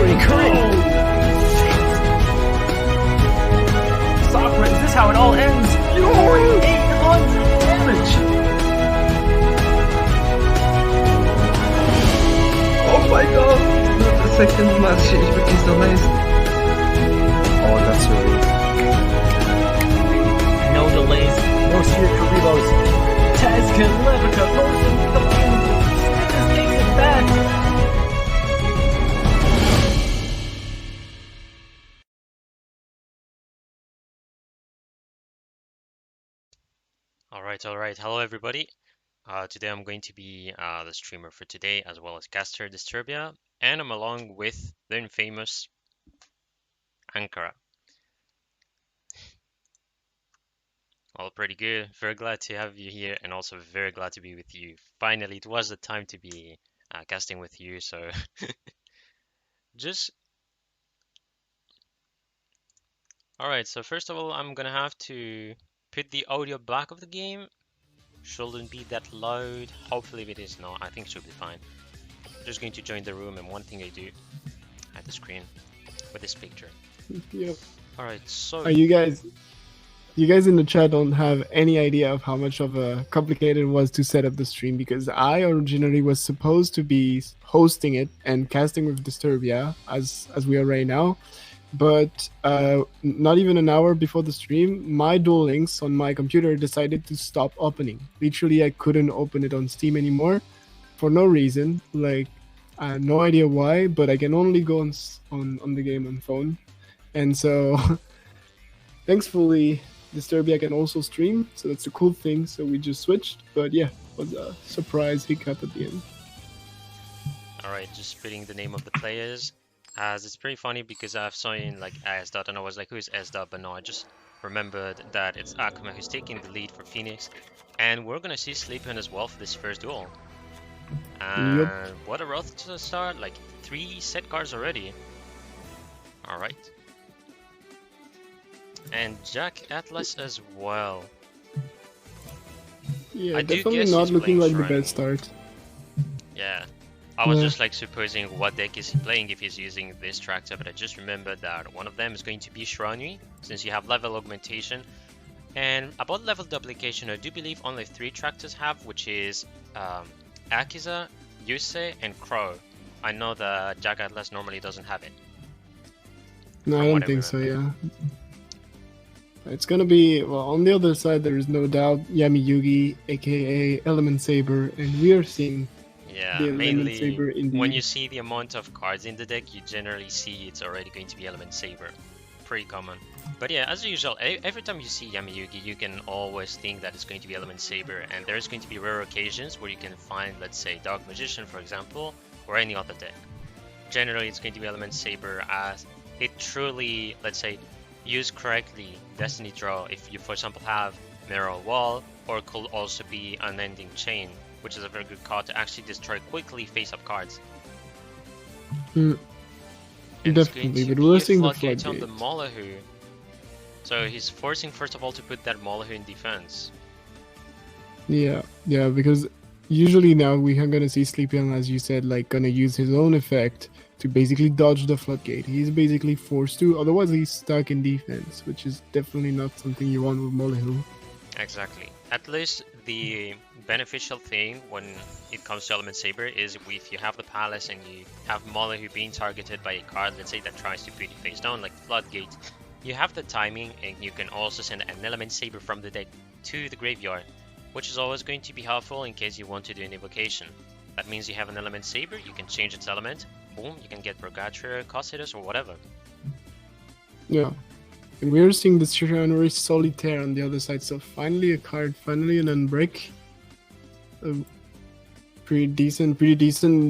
Pretty cool. Sakura, is this how it all ends? You only 800 damage. Oh my god! The second match is wirklich so nice. Oh, that's really... No delays, no steer Karibos. Tazkin Levica goes into the lane. Stickers takes it back. Alright. Hello everybody. Today I'm going to be the streamer for today, as well as caster Disturbia, and I'm along with the infamous Aankara. Well, pretty good. Very glad to have you here, and also very glad to be with you. Finally, it was the time to be casting with you, so just... Alright, so first of all, I'm gonna have to put the audio back of the game. Shouldn't be that loud. Hopefully if it is not, I think it should be fine. I'm just going to join the room, and one thing I do at the screen with this picture. Yep. Alright, so... You guys in the chat don't have any idea of how much of a complicated it was to set up the stream, because I originally was supposed to be hosting it and casting with Disturbia as we are right now. But not even an hour before the stream, my Duel Links on my computer decided to stop opening. Literally, I couldn't open it on Steam anymore for no reason. Like, I had no idea why, but I can only go on the game on phone. And so, thankfully, Disturbia can also stream, so that's a cool thing. So we just switched, but yeah, it was a surprise hiccup at the end. Alright, just spitting the name of the players. As it's pretty funny because I've seen like S-Dot and I was like, who's S-Dot? But no, I just remembered that it's Akuma who's taking the lead for Phoenix. And we're gonna see Sleepin as well for this first duel. And Yep. What a rough to start, like 3 set cards already. Alright. And Jack Atlas as well. Yeah, I do definitely guess not he's looking playing like the Shrine. best start. Yeah. I was Yeah. just like supposing what deck is he playing if he's using this tractor, but I just remembered that one of them is going to be Shranui, since you have level augmentation. And about level duplication, I do believe only 3 tractors have, which is Akiza, Yusei, and Crow. I know that Jack Atlas normally doesn't have it. No, I From don't what I think so, yeah. remember. It's gonna be, well, on the other side, there is no doubt Yami Yugi, aka Element Saber, and we are seeing Yeah, the Element Saber mainly indeed. when you see the amount of cards in the deck, you generally see it's already going to be Element Saber. Pretty common. But yeah, as usual, every time you see Yami Yugi, you can always think that it's going to be Element Saber, and there's going to be rare occasions where you can find, let's say, Dark Magician, for example, or any other deck. Generally, it's going to be Element Saber as it truly, let's say, used correctly, Destiny Draw, if you, for example, have Mirror Wall, or it could also be Unending Chain, which is a very good card to actually destroy quickly face-up cards. Mm, And it's definitely, going to but we're be a seeing the floodgate on the floodgate. Molahu. So he's forcing, first of all, to put that Molahu in defense. Yeah, because usually now we are gonna see Sleepy, as you said, like gonna use his own effect to basically dodge the floodgate. He's basically forced to, otherwise he's stuck in defense, which is definitely not something you want with Molehu. Exactly. At least the beneficial thing when it comes to Element Saber is if you have the Palace and you have Molahu being targeted by a card, let's say that tries to put you face down, like Floodgate, you have the timing and you can also send an Element Saber from the deck to the graveyard, which is always going to be helpful in case you want to do an evocation. That means you have an Element Saber, you can change its element, boom, you can get Purgature, Cossidus, or whatever. Yeah. And we're seeing this Shiranori Solitaire on the other side, so finally a card, finally an Unbreak. Pretty decent.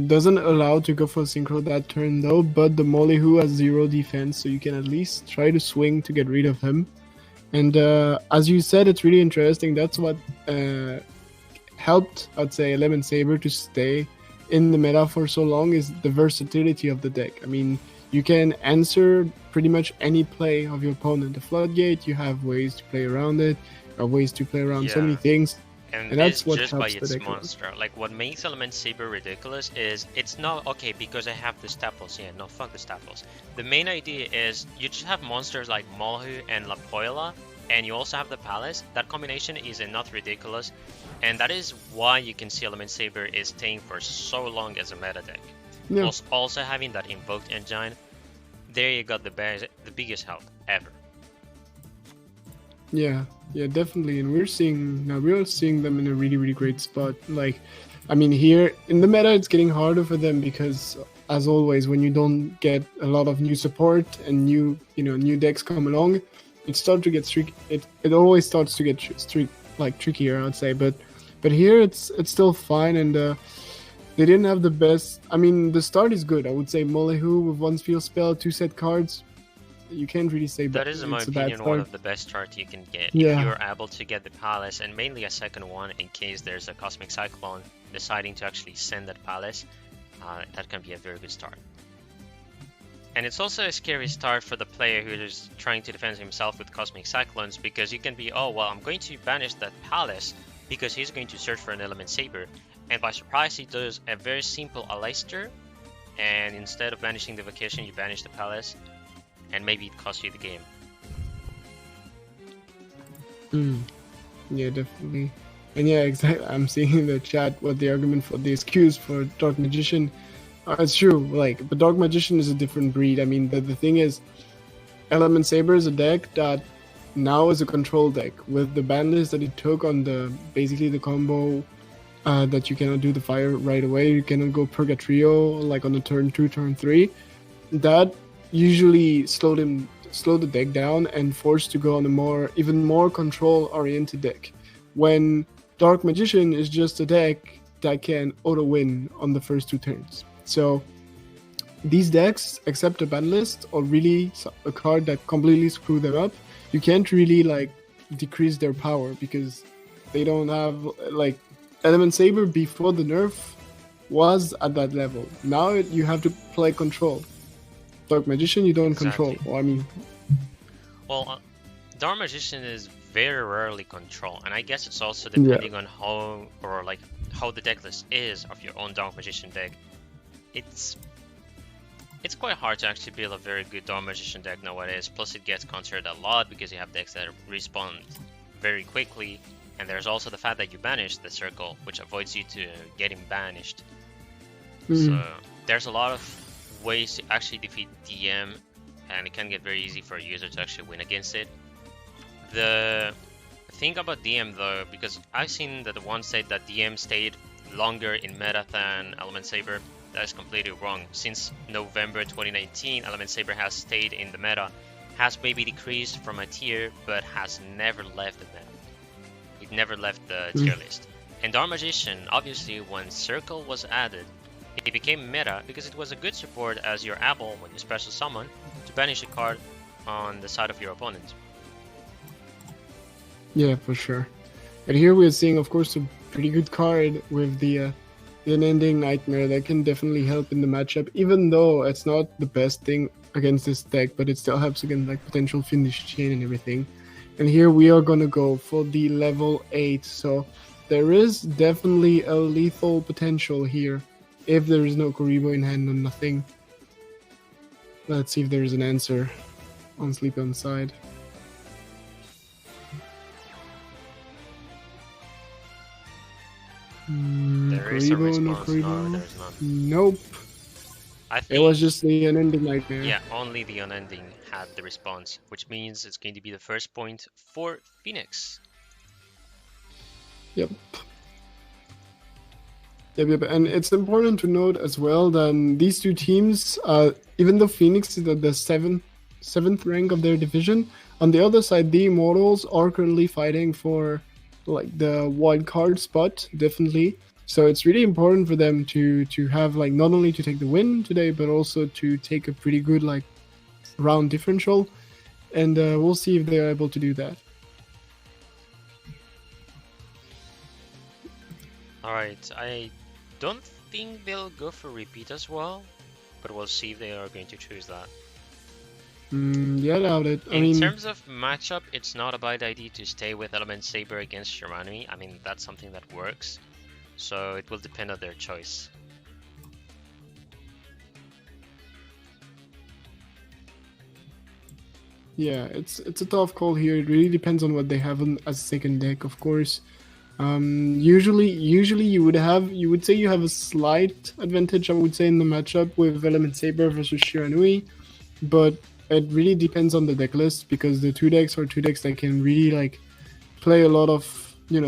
Doesn't allow to go for Synchro that turn though, but the Molehu has 0 defense, so you can at least try to swing to get rid of him. And as you said, it's really interesting. That's what helped, I'd say, Element Saber to stay in the meta for so long, is the versatility of the deck. I mean, you can answer pretty much any play of your opponent. The Floodgate, you have ways to play around it, or ways to play around so many things. And And this that's what just by helps the its deck a lot. monster. Like what makes Element Saber ridiculous is it's not okay because I have the staples. Yeah, no, fuck the staples. The main idea is you just have monsters like Molhu and La Poila, and you also have the Palace. That combination is enough ridiculous, and that is why you can see Element Saber is staying for so long as a meta deck. Yeah. Plus, also having that invoked engine, there you got the biggest help ever. Yeah, yeah, definitely. And we're seeing them in a really, really great spot. Like, I mean, here in the meta, it's getting harder for them because, as always, when you don't get a lot of new support and new decks come along, it starts to get tricky. It always starts to get trickier, I'd say. But here it's still fine, and they didn't have the best. I mean, the start is good. I would say Molehu with one field spell, 2 set cards. You can't really say that is, in my it's a bad opinion, one start. of the best charts you can get. Yeah. If you're able to get the Palace and mainly a second one in case there's a Cosmic Cyclone deciding to actually send that Palace, that can be a very good start. And it's also a scary start for the player who is trying to defend himself with Cosmic Cyclones, because you can be, oh well, I'm going to banish that Palace because he's going to search for an Element Saber, and by surprise he does a very simple Aleister, and instead of banishing the Vacation you banish the Palace, and maybe it costs you the game. Yeah, definitely. And yeah, exactly. I'm seeing in the chat what the argument for the excuse for Dark Magician. It's true, like, but Dark Magician is a different breed. I mean, the thing is, Element Saber is a deck that now is a control deck with the ban list that it took on basically the combo that you cannot do the fire right away. You cannot go Purgatrio like on the turn 2, turn 3. That usually slowed the deck down and forced to go on a even more control oriented deck. When Dark Magician is just a deck that can auto win on the first 2 turns. So these decks, except a ban list or really a card that completely screw them up, you can't really like decrease their power because they don't have like Element Saber before the nerf was at that level. Now you have to play control. Dark Magician you don't Exactly. control. Well, I mean, Dark Magician is very rarely control, and I guess it's also depending on how the deck list is of your own Dark Magician deck. It's quite hard to actually build a very good Dark Magician deck nowadays. Plus, it gets countered a lot because you have decks that respond very quickly, and there's also the fact that you banish the circle, which avoids you to getting banished. So there's a lot of ways to actually defeat DM, and it can get very easy for a user to actually win against it. The thing about DM though, because I've seen that the one said that DM stayed longer in meta than Element Saber. That is completely wrong. Since November 2019, Element Saber has stayed in the meta, has maybe decreased from a tier, but has never left the meta. It never left the tier list. And Dark Magician, obviously, when Circle was added, it became meta because it was a good support as your able when you special summon to banish a card on the side of your opponent. Yeah, for sure. And here we're seeing, of course, a pretty good card with the Unending Nightmare that can definitely help in the matchup, even though it's not the best thing against this deck, but it still helps against like potential finish chain and everything. And here we are gonna go for the level 8, so there is definitely a lethal potential here if there is no Kuribo in hand or nothing. Let's see if there is an answer on Sleep on side. There is a Kuribo, response. Kuribo. No, there's none. Nope. I think It was just the Unending Nightmare. yeah, only the Unending had the response, which means it's going to be the first point for Phoenix. Yep. Yep. And it's important to note as well that these two teams, even though Phoenix is at the seventh rank of their division, on the other side, the Immortals are currently fighting for like the wild card spot, definitely. So it's really important for them to have like not only to take the win today, but also to take a pretty good like round differential, and we'll see if they're able to do that. Alright, I don't think they'll go for repeat as well, but we'll see if they are going to choose that. Yeah, I doubt it. I In mean, terms of matchup, it's not a bad idea to stay with Element Saber against Shiranui. I mean, that's something that works. So it will depend on their choice. yeah, it's a tough call here. It really depends on what they have on as second deck, of course. Usually you would say you have a slight advantage, I would say, in the matchup with Element Saber versus Shiranui, but it really depends on the deck list, because the two decks are two decks that can really like play a lot of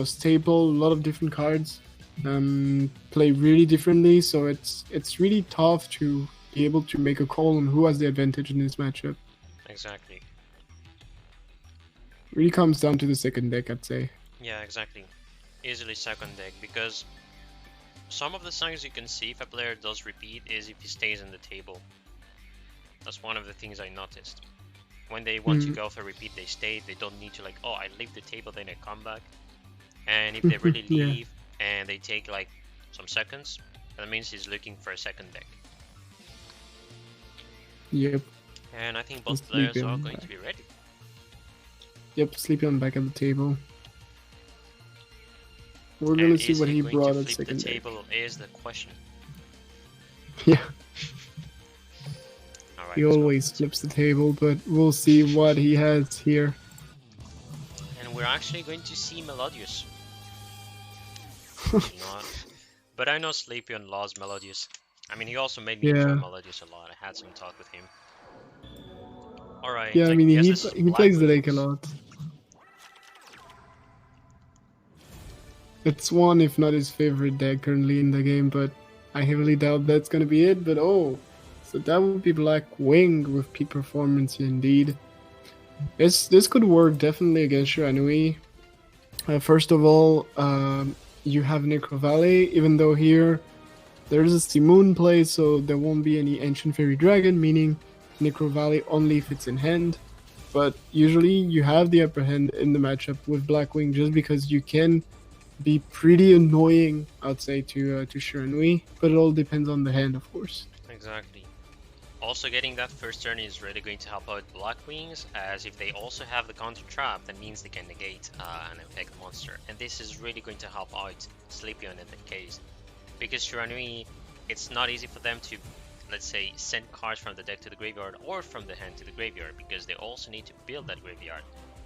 staple, a lot of different cards, play really differently. So it's really tough to be able to make a call on who has the advantage in this matchup. Exactly. It really comes down to the second deck, I'd say. Yeah, exactly. Easily second deck, because some of the signs you can see if a player does repeat is if he stays in the table. That's one of the things I noticed. When they want to go for repeat, they stay. They don't need to like, oh, I leave the table, then I come back. And if they really Yeah. leave and they take like some seconds, that means he's looking for a second deck. Yep. And I think both Let's players leave are him going back. to be ready. Yep, Sleepy back at the table. We're And gonna see is what he going brought to at flip second the deck. table is the question. Yeah, Alright, he let's go. always flips the table, but we'll see what he has here. And we're actually going to see Melodious. Actually not. But I know Sleepion loves Melodious. I mean, he also made me enjoy Yeah. Melodious a lot. I had some talk with him. Alright, Yeah, I mean, guess he this is he plays the Black deck a Wings. lot. It's one, if not his favorite deck currently in the game, but I heavily doubt that's gonna be it. But oh, so that would be Black Wing with peak performance indeed. This could work definitely against Shiranui. First of all, you have Necro Valley, even though here there's a Simoon play, so there won't be any Ancient Fairy Dragon, meaning Necro Valley only if it's in hand. But usually you have the upper hand in the matchup with Blackwing, just because you can be pretty annoying, I'd say, to Shiranui. But it all depends on the hand, of course. Exactly. Also, getting that first turn is really going to help out Black Wings, as if they also have the counter trap, that means they can negate an effect monster. And this is really going to help out Sleepion in that case. Because Shiranui, it's not easy for them to, let's say, send cards from the deck to the graveyard or from the hand to the graveyard, because they also need to build that graveyard.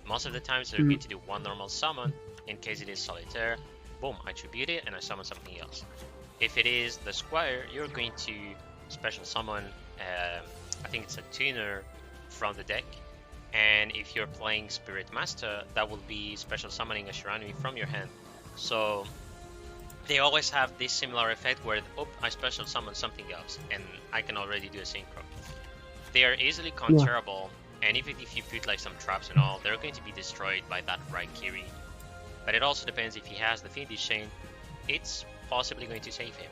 Most of the times they're going to do one normal summon, in case it is Solitaire, boom, I tribute it and I summon something else. If it is the Squire, you're going to special summon, I think it's a tuner from the deck, and if you're playing Spirit Master, that will be special summoning a Shiranui from your hand. So they always have this similar effect where, oh, I special summon something else and I can already do a synchro. They are easily counterable, and even if you put like some traps and all, they're going to be destroyed by that Raikiri. But it also depends if he has the Fiendish Chain, it's possibly going to save him.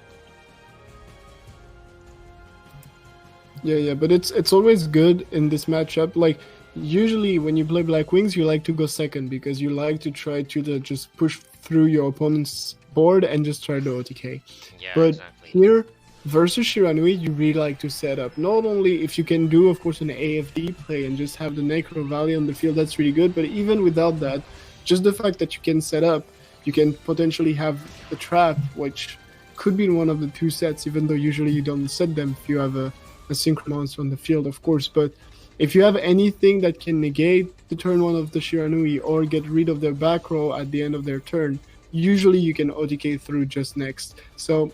Yeah, but it's always good in this matchup. Like, usually when you play Black Wings, you like to go second, because you like to try to just push through your opponent's board and just try to OTK. Yeah, But exactly. here, versus Shiranui, you really like to set up. Not only if you can do, of course, an AFD play and just have the Necro Valley on the field, that's really good, but even without that, just the fact that you can set up, you can potentially have a trap, which could be in one of the two sets, even though usually you don't set them if you have a synchro monster on the field, of course. But if you have anything that can negate the turn one of the Shiranui or get rid of their back row at the end of their turn, usually you can OTK through just next. So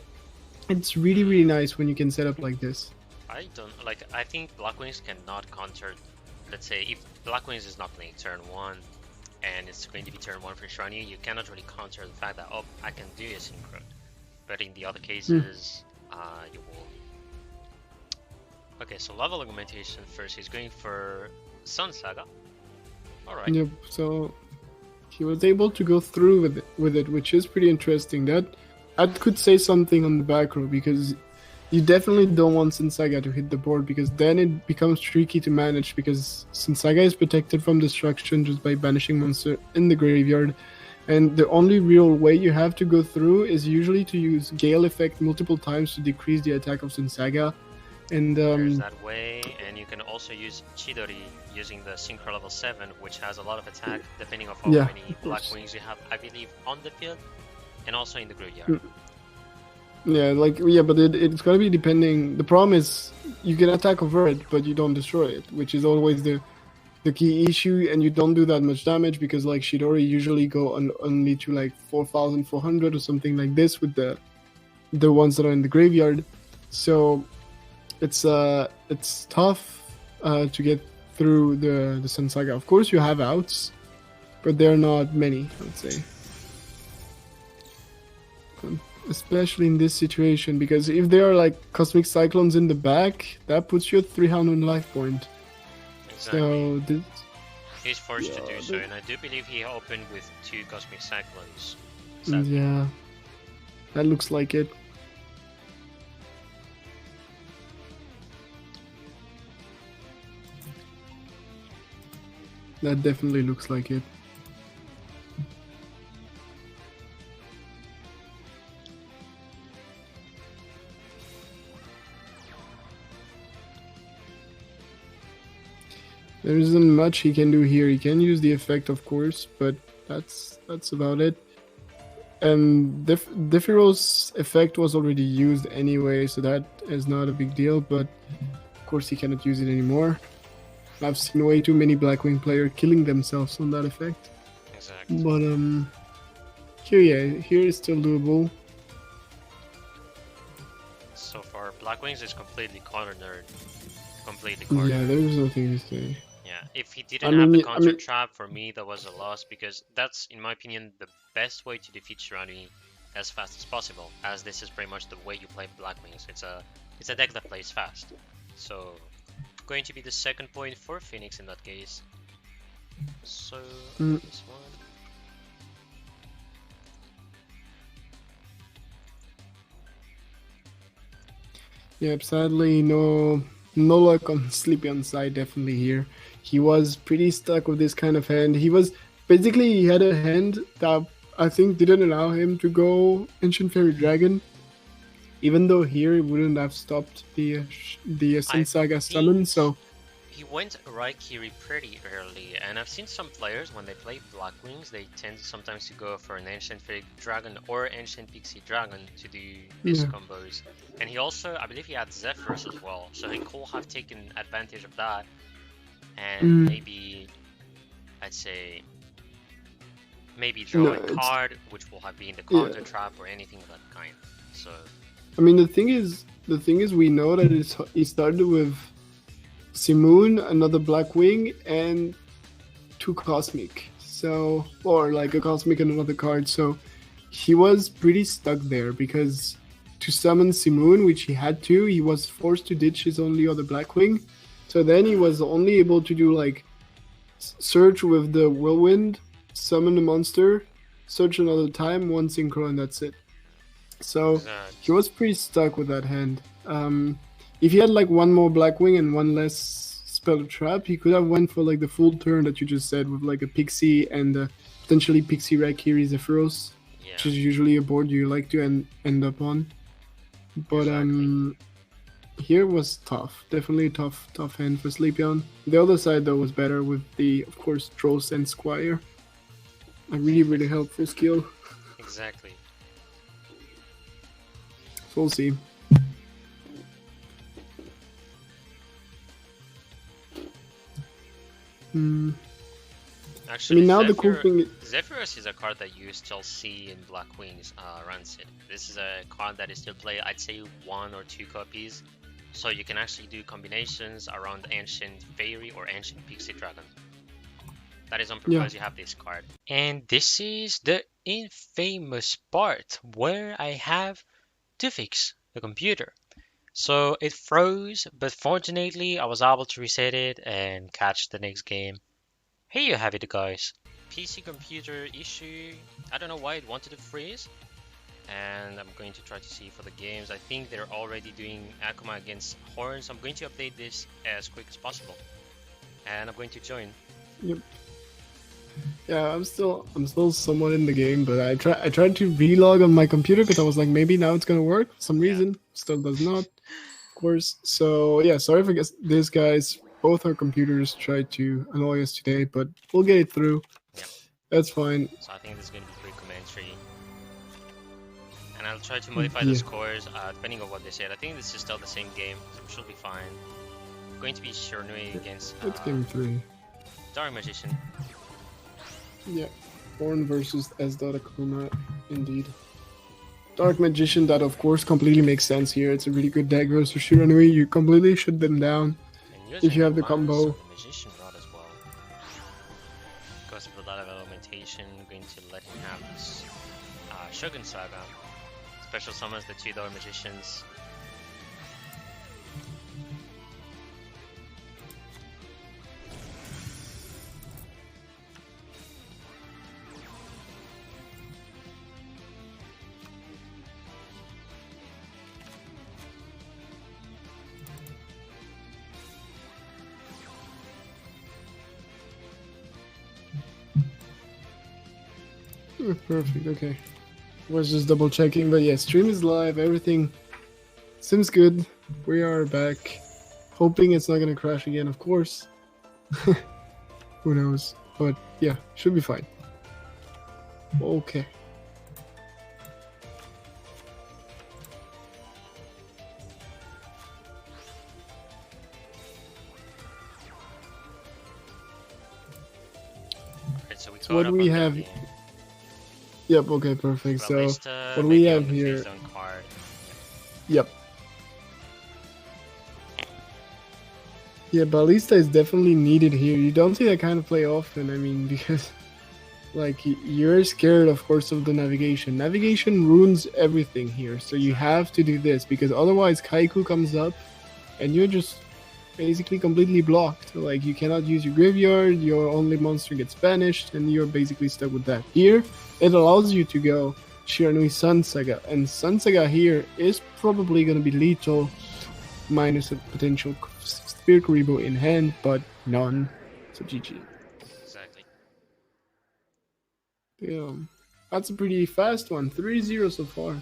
it's really, really nice when you can set up like this. I think Black Wings cannot counter, let's say, if Black Wings is not playing turn 1 and it's going to be turn 1 for Shiranui, you cannot really counter the fact that, oh, I can do a synchro. But in the other cases, you will. Okay, so level augmentation first. He's going for Sun Saga. Alright. Yep, so he was able to go through with it, which is pretty interesting. That could say something on the back row, because you definitely don't want Sunsaga to hit the board, because then it becomes tricky to manage, because Sunsaga is protected from destruction just by banishing monster in the graveyard. And the only real way you have to go through is usually to use Gale effect multiple times to decrease the attack of Sunsaga. And There's that way, and you you can also use Chidori using the Synchro level 7, which has a lot of attack depending on how Yeah, many of Black course. Wings you have, I believe, on the field and also in the graveyard. Yeah, like but it's gonna be depending. The problem is you can attack over it, but you don't destroy it, which is always the key issue, and you don't do that much damage because like Chidori usually go only to like 4,400 or something like this with the ones that are in the graveyard. So it's tough to get through the Sun Saga. Of course, you have outs, but they're not many, I would say. Especially in this situation, because if there are like Cosmic Cyclones in the back, that puts you at 300 life point. Exactly. So this, He's forced to do so, and I do believe he opened with 2 Cosmic Cyclones. yeah, that looks like it. That definitely looks like it. There isn't much he can do here. He can use the effect, of course, but that's about it. And Defiro's effect was already used anyway, so that is not a big deal, but of course he cannot use it anymore. I've seen way too many Blackwing players killing themselves on that effect. Exactly. But here is still doable. So far, Black Wings is completely cornered. Yeah, there's nothing to say. Yeah, if he didn't have the counter trap, for me that was a loss, because that's, in my opinion, the best way to defeat your enemy as fast as possible, as this is pretty much the way you play Black Wings. It's a deck that plays fast. So, going to be the second point for Phoenix in that case. So, this one. Yep, sadly no luck on Sleepion's side definitely here. He was pretty stuck with this kind of hand. He had a hand that I think didn't allow him to go Ancient Fairy Dragon. Even though here it wouldn't have stopped the Sun Saga summon, so he went Raikiri pretty early, and I've seen some players when they play Black Wings, they tend sometimes to go for an Ancient Fairy Dragon or Ancient Pixie Dragon to do these combos. And he also, I believe he had Zephyrs as well, so he could have taken advantage of that. And maybe, I'd say, draw a card, which will have been the counter trap or anything of that kind. So, I mean, the thing is, we know that he started with Simoon, another Black Wing, and 2 Cosmic. So, or like a Cosmic and another card. So, he was pretty stuck there because to summon Simoon, which he had to, he was forced to ditch his only other Black Wing. So then he was only able to do like search with the Whirlwind, summon a monster, search another time, 1 synchro, and that's it. So he was pretty stuck with that hand. If he had like 1 more Black Wing and 1 less spell trap, he could have went for like the full turn that you just said with like a Pixie and potentially Pixie Raikiri Zephyros, which is usually a board you like to end up on. But here was tough. Definitely a tough hand for Sleepyon. The other side though was better with the, of course, Trost and Squire. A really helpful skill. Exactly. So we'll see. Actually, I mean, now the cool thing is... Zephyrus is a card that you still see in Black Wings Rancid. This is a card that is still played, I'd say 1 or 2 copies. So you can actually do combinations around Ancient Fairy or Ancient Pixie Dragon. That is on purpose, you have this card. And this is the infamous part where I have to fix the computer. So it froze, but fortunately I was able to reset it and catch the next game. Here you have it, guys. PC computer issue. I don't know why it wanted to freeze. And I'm going to try to see for the games. I think they're already doing Akuma against Horns. I'm going to update this as quick as possible. And I'm going to join. Yep. Yeah, I'm still somewhat in the game, but I tried to relog on my computer because I was like, maybe now it's gonna work. For some reason, still does not. course. So yeah, sorry for this, guys. Both our computers tried to annoy us today, but we'll get it through. Yep. That's fine. So I think this is going to be free commentary. And I'll try to modify the Yeah. scores depending on what they said. I think this is still the same game, so we should be fine. Going to be Shirnui against It's game 3. Dark Magician. Yeah. Born versus S.Akuma, indeed. Dark Magician, that of course completely makes sense here. It's a really good deck versus Shiranui. You completely shut them down. And If you have the Mans combo. on the Magician Rod as well. Because of a lot of elementation, I'm going to let him have this Shogun Saga. Special summons the 2 Dark Magicians. Perfect, okay. Was just double checking, but yeah, stream is live, everything seems good. We are back. Hoping it's not gonna crash again, of course. Who knows? But yeah, should be fine. Okay. Right, so we So what caught do up we on have? the Yep, okay, perfect. So Ballista, what we maybe have on the here. face down card. Yep. Yeah, Ballista is definitely needed here. You don't see that kind of play often, I mean, because like you're scared, of course, of the navigation. Navigation ruins everything here, so you have to do this because otherwise Kaiku comes up and you're just basically completely blocked. Like you cannot use your graveyard, your only monster gets banished, and you're basically stuck with that. Here, it allows you to go Shiranui Sun Saga, and Sun Saga here is probably going to be lethal, minus a potential Spear Karibo in hand, but none. So GG. Exactly. Damn. That's a pretty fast one. 3-0 so far.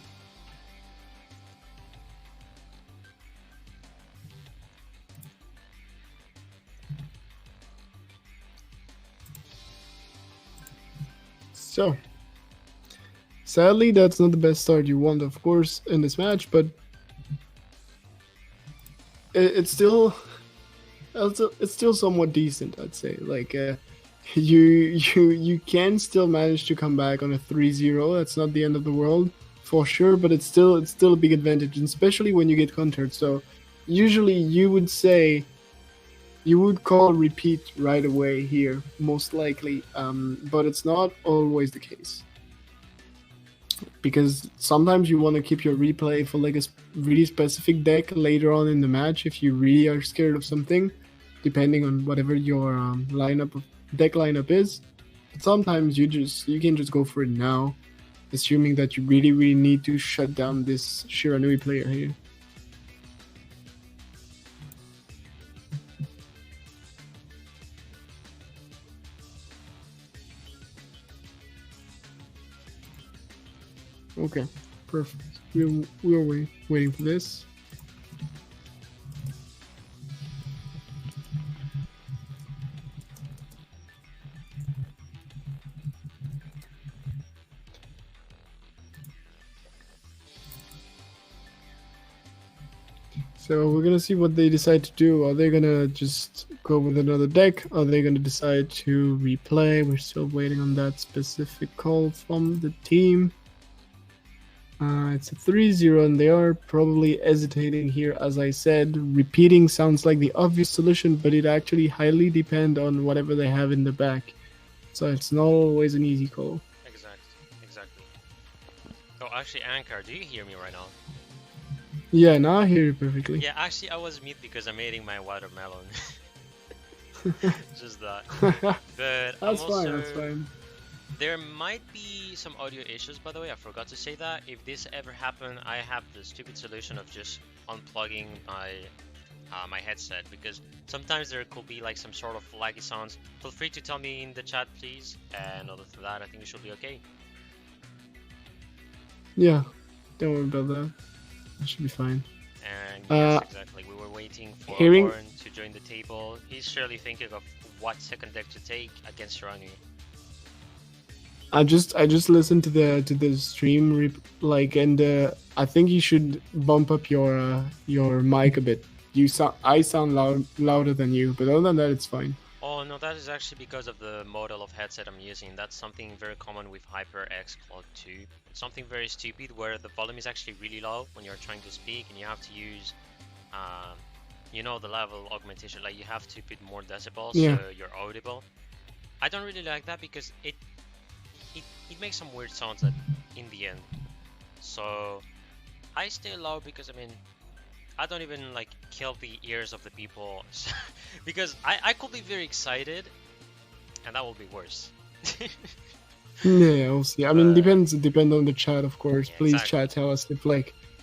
So, sadly, that's not the best start you want, of course, in this match, but it's still somewhat decent, I'd say. Like, you can still manage to come back on a 3-0. That's not the end of the world for sure, but it's still a big advantage, and especially when you get countered. So, usually you would call repeat right away here, most likely, but it's not always the case. Because sometimes you want to keep your replay for like a really specific deck later on in the match if you really are scared of something, depending on whatever your deck lineup is. But sometimes you can just go for it now, assuming that you really need to shut down this Shiranui player here. Okay, perfect. We're waiting for this. So we're gonna see what they decide to do. Are they gonna just go with another deck? Are they gonna decide to replay? We're still waiting on that specific call from the team. It's a 3-0 and they are probably hesitating here. As I said, repeating sounds like the obvious solution, but it actually highly depends on whatever they have in the back. So it's not always an easy call. Exactly. Oh, actually, Aankara, do you hear me right now? Yeah, now I hear you perfectly. Yeah, actually, I was mute because I'm eating my watermelon. Just that. But That's I'm also... fine, that's fine. There might be some audio issues, by the way. I forgot to say that. If this ever happened, I have the stupid solution of just unplugging my headset, because sometimes there could be like some sort of laggy sounds. Feel free to tell me in the chat, please. And other than that, I think it should be okay. Yeah, don't worry about that. It should be fine. And Uh, yes, exactly. We were waiting for hearing- Horn to join the table. He's surely thinking of what second deck to take against Rani. I just listened to the stream and I think you should bump up your mic a bit. I sound louder than you, but other than that it's fine. Oh no, that is actually because of the model of headset I'm using. That's something very common with HyperX Cloud 2. It's something very stupid where the volume is actually really low when you're trying to speak, and you have to use, the level augmentation. Like you have to put more decibels Yeah. so you're audible. I don't really like that because it makes some weird sounds in the end. So I stay low because I don't even like kill the ears of the people because I could be very excited and that will be worse. Yeah, we'll see. I mean, But- depend on the chat, of course. Yeah, Please, exactly. chat, tell us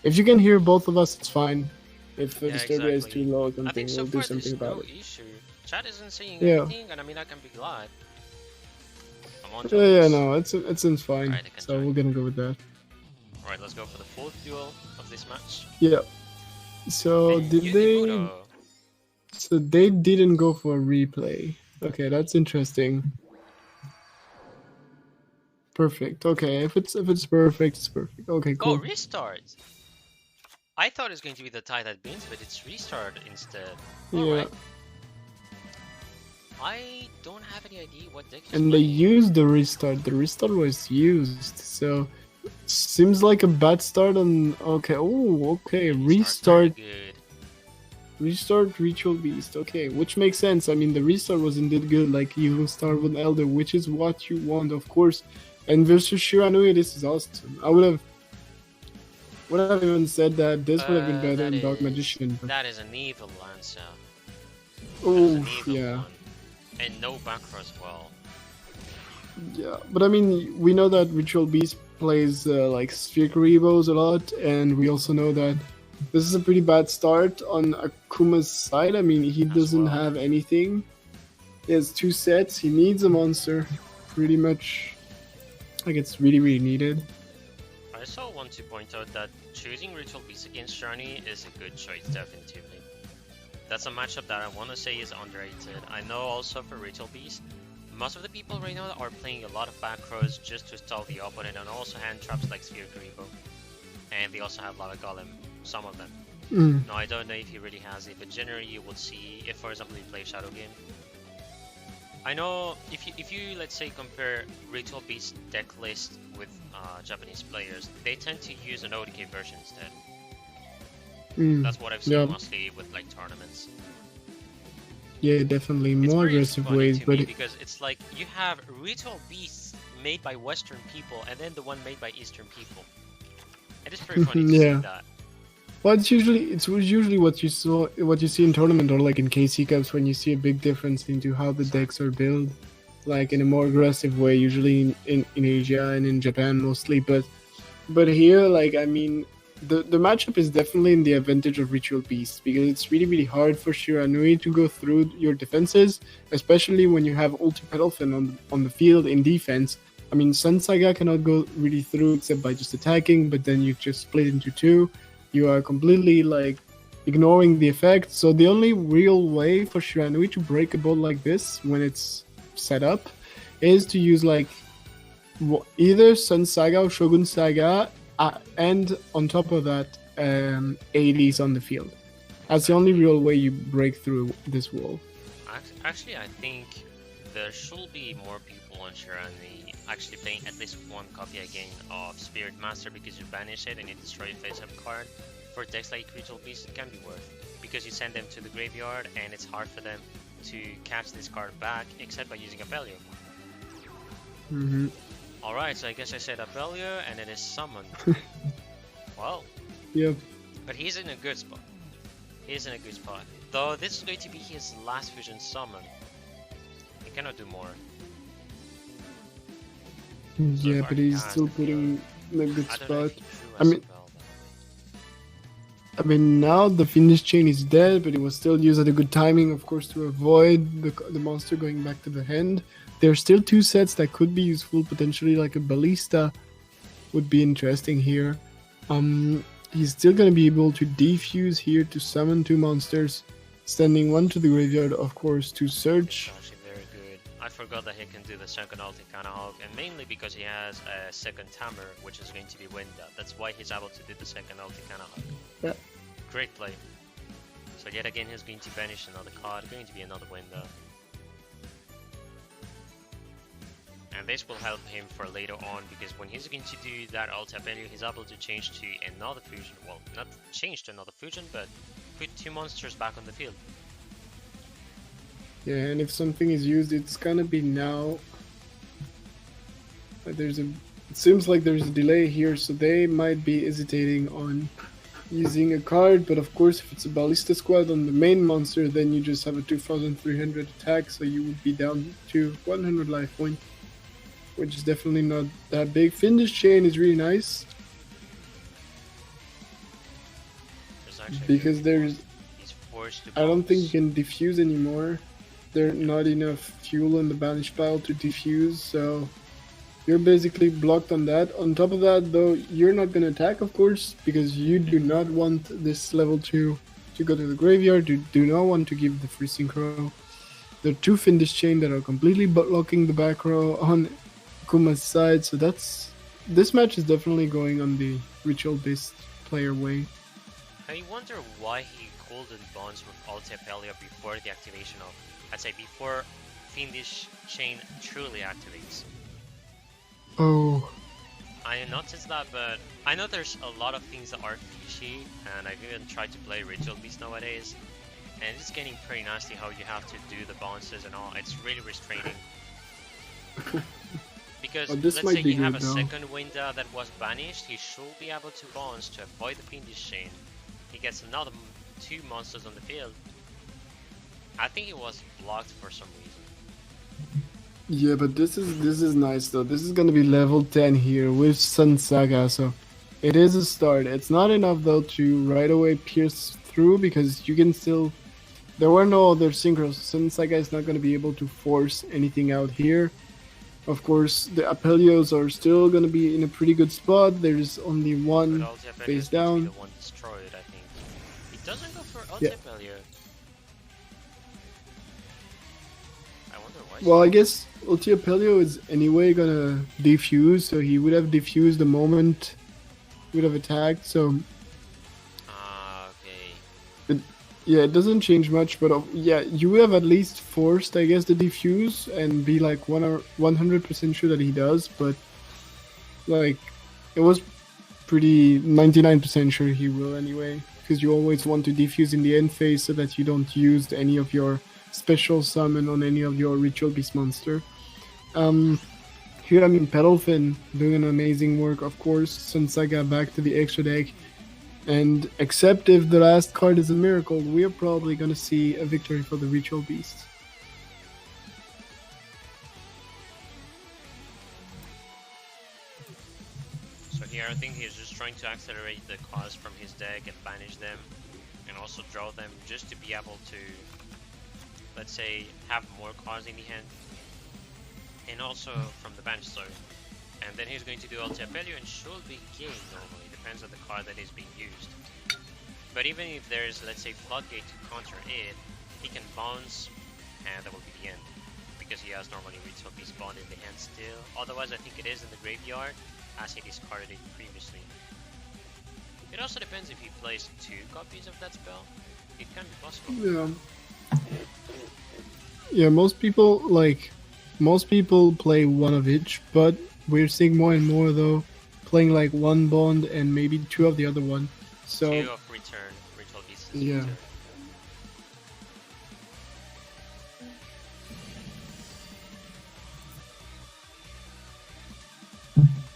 if you can hear both of us, it's fine. If the Yeah, Disturbia is exactly. too low or I something, think so we'll far do something there's about no it. issue. Chat isn't saying Yeah. anything, and I can be glad. I'm on Yeah, jobs. no, it's fine. Alright, I can So join. we're gonna go with that. Alright, let's go for the fourth duel of this match. Yeah. So And did they? Yunimuto. So they didn't go for a replay. Okay, that's interesting. Perfect. Okay, if it's perfect, it's perfect. Okay, Oh, cool. restart! I thought it was going to be the tie that wins, but it's restart instead. Yeah. Alright. I don't have any idea what deck he's And they playing. used the restart. The restart was used. So seems like a bad start on. Okay. Oh, okay. Restart's very good. Restart Ritual Beast. Okay, which makes sense. I mean, the restart was indeed good. Like you will start with Elder, which is what you want, of course. And versus Shiranui, this is awesome. I would have even said that this would have been better That in Dark is- Magician. But, That is an evil Lancer. That is oh, an evil yeah. one. And no backer as well. Yeah, but I mean, we know that Ritual Beast plays like Sphere Karibos a lot, and we also know that this is a pretty bad start on Akuma's side. I mean, he As doesn't well. have anything. He has 2 sets. He needs a monster. Pretty much, like it's really, really needed. I also want to point out that choosing Ritual Beast against Shani is a good choice, definitively. That's a matchup that I want to say is underrated. I know also for Ritual Beast, most of the people right now are playing a lot of back rows just to stall the opponent, and also hand traps like Sphere Karibo. And they also have Lava Golem, some of them. Mm. No, I don't know if he really has it, but generally you would see if, for example, you play Shadow Game. I know if you let's say compare Ritual Beast deck list with Japanese players, they tend to use an ODK version instead. Mm. That's what I've seen Yeah. mostly with like tournaments. Yeah, definitely It's more very aggressive funny ways, to but me because it's like you have Ritual Beasts made by Western people and then the one made by Eastern people. And it's very funny to Yeah. see that. well, it's usually what you see in tournament or like in KC Cups when you see a big difference into how the decks are built, like in a more aggressive way, usually in Asia and in Japan mostly. But here, like I mean, the matchup is definitely in the advantage of Ritual Beast because it's really really hard for Shiranui to go through your defenses, especially when you have Ulti Pedalfin on the field in defense. I mean, Sun Saga cannot go really through except by just attacking, but then you just split into 2. You are completely like ignoring the effect. So the only real way for Shiranui to break a board like this when it's set up is to use like either Sun Saga or Shogun Saga, and on top of that, 80s on the field. That's the only real way you break through this wall. Actually, I think there should be more people on Shirani actually playing at least one copy again of Spirit Master because you banish it and you destroy a face-up card. For decks like Ritual Beast, it can be worth because you send them to the graveyard and it's hard for them to catch this card back except by using Apelio. Mm-hmm. Alright, so I guess I said Apelio and it is summoned. Well, Yep. but he's in a good spot. He's in a good spot. Though this is going to be his last fusion summon. He cannot do more. Yeah, far but he he's has still the putting in a good I don't know if spot. he drew I mean- a spell, I mean, now the finish chain is dead, but it was still used at a good timing, of course, to avoid the monster going back to the hand. There are still 2 sets that could be useful, potentially, like a Ballista would be interesting here. he's still gonna be able to defuse here to summon 2 monsters, sending one to the graveyard, of course, to search. Actually very good. I forgot that he can do the second Aankara Hog, and mainly because he has a second Tamer, which is going to be Winda. That's why he's able to do the second Aankara Hog. Yeah. Great play. So yet again he's going to banish another card, going to be another Winda. And this will help him for later on, because when he's going to do that alt value, he's able to change to another fusion. Well, not change to another fusion, but put 2 monsters back on the field. Yeah, and if something is used, it's gonna be now. It seems like there's a delay here, so they might be hesitating on using a card, but of course if it's a Ballista Squad on the main monster, then you just have a 2300 attack, so you would be down to 100 life point, which is definitely not that big. Findish Chain is really nice, because he's forced to I don't think you bounce. can defuse anymore. There's not enough fuel in the banish pile to defuse, so you're basically blocked on that. On top of that, though, you're not going to attack, of course, because you do not want this level 2 to go to the graveyard. You do not want to give the free synchro. There are 2 Findish Chain that are completely blocking the back row on Kuma's side, so this match is definitely going on the ritual-based player way. I wonder why he called the bonds with Alta Pelia before the activation of, I'd say before Findish Chain truly activates. Oh, I noticed that, but I know there's a lot of things that are fishy, and I've even tried to play Ritual Beast nowadays, and it's getting pretty nasty how you have to do the bounces and all. It's really restraining. Because this let's might say be you have a good, though. second Winda that was banished, he should be able to bounce to avoid the Findish Chain. He gets another 2 monsters on the field. I think he was blocked for some reason. yeah, but this is nice though. This is gonna be level 10 here with Sun Saga, so it is a start. It's not enough though to right away pierce through, because you can still. There were no other synchros. Sun Saga is not gonna be able to force anything out here. Of course, the Apelios are still gonna be in a pretty good spot. There's only one But Alta Pelia face is going to down. be the one destroyed, I think. He doesn't go for Alta Yeah. Pelia. I wonder why. Well, I guess Ultia Pelio is anyway gonna defuse, so he would have defused the moment he would have attacked, so Okay. yeah, it doesn't change much, but yeah, you would have at least forced, I guess, the defuse and be like 100% sure that he does, but like, it was pretty 99% sure he will anyway, because you always want to defuse in the end phase so that you don't use any of your special summon on any of your ritual beast monster. Here, I mean, Petalfin doing an amazing work, of course. Sun Saga back to the extra deck. And except if the last card is a miracle, we are probably going to see a victory for the ritual beast. So here I think he's just trying to accelerate the cards from his deck and banish them, and also draw them just to be able to, let's say, have more cards in the hand, and also from the bench, sorry. And then he's going to do Alta Value and should be game normally, depends on the card that is being used. But even if there's, let's say, Floodgate to counter it, he can bounce, and that will be the end, because he has normally Ritual Beast Bond in the hand still. Otherwise I think it is in the graveyard, as he discarded it previously. It also depends if he plays 2 copies of that spell. It can be possible. Yeah, most people play one of each, but we're seeing more and more though playing like 1 bond and maybe 2 of the other one. So 2 of return, Ritual Beast. Yeah. Return.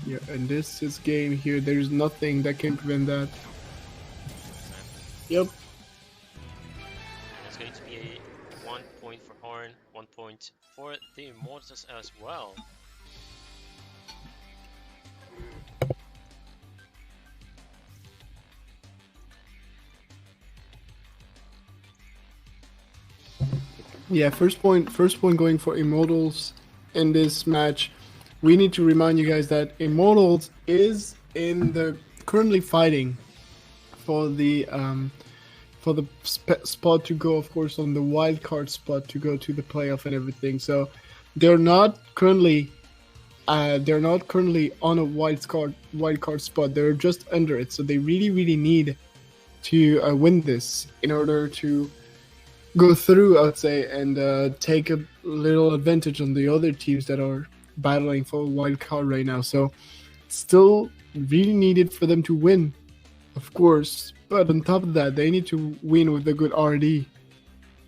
yeah, and this is game here. There's nothing that can prevent that. Yep. It's going to be 1 point for Horn, 1 point for the Immortals as well. Yeah, first point going for Immortals in this match. We need to remind you guys that Immortals is currently fighting for the spot to go, of course, on the wild card spot to go to the playoff and everything. So they're not currently on a wild card spot. They're just under it. So they really need to win this in order to go through, I'd say, and take a little advantage on the other teams that are battling for a wild card right now. So still really needed for them to win, of course. But on top of that, they need to win with a good RD.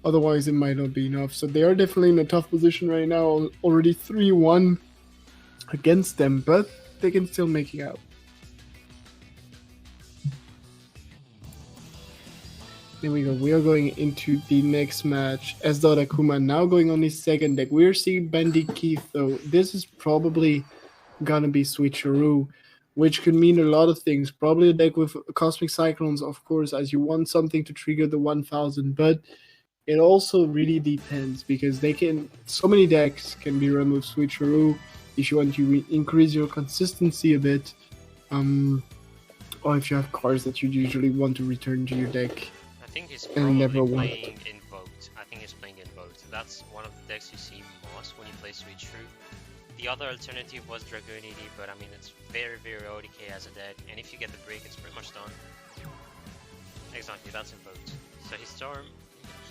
Otherwise, it might not be enough. So they are definitely in a tough position right now. Already 3-1 against them, but they can still make it out. There we go. We are going into the next match. S.Akuma now going on his second deck. We're seeing Bandit Keith, though. This is probably gonna be Switcheroo, which could mean a lot of things. Probably a deck with Cosmic Cyclones, of course, as you want something to trigger the 1000, but it also really depends, because so many decks can be run with Switcheroo if you want to increase your consistency a bit, or if you have cards that you usually want to return to your deck. I think he's And never probably won. playing Invoked. I think he's playing Invoked. That's one of the decks you see most when you play Switcheroo. The other alternative was Dragonity, but I mean, it's very ODK as a deck, and if you get the break, it's pretty much done. Exactly, that's Invoked. So he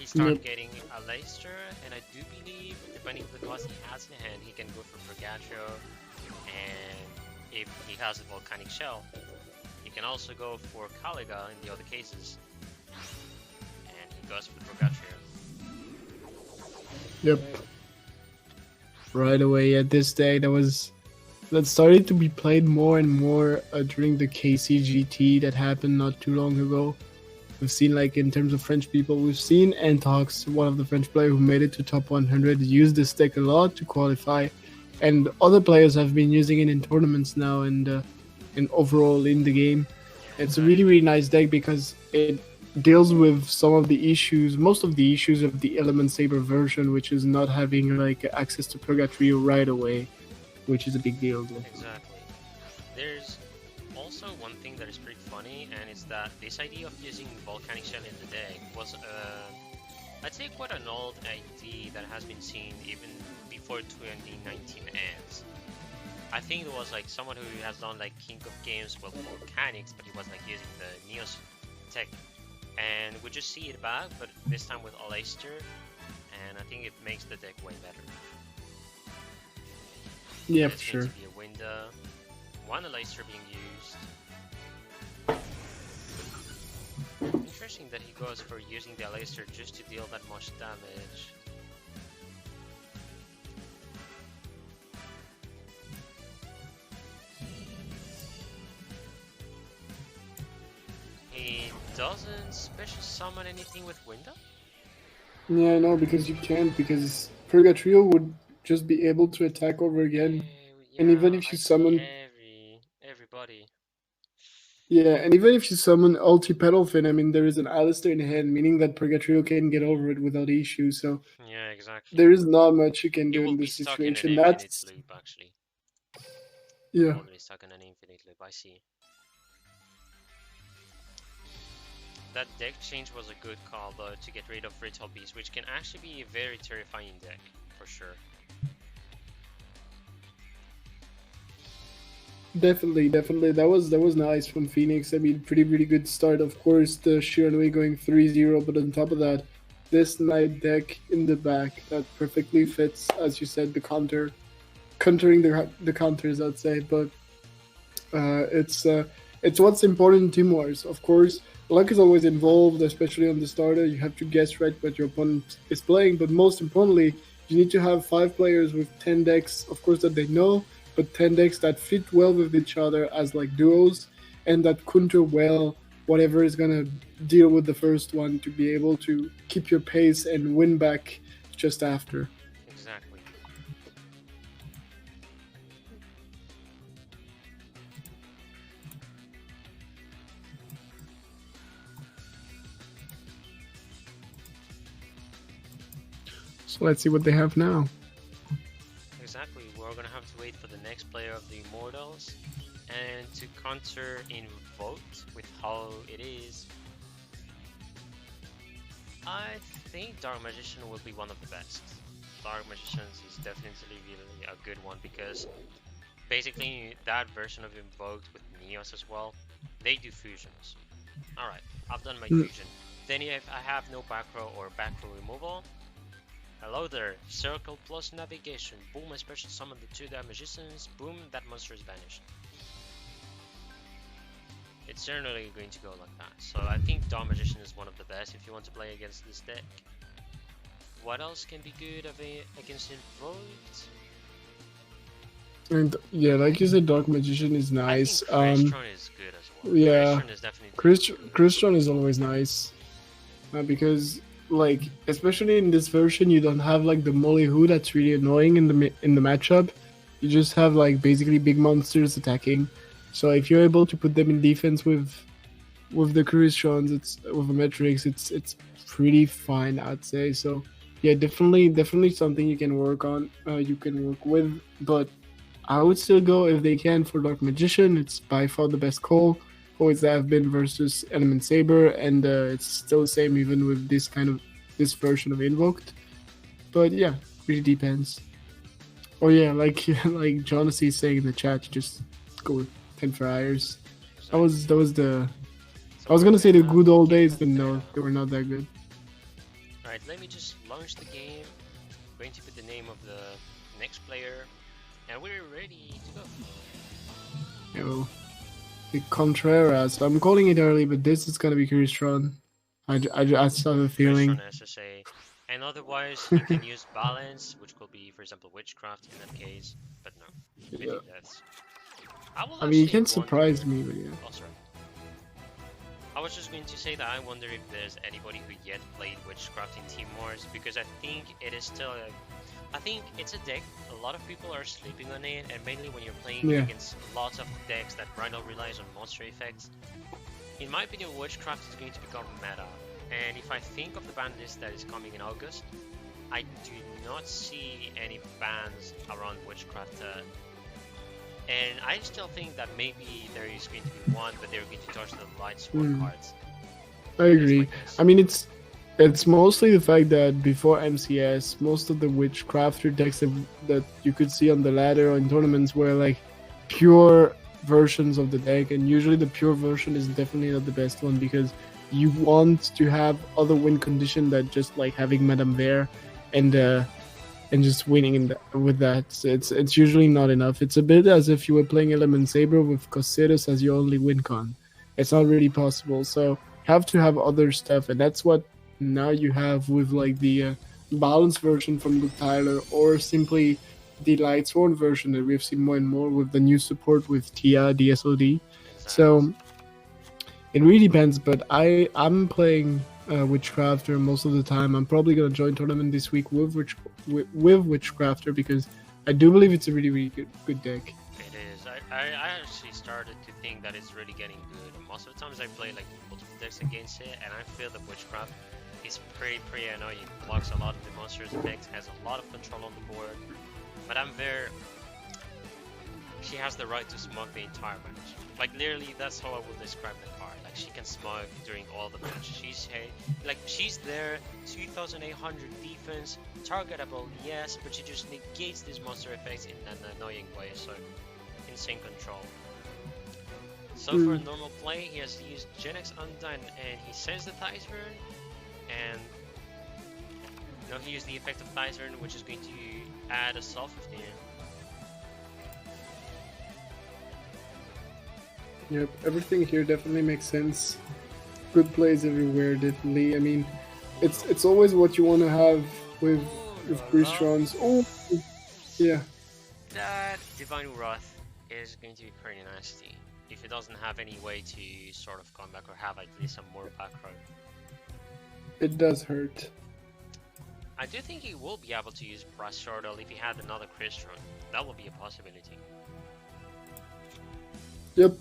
started getting a Leicester, and I do believe, depending on the cost he has in hand, he can go for Progatio, and if he has a Volcanic Shell, he can also go for Caliga in the other cases. And he goes for Progatio. Yep. Right away at this day, that started to be played more and more during the KCGT that happened not too long ago. We've seen, like, in terms of French people, we've seen Antox, one of the French players who made it to top 100, use this deck a lot to qualify, and other players have been using it in tournaments now and overall in the game. It's a really nice deck because it deals with most of the issues of the Element Saber version, which is not having like access to Purgatrio right away, which is a big deal though. Exactly. There's also one thing that is pretty funny, and it's that this idea of using Volcanic Shell in the deck was, I'd say, quite an old idea that has been seen even before 2019 ends. I think it was like someone who has done like King of Games with Volcanics, but he was like using the Neos tech. And we just see it back, but this time with Aleister, and I think it makes the deck way better. Yeah, There's for sure. going to be a window, one Aleister being used. Interesting that he goes for using the Aleister just to deal that much damage. He doesn't special summon anything with window? Yeah, no, because you can't, because Purgatrio would just be able to attack over again. And even if you summon... everybody. Yeah, and even if you summon Ulti-Petalfin, I mean, there is an Alistair in hand, meaning that Purgatrio can get over it without issue, so... Yeah, exactly. There is not much you can You do will in be this stuck in an situation. infinite That's... loop, actually. Yeah. Already stuck in an infinite loop, I see. That deck change was a good call though, to get rid of Ritual Beast, which can actually be a very terrifying deck, for sure. Definitely. That was nice from Phoenix. I mean, pretty good start. Of course, the Shiranui going 3-0, but on top of that, this Knight deck in the back that perfectly fits, as you said, the countering the counters, I'd say. But it's what's important in Team Wars. Of course, luck is always involved, especially on the starter. You have to guess right what your opponent is playing, but most importantly, you need to have 5 players with 10 decks, of course, that they know, but 10 decks that fit well with each other as like duos, and that counter well whatever is gonna deal with the first one to be able to keep your pace and win back just after. Exactly. So let's see what they have now. Exactly, we're gonna have to wait for the next player of the Immortals. And to counter Invoked with how it is, I think Dark Magician will be one of the best. Dark Magicians is definitely really a good one because basically that version of Invoked with Neos as well, they do fusions. Alright, I've done my fusion. Then if I have no back row or back row removal, hello there, circle plus navigation, boom, I special summon the 2 Dark Magicians, boom, that monster is banished. It's generally going to go like that. So I think Dark Magician is one of the best if you want to play against this deck. What else can be good against Invoked? And yeah, like you said, Dark Magician is nice. I think Crystron is good as well. Yeah, Crystron is definitely Crystron is always nice because, like, especially in this version, you don't have like the Molly that's really annoying in the matchup. You just have like basically big monsters attacking. So if you're able to put them in defense with the Cruistrons, it's with the Metrics, it's pretty fine, I'd say. So yeah, definitely something you can work on, you can work with. But I would still go if they can for Dark Magician. It's by far the best call. Always have been versus Element Saber, and it's still the same even with this version of Invoked. But yeah, really depends. Oh yeah, like like Jonas is saying in the chat, just go with 10 Friars. That was the. I was gonna say the good old days, but no, they were not that good. Alright, let me just launch the game. I'm going to put the name of the next player, and we're ready to go. Yeah, well, the Contreras. I'm calling it early, but this is gonna be Crystron. I just have a feeling. Crystron SSA. And otherwise, you can use Balance, which could be, for example, Witchcraft in that case, but no. Yeah. That's... I mean, you can surprise me, but yeah. Oh, sorry. I was just going to say that I wonder if there's anybody who yet played Witchcraft in Team Wars, because I think it is still I think it's a deck, a lot of people are sleeping on it, and mainly when you're playing against lots of decks that right now relies on monster effects. In my opinion, Witchcraft is going to become meta, and if I think of the ban list that is coming in August, I do not see any bans around Witchcraft. And I still think that maybe there is going to be one, but they're going to touch the Light Sword cards. I agree. I mean, it's mostly the fact that before MCS, most of the Witchcrafter decks that you could see on the ladder or in tournaments were like pure versions of the deck, and usually the pure version is definitely not the best one because you want to have other win condition than just like having Madame there and just winning with that. So it's usually not enough. It's a bit as if you were playing Element Saber with Cosetus as your only win con. It's not really possible. So you have to have other stuff, and that's what now you have with like the balanced version from Luke Tyler, or simply the Light Sword version that we've seen more and more with the new support with Tia DSOD. So it really depends, but I'm playing Witchcrafter most of the time. I'm probably gonna join tournament this week with Witchcrafter because I do believe it's a really good deck. It is. I actually started to think that it's really getting good. Most of the times I play like multiple decks against it, and I feel that Witchcraft is pretty annoying. Blocks a lot of the monsters' effects, has a lot of control on the board. But she has the right to smug the entire match. Like literally, that's how I will describe the card. Like she can smug during all the match. She's there, 2,800 defense, targetable, yes, but she just negates these monster effects in an annoying way. So insane control. So for a normal play, he has used Genex Undone, and he sends the Thizern, and he used the effect of Thizern, which is going to add a self-15. Yep, everything here definitely makes sense. Good plays everywhere, definitely. I mean, it's always what you want to have with Crystron's. Oh, yeah. That Divine Wrath is going to be pretty nasty if it doesn't have any way to sort of come back or have at least some more back row. It does hurt. I do think he will be able to use Brass Shortle if he had another Crystron. That would be a possibility. Yep.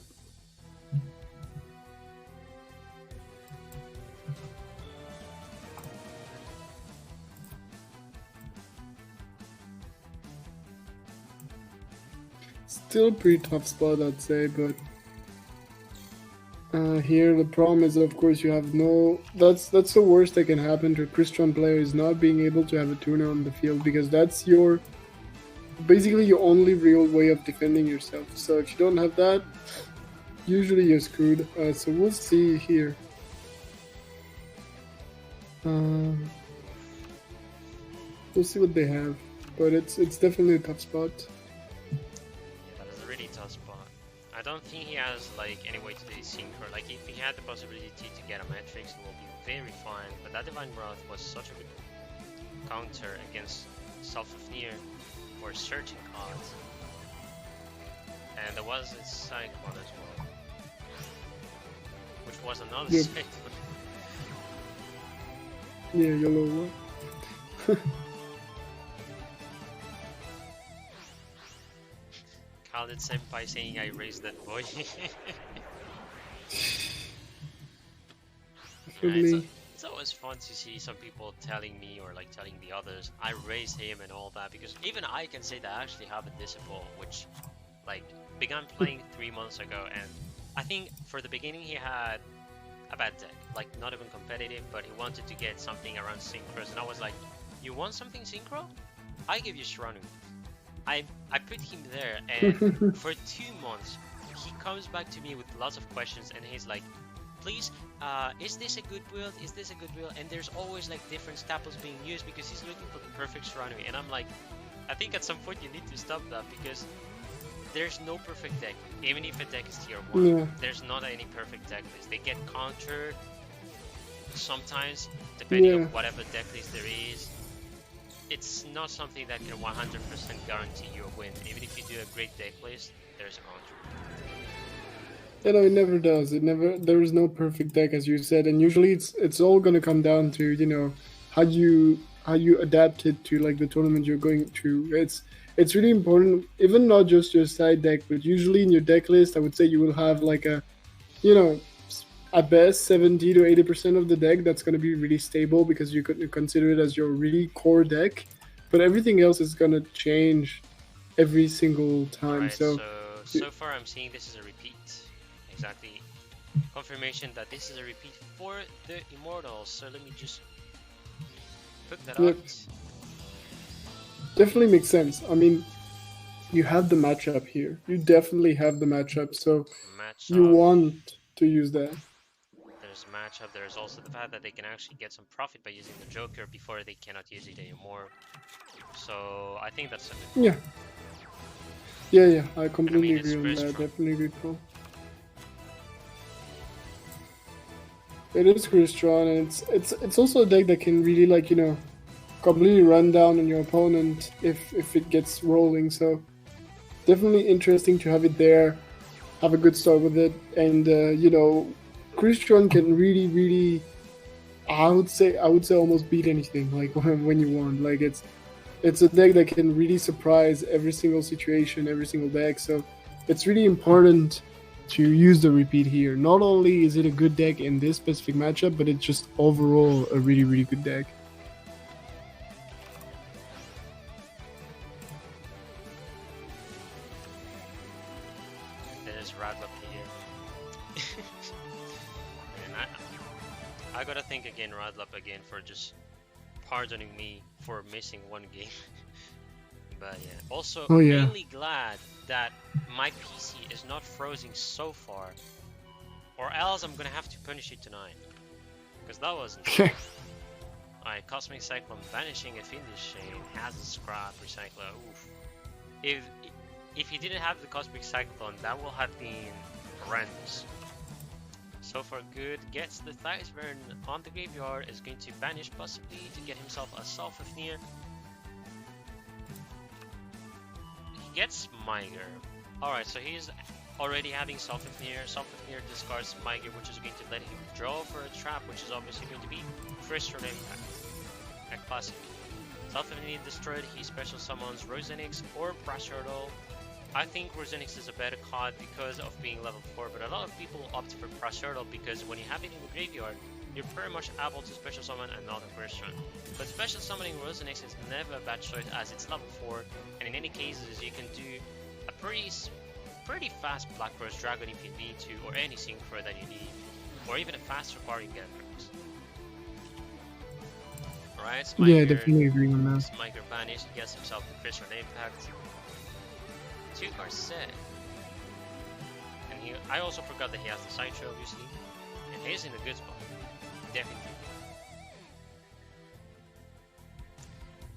Still pretty tough spot, I'd say, but here the problem is, of course, you have no. That's the worst that can happen to a Christian player is not being able to have a tuner on the field because that's your basically your only real way of defending yourself. So if you don't have that, usually you're screwed. So we'll see here. We'll see what they have, but it's definitely a tough spot. That is a really tough spot. I don't think he has like any way to do synchro. Like if he had the possibility to get a Matrix, it will be very fine. But that Divine Wrath was such a good counter against Self-Fafnir for certain cards. And there was a Cyclone as well, which was another Yep. Cyclone. Yeah, yellow one. Khaled Senpai saying I raised that boy. Definitely. It's always fun to see some people telling me or like telling the others I raised him and all that, because even I can say that I actually have a disciple which like began playing 3 months ago, and I think for the beginning he had a bad deck, like not even competitive, but he wanted to get something around synchros, and I was like, you want something synchro? I give you Shiranu. I put him there, and for 2 months he comes back to me with lots of questions, and he's like, please, is this a good build? Is this a good build? And there's always like different staples being used because he's looking for the perfect Shiranu, and I'm like, I think at some point you need to stop that, because there's no perfect deck. Even if a deck is tier 1, Yeah. there's not any perfect deck list. They get countered sometimes, depending on Yeah. whatever deck list there is. It's not something that can 100% guarantee you a win. Even if you do a great deck list, there's a counter. You know, it never does. It never. There is no perfect deck, as you said, and usually it's all gonna come down to, you know, how you adapt it to like the tournament you're going to. It's really important, even not just your side deck, but usually in your deck list, I would say you will have like a, you know, at best 70 to 80% of the deck that's gonna be really stable because you could consider it as your really core deck, but everything else is gonna change every single time. Alright, So so far I'm seeing this is a repeat. Exactly. Confirmation that this is a repeat for the Immortals. So let me just put that Yep. out. definitely makes sense. I mean, you have the matchup here. You definitely have the matchup, so Matchup. you want to use that. There's a matchup. There's also the fact that they can actually get some profit by using the Joker before they cannot use it anymore. So I think that's a good. Yeah. Yeah, I completely it's agree on very that. strong. Definitely good call. It is pretty strong, and it's also a deck that can really, like, you know, completely run down on your opponent if it gets rolling. So definitely interesting to have it there, have a good start with it, and you know, Christian can really, I would say almost beat anything like when you want. Like it's a deck that can really surprise every single situation, every single deck. So it's really important to use the repeat here. Not only is it a good deck in this specific matchup, but it's just overall a really good deck. There's Radlop here. And I gotta thank again Radlop again for just pardoning me for missing one game. But yeah, also Oh, yeah. really glad that my PC is not frozen so far, or else I'm gonna have to punish it tonight, because that wasn't. Okay. Alright, Cosmic Cyclone vanishing a Fiendish Chain, has a scrap recycler. Oof. If he didn't have the Cosmic Cyclone, that would have been horrendous. So far good, gets the Thysburn on the graveyard, is going to banish possibly to get himself a Self-Fafnir. He gets Miger. Alright, so he's already having Self-Fafnir. Self-Fafnir discards Miger, which is going to let him draw for a trap, which is obviously going to be Crystal Impact. A classic. Self-Fafnir destroyed, he special summons Rosenix or Prashurtle. I think Rosenix is a better card because of being level 4, but a lot of people opt for Prashurtle because when you have it in the graveyard, you're pretty much able to special summon another person. But special summoning Rosenix is never a bad choice as it's level 4, and in any cases you can do a pretty fast Black Rose Dragon if you need to, or any synchro that you need, or even a faster Quarry Genders. Alright, Smiker, Yeah, definitely agree on that. Smiker Banish, he gets himself the Crystal Impact. 2 cards set. And I also forgot that he has the Sideshow, obviously. And he's in a good spot. Definitely.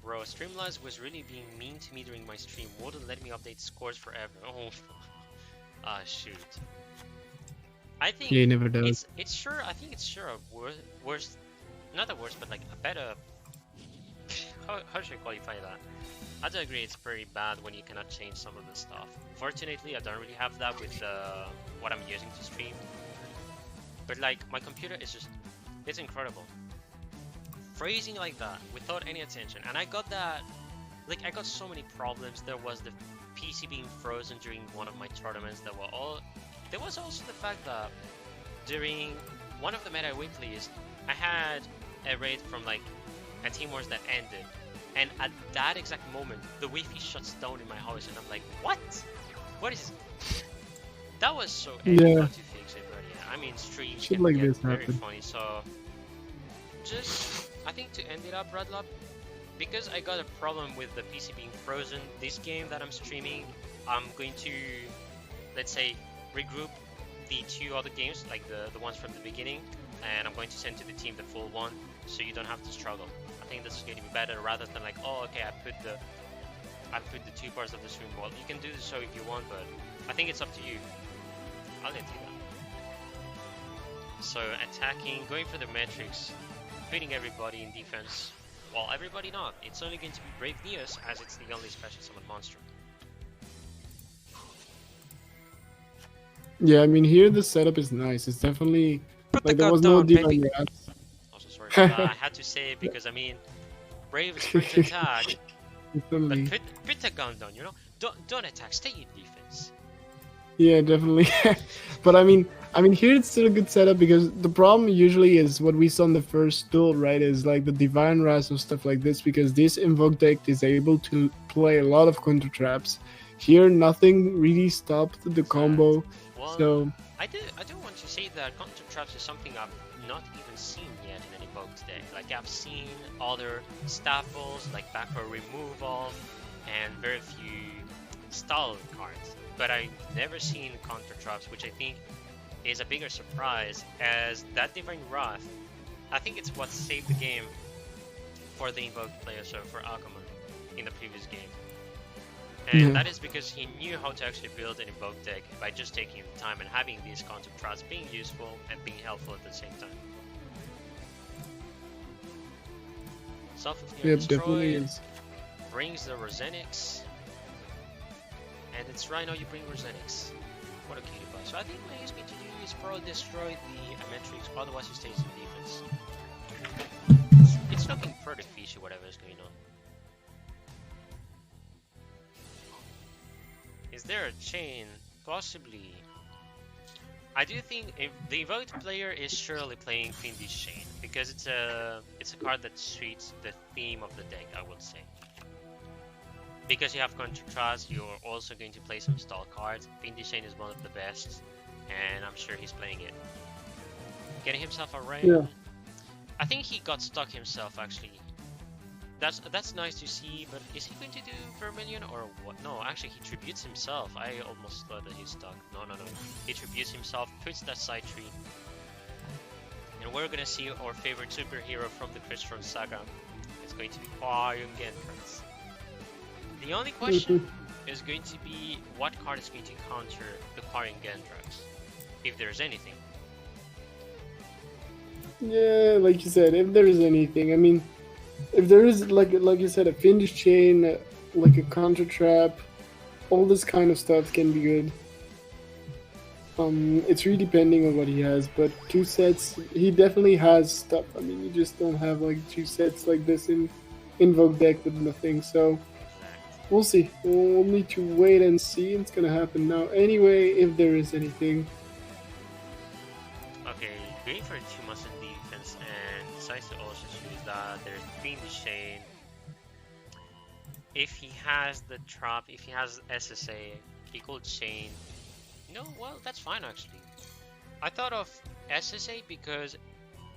Bro, Streamlabs was really being mean to me during my stream. Wouldn't let me update scores forever. Oh, ah, shoot. I think Yeah, he never does. it's sure. I think it's sure a worse, not a worse, but like a better. How should I qualify that? I do agree it's pretty bad when you cannot change some of the stuff. Fortunately, I don't really have that with what I'm using to stream. But like my computer is just, it's incredible. Freezing like that without any attention, and I got that. Like I got so many problems. There was the PC being frozen during one of my tournaments. There was also the fact that during one of the meta weeklies, I had a raid from like a Team Wars that ended, and at that exact moment, the Wi-Fi shuts down in my house, and I'm like, what? What is? That was so easy Yeah. to fix it, but yeah, I mean, streams Shit can like get this very happen. funny. So, just I think to end it up, Radlab, because I got a problem with the PC being frozen. This game that I'm streaming, I'm going to, let's say, regroup the 2 other games, like the ones from the beginning, and I'm going to send to the team the full one, so you don't have to struggle. I think this is going to be better rather than like, oh, okay, I put the 2 parts of the stream. Well, you can do the show if you want, but I think it's up to you. I'll let you that. So attacking, going for the metrics, putting everybody in defense. Well, everybody not. It's only going to be Brave Neos, as it's the only special summon monster. Yeah, I mean here the setup is nice. It's definitely Put the like there gun was no down, divine baby. rats. Also sorry for that. I had to say it because I mean, Brave is quick to attack, Definitely. but put the gun down. You know, don't attack. Stay in defense. Yeah, definitely. But I mean here it's still a good setup because the problem usually is what we saw in the first duel, right? Is like the divine ras or stuff like this, because this invoke deck is able to play a lot of counter traps. Here nothing really stopped the combo. Well, So I do want to say that counter traps is something I've not even seen yet in an evoked deck. Like I've seen other staples like back row removal and very few stall cards, but I've never seen counter traps, which I think is a bigger surprise, as that Divine Wrath, I think it's what saved the game for the invoked player, so for Aankara in the previous game. And Yeah. that is because he knew how to actually build an invoked deck by just taking the time and having these counter traps being useful and being helpful at the same time. Self-Fulfilling yep, Destroy definitely is. brings the Rosenix, and it's right now you bring Rosenix. What a cutie pie. So I think what he's going to do is probably destroy the Ametrix, otherwise he stays in defense. It's looking pretty fishy, whatever is going on. Is there a chain? Possibly. I do think if the invoked player is surely playing Fiendish Chain, because it's a card that suits the theme of the deck, I would say. Because you have Counter Trust, you're also going to play some stall cards. Fiendish Chain is one of the best, and I'm sure he's playing it. Getting himself a ring. Yeah. I think he got stuck himself actually. That's nice to see, but is he going to do Vermilion or what? No, actually he tributes himself. I almost thought that he's stuck. No. He tributes himself, puts that side tree. And we're gonna see our favorite superhero from the Christian saga. It's going to be Quarian Gentrix. The only question is going to be what card is going to counter the Quarian Gentrix, if there's anything. Yeah, like you said, if there is anything, I mean, if there is like you said, a Fiendish Chain, like a counter trap, all this kind of stuff can be good. It's really depending on what he has, but 2 sets, he definitely has stuff. I mean, you just don't have like 2 sets like this in Invoke deck with nothing, so we'll see. We'll need to wait and see. It's gonna happen now anyway, if there is anything. Okay, going for 2 muscle defense and decides to also choose that. There's Fiendish Chain. If he has the trap, if he has SSA, he could chain. No, well, that's fine actually. I thought of SSA because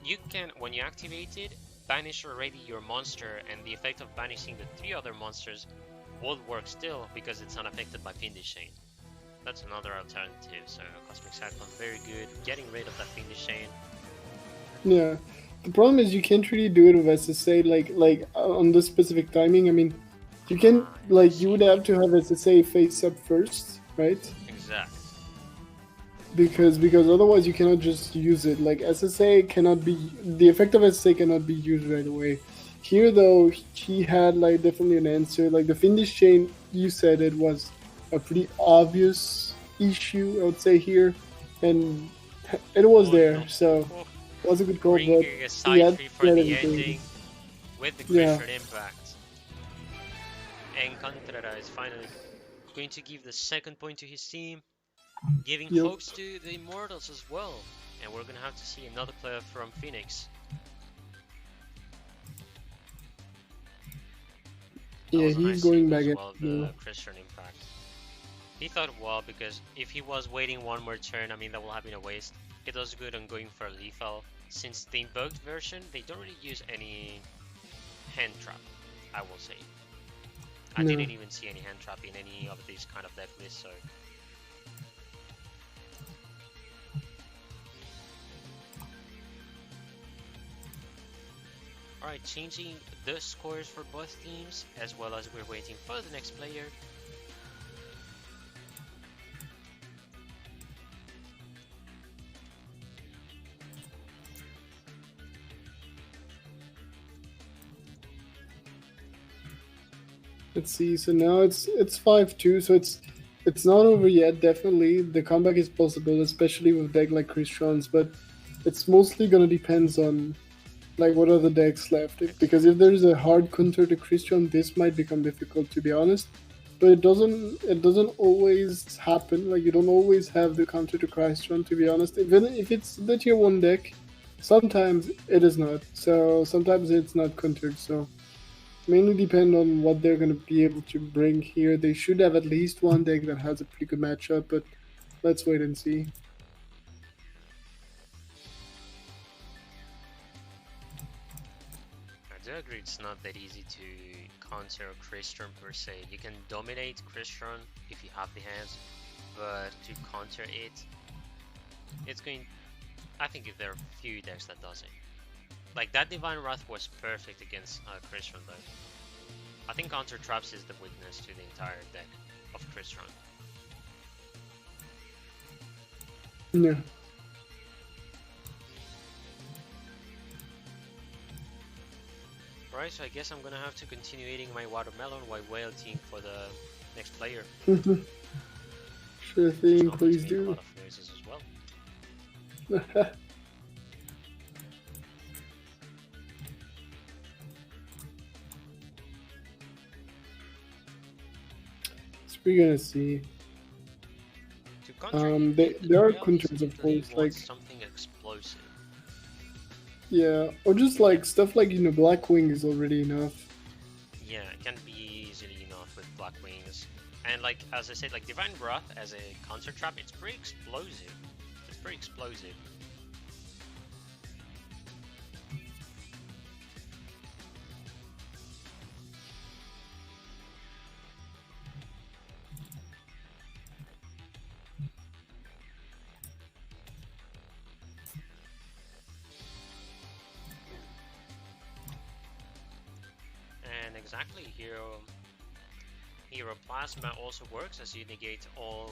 you can, when you activate it, banish already your monster, and the effect of banishing the 3 other monsters would work still because it's unaffected by Fiendish Chain. That's another alternative. So Cosmic Cyclone, very good. Getting rid of that Fiendish Chain. Yeah. The problem is you can't really do it with SSA like on this specific timing. I mean, you can like you would have to have SSA face up first, right? Exactly. Because otherwise you cannot just use it. Like SSA cannot be, the effect of SSA cannot be used right away. Here though, he had like definitely an answer. Like the Fiendish Chain, you said it was a pretty obvious issue, I would say here, and it was there. So it was a good call, but Bringing a side tree for the ending with the Yeah. Christian impact. And Aankara is finally going to give the second point to his team, giving Yep. hopes to the Immortals as well. And we're gonna have to see another player from Phoenix. That Yeah, was a he's nice going save back as at well, the Christian impact. He thought well, because if he was waiting one more turn, I mean that will have been a waste. It was good on going for lethal. Since the invoked version, they don't really use any hand trap, I will say. I No. didn't even see any hand trap in any of these kind of deck lists, so. Alright, changing the scores for both teams, as well as we're waiting for the next player. Let's see. So now it's 5-2. So it's not over yet. Definitely, the comeback is possible, especially with deck like Christian's. But it's mostly gonna depends on like what are the decks left. Because if there's a hard counter to Christian, this might become difficult, to be honest. But it doesn't always happen. Like you don't always have the counter to Christian, to be honest. Even if it's the tier 1 deck, sometimes it is not. So sometimes it's not countered. So mainly depend on what they're going to be able to bring here. They should have at least one deck that has a pretty good matchup, but let's wait and see. I do agree it's not that easy to counter Christian per se. You can dominate Christian if you have the hands, but to counter it, it's going. I think there are few decks that does it. Like that Divine Wrath was perfect against Christian though. I think counter traps is the weakness to the entire deck of Christian. Yeah. Right, so I guess I'm gonna have to continue eating my watermelon while waiting for the next player. Sure Which thing, normally please makes a do. lot of noises as well. So we're gonna see. To counter there are counters, of course, like something explosive. yeah, or just like stuff like Blackwing is already enough. Yeah, it can be easily enough with Black Wings. And like as I said, like Divine Wrath as a counter trap, it's pretty explosive. It's pretty explosive. And exactly, Hero Plasma also works as you negate all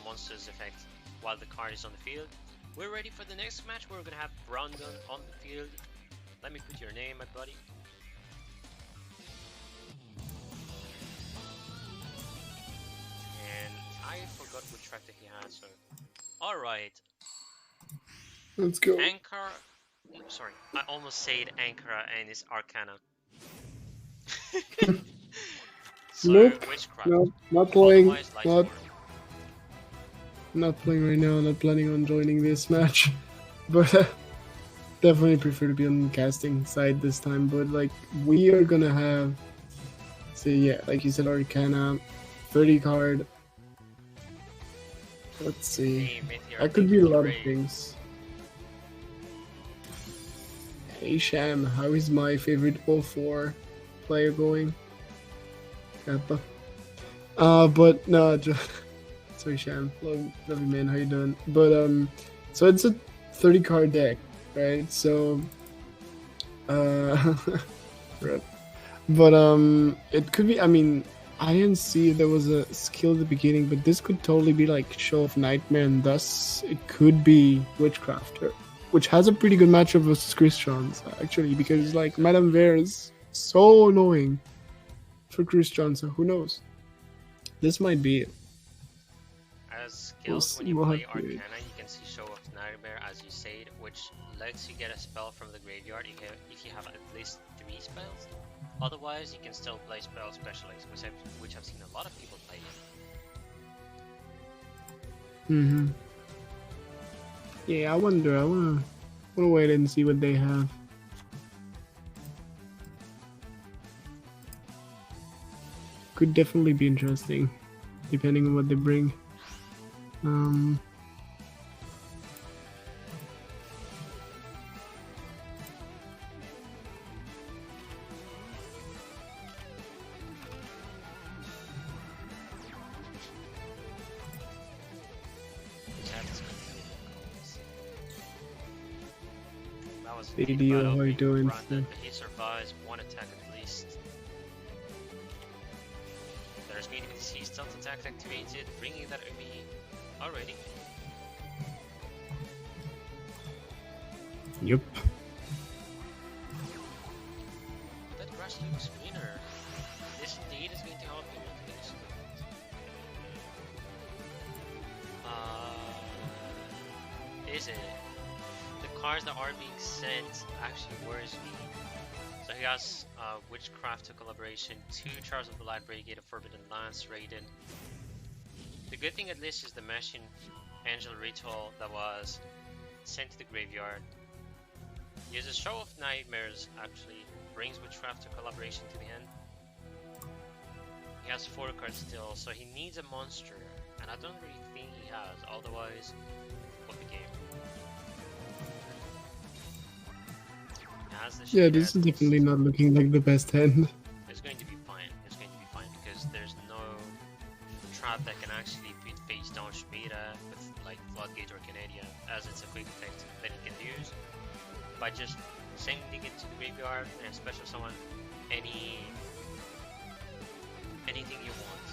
monsters effect while the card is on the field. We're ready for the next match. We're gonna have Brandon on the field. Let me put your name, my buddy. And I forgot which tractor he had, so alright. Let's go. Aankara. No, sorry, I almost said Aankara and it's Aankara. So, Nope. Witchcraft. No, not playing. Otherwise, Light Not Sword. not playing right now. Not planning on joining this match, but definitely prefer to be on the casting side this time. But like we are gonna have, so yeah, like you said, Arcana. 30 card. Let's see. Hey, Meteor, That could thank be a you lot for of raid. things. Hey Sham, how is my favorite 04 player going? Kappa. But no, sorry Sham, love you man, how you doing? But so it's a 30 card deck, right? So rip. But it could be. I mean, I didn't see there was a skill at the beginning, but this could totally be like Show of Nightmare, and thus it could be Witchcrafter, which has a pretty good matchup versus Christians actually, because like Madame Vere is so annoying for Christian. So who knows? This might be it. As skills, when see you what play happens. Arcana, you can see Show of Nightmare, as you said, which lets you get a spell from the graveyard if you have at least 3 spells. Otherwise, you can still play Spell Specialist, which I've seen a lot of people play. Yeah, I wonder. I wanna wait and see what they have. Could definitely be interesting, depending on what they bring. That was Hey, deep Dio, battle how you being doing, confronted, sir? but he survives 1 attack at least. There's going to be the Sea Stealth attack activated, bringing that OB already. Yep. That grass looks greener. This indeed is going to help you with this. Is it? The cards that are being sent actually worries me. So he has Witchcraft Collaboration, 2 Charles of the Light Brigade, a Forbidden Lance, Raiden. The good thing at least is the Machine Angel Ritual that was sent to the graveyard. Uses Show of Nightmares, actually brings Witchcraft Collaboration to the end. He has 4 cards still, so he needs a monster, and I don't really think he has, otherwise what the game. Yeah, this is definitely not looking like the best hand. It's going to be fine. It's going to be fine because there's no trap that can actually put face down Shmira with like Floodgate or Canadian, as it's a quick effect that he can use by just sending it to the graveyard and special summon anything you want.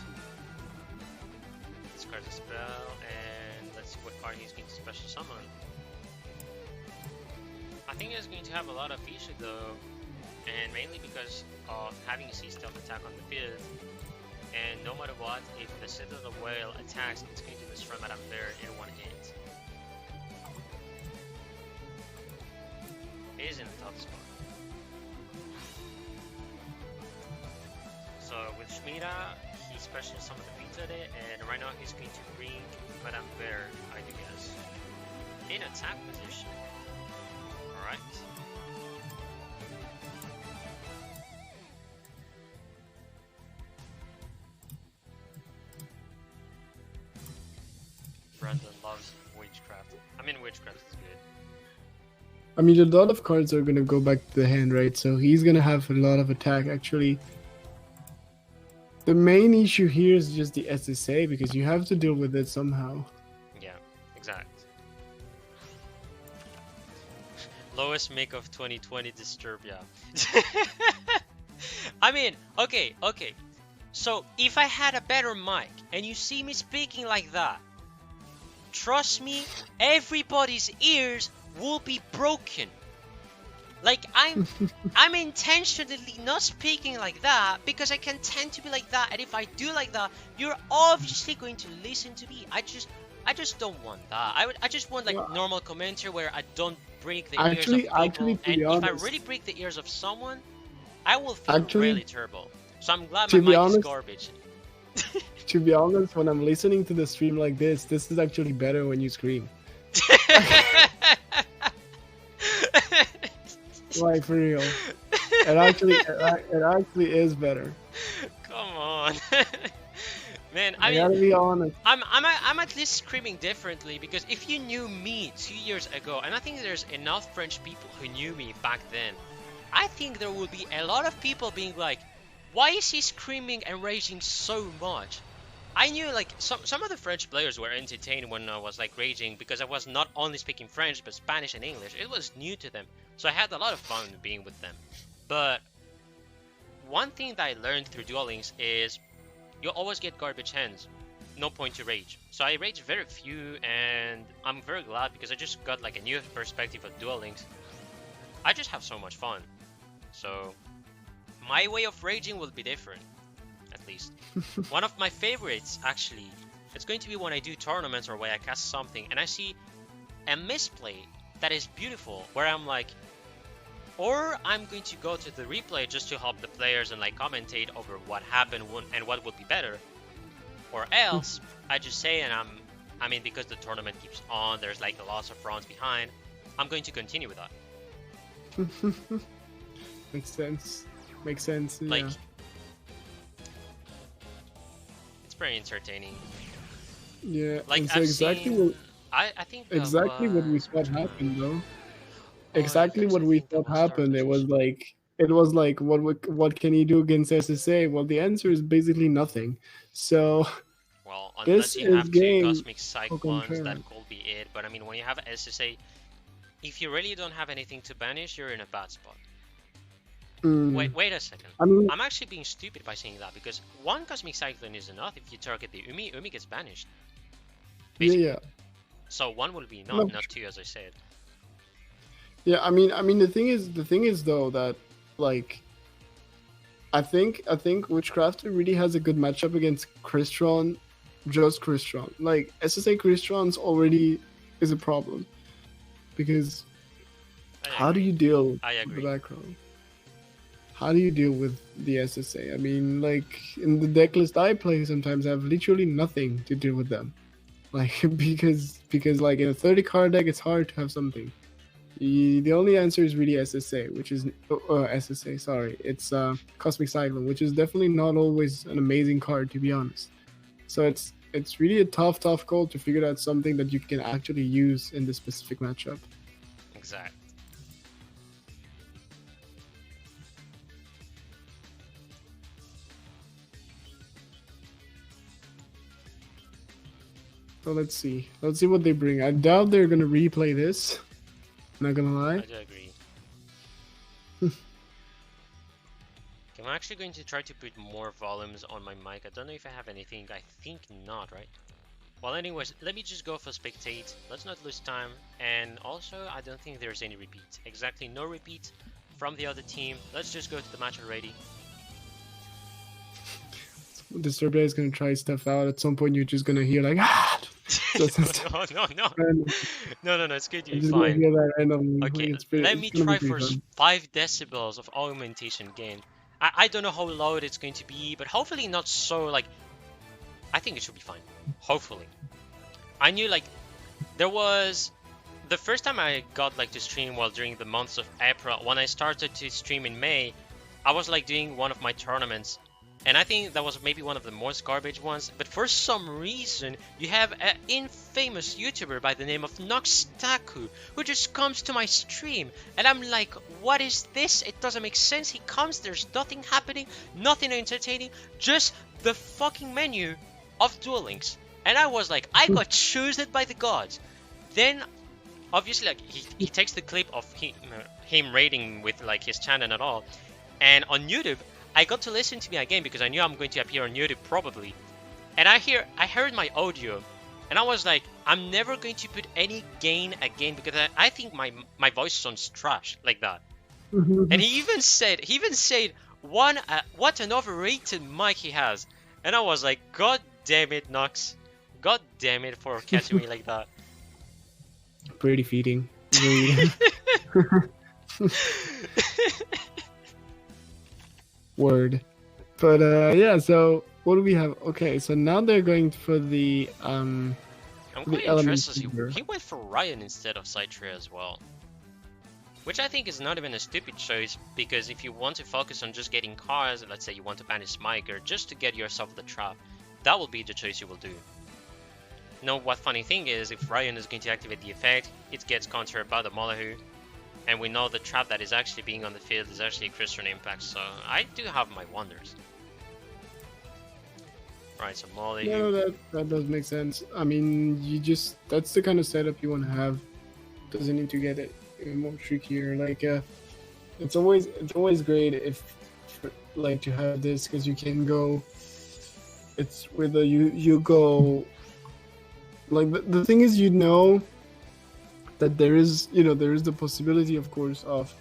Discard a spell and let's see what card he's going to special summon. I think it's going to have a lot of issue though, and mainly because of having a Sea Stealth attack on the field, and no matter what, if the Citadel Whale attacks, it's going to destroy Madame Vere in 1 hit. He is in a tough spot. So with Shmira, he special summoned the Pizza Day, and right now he's going to bring Madame Vere, I guess, in attack position. Alright. Brandon loves Witchcraft. I mean, Witchcraft is good. I mean, a lot of cards are gonna go back to the hand, right? So he's gonna have a lot of attack, actually. The main issue here is just the SSA, because you have to deal with it somehow. Yeah, exact. Lowest make of 2020 Disturbia. I mean, okay. So, if I had a better mic, and you see me speaking like that, trust me, everybody's ears will be broken. Like, I'm intentionally not speaking like that because I can tend to be like that, and if I do like that, you're obviously going to listen to me. I just don't want that. I just want like normal commentary where I don't break the ears of people. To and be if I honest, really break the ears of someone, I will feel really terrible. So I'm glad to my be mic honest- is garbage. To be honest, when I'm listening to the stream like this is actually better when you scream. Like, for real. It actually is better. Come on. Man, I gotta be honest. I'm at least screaming differently, because if you knew me 2 years ago, and I think there's enough French people who knew me back then, I think there would be a lot of people being like, why is he screaming and raging so much? I knew like some of the French players were entertained when I was like raging, because I was not only speaking French but Spanish and English. It was new to them, so I had a lot of fun being with them. But one thing that I learned through Duel Links is you always get garbage hands. No point to rage. So I rage very few, and I'm very glad, because I just got like a new perspective of Duel Links. I just have so much fun. So my way of raging will be different, at least. One of my favorites, actually, it's going to be when I do tournaments or when I cast something and I see a misplay that is beautiful, where I'm like, or I'm going to go to the replay just to help the players and like commentate over what happened and what would be better, or else I just say, and I mean, because the tournament keeps on, there's like lots of rounds behind, I'm going to continue with that. Makes sense. Makes sense. Yeah. Like, it's very entertaining. Yeah. Like, and so I've exactly seen, what I think exactly what we thought happened though. Oh, Exactly there's, what I we think, the thought All-Star happened. position. It was like what can you do against SSA? Well, the answer is basically nothing. So Well, this unless you is have two game Cosmic for Cyclones, that concurrent. could be it. But I mean, when you have SSA, if you really don't have anything to banish, you're in a bad spot. Wait a second. I mean, I'm actually being stupid by saying that, because one Cosmic Cyclone is enough. If you target the Umi gets banished. Basically. yeah. So one will be enough, No. not two, as I said. Yeah, I mean, the thing is though that like, I think Witchcrafter really has a good matchup against Crystron, just Crystron. Like SSA Crystron's already is a problem, because how do you deal I with the agree. background? How do you deal with the SSA? I mean, like in the deck list I play, sometimes I have literally nothing to do with them, like because like in a 30 card deck, it's hard to have something. The only answer is really SSA, which is SSA. Sorry, it's Cosmic Cyclone, which is definitely not always an amazing card, to be honest. So it's really a tough call to figure out something that you can actually use in this specific matchup. Exact. So let's see what they bring. I doubt they're gonna replay this. Not gonna lie. I do agree. I'm actually going to try to put more volumes on my mic. I don't know if I have anything. I think not, right? Well, anyways, let me just go for spectate. Let's not lose time. And also, I don't think there's any repeat. Exactly, no repeat from the other team. Let's just go to the match already. Disturbia is gonna try stuff out. At some point, you're just gonna hear like ah. No, Random. no, it's good, You're you're just gonna fine. hear that randomly. Okay, Like, let it's me gonna try be for pretty fun. 5 decibels of augmentation gain. I don't know how loud it's going to be, but hopefully not so, like, I think it should be fine. Hopefully. I knew, like, there was... The first time I got, like, to stream, well, during the months of April, when I started to stream in May, I was, like, doing one of my tournaments. And I think that was maybe one of the most garbage ones, but for some reason, you have an infamous YouTuber by the name of Noxtaku, who just comes to my stream, and I'm like, what is this? It doesn't make sense. He comes, there's nothing happening, nothing entertaining, just the fucking menu of Duel Links. And I was like, I got chosen by the gods. Then, obviously, like, he takes the clip of him raiding with, like, his channel and all, and on YouTube, I got to listen to me again because I knew I'm going to appear on YouTube probably. And I heard my audio, and I was like, I'm never going to put any gain again because I think my voice sounds trash like that. And he even said what an overrated mic he has. And I was like, God damn it, Nox. God damn it for catching me like that. Pretty feeding. Really. Word. But yeah, so what do we have? Okay, so now they're going for the I'm quite interested. He went for Ryan instead of Citra as well. Which I think is not even a stupid choice, because if you want to focus on just getting cars, let's say you want to banish Smiker just to get yourself the trap, that will be the choice you will do. Now, what funny thing is, if Ryan is going to activate the effect, it gets countered by the Molahu, and we know the trap that is actually being on the field is actually a Christian Impact, so I do have my wonders. Right, so Molahu. No, that does make sense. I mean, that's the kind of setup you want to have. Doesn't need to get it even more trickier. Like, it's always great if like to have this, because you can go. It's with a you go. Like the thing is, that there is the possibility, of course, of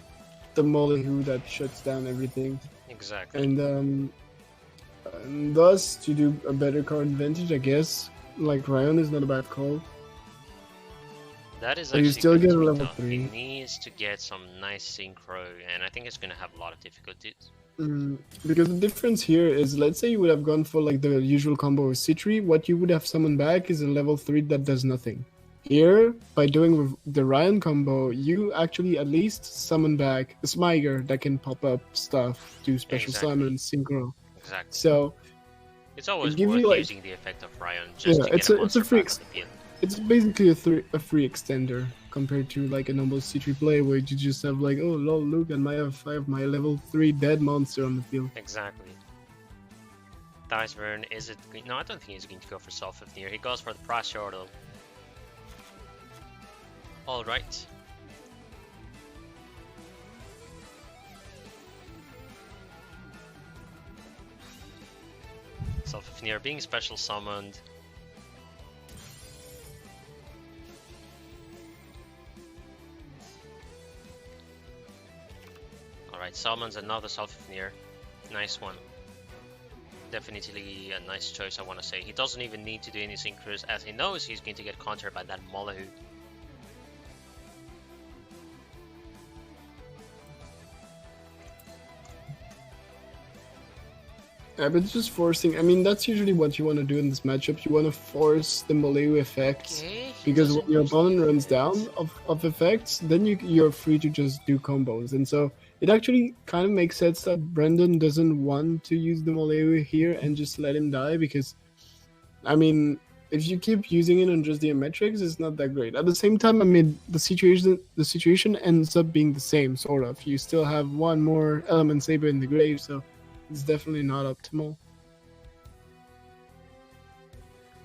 the Molahu that shuts down everything. Exactly. And thus to do a better card advantage, I guess. Like Ryan is not a bad call. That is But actually you still going get to a be level tough. 3. He needs to get some nice synchro, and I think it's going to have a lot of difficulties. Because the difference here is, let's say you would have gone for like the usual combo with Citri, what you would have summoned back is a level 3 that does nothing. Here, by doing the Ryan combo, you actually at least summon back a Smyger that can pop up stuff, do special summons, synchro. Exactly. So it's always gives worth you, like, using the effect of Ryan just to get it's a a monster free back on the field. it's basically a free extender compared to like a normal C3 play where you just have like, oh lol, look, and I have my level 3 dead monster on the field. Exactly. Dicevern, is it... No, I don't think he's going to go for Self-Fifneer. He goes for the Pressure though. Alright. Self-Fifneer being special summoned. Alright, summons another Self-Fifneer. Nice one. Definitely a nice choice, I want to say. He doesn't even need to do any synchros, as he knows he's going to get countered by that Molahu. Yeah, but it's just forcing. I mean, that's usually what you want to do in this matchup. You want to force the Molahu effects, because when your opponent runs down of effects, then you're free to just do combos. And so it actually kind of makes sense that Brendan doesn't want to use the Molahu here and just let him die, because, I mean, if you keep using it on just the metrics, it's not that great. At the same time, I mean, the situation ends up being the same, sort of. You still have one more Element Saber in the grave, so it's definitely not optimal.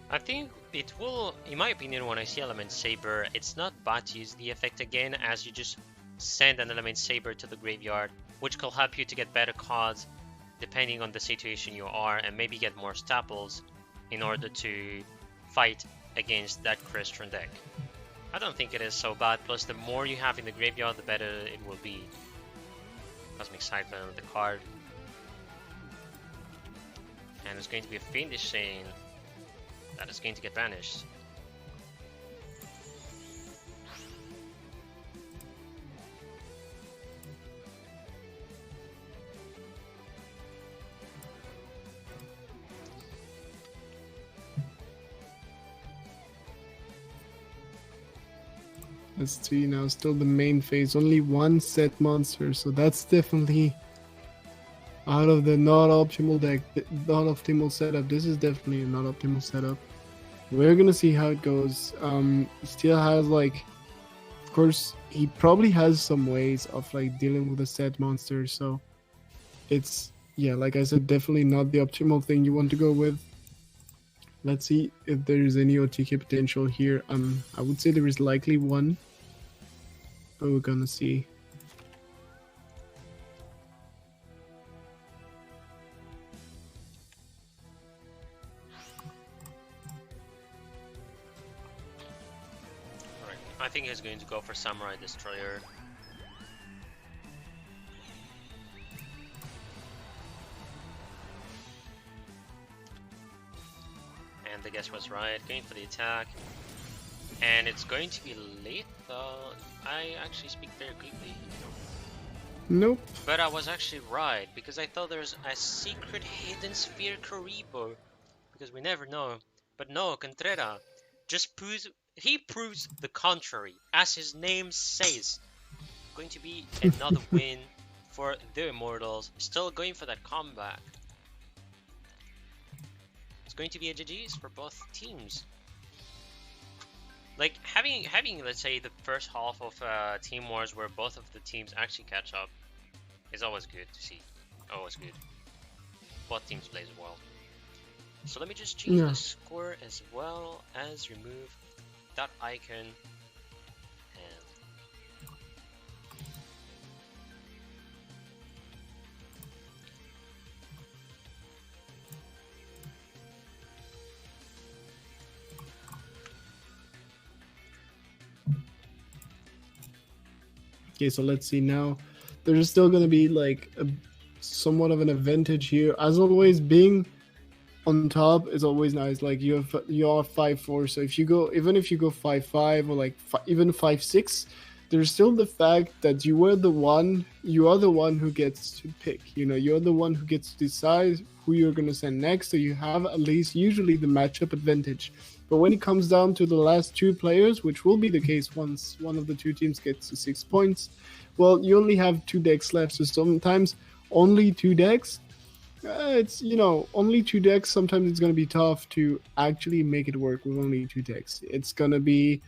I think it will, in my opinion, when I see Element Saber, it's not bad to use the effect again, as you just send an Element Saber to the graveyard, which will help you to get better cards depending on the situation you are, and maybe get more staples in order to fight against that Christian deck. I don't think it is so bad, plus the more you have in the graveyard, the better it will be. Cosmic Cyclone with the card. And there's going to be a Fiendish Chain that is going to get banished. Let's see now, still the main phase, only one set monster, so that's definitely out of the not optimal deck, not optimal setup. This is definitely a not optimal setup. We're gonna see how it goes. He still has, like, of course, he probably has some ways of like dealing with a set monster, so it's, yeah, like I said, definitely not the optimal thing you want to go with. Let's see if there is any OTK potential here. I would say there is likely one, but we're gonna see. Alright, I think he's going to go for Samurai Destroyer. And the guess was right, going for the attack. And it's going to be lethal. I actually speak very quickly. Nope. But I was actually right, because I thought there's a secret hidden sphere Karibo. Because we never know. But no, Contreras just proves the contrary, as his name says. Going to be another win for the Immortals. Still going for that comeback. It's going to be a GG's for both teams. Like having let's say the first half of Team Wars where both of the teams actually catch up is always good to see. Always good. Both teams plays well. So let me just change the score as well as remove that icon and Okay, so let's see now. There's still going to be like somewhat of an advantage here. As always, being on top is always nice. Like you are 5-4, so if you go, even if you go 5-5 or like even 5-6, there's still the fact that you are the one who gets to pick. You know, you're the one who gets to decide who you're going to send next, so you have at least usually the matchup advantage. But when it comes down to the last two players, which will be the case once one of the two teams gets to 6 points, well, you only have 2 decks left. So sometimes only 2 decks. It's, you know, only 2 decks. Sometimes it's going to be tough to actually make it work with only 2 decks. It's going to be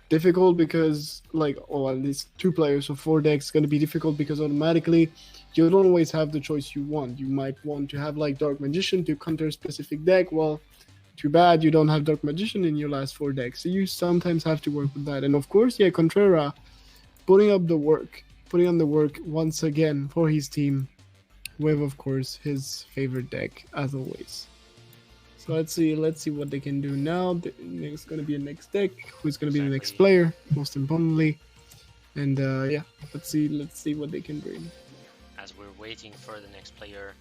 difficult because, like, at least 2 players, so 4 decks is going to be difficult because automatically you don't always have the choice you want. You might want to have, like, Dark Magician to counter a specific deck. Well, too bad you don't have Dark Magician in your last 4 decks. So you sometimes have to work with that. And of course, yeah, Contrera putting on the work once again for his team with, of course, his favorite deck as always. So let's see what they can do now. There's going to be a next deck. Who's going to be the next player, most importantly. And yeah, let's see what they can bring. as we're waiting for the next player.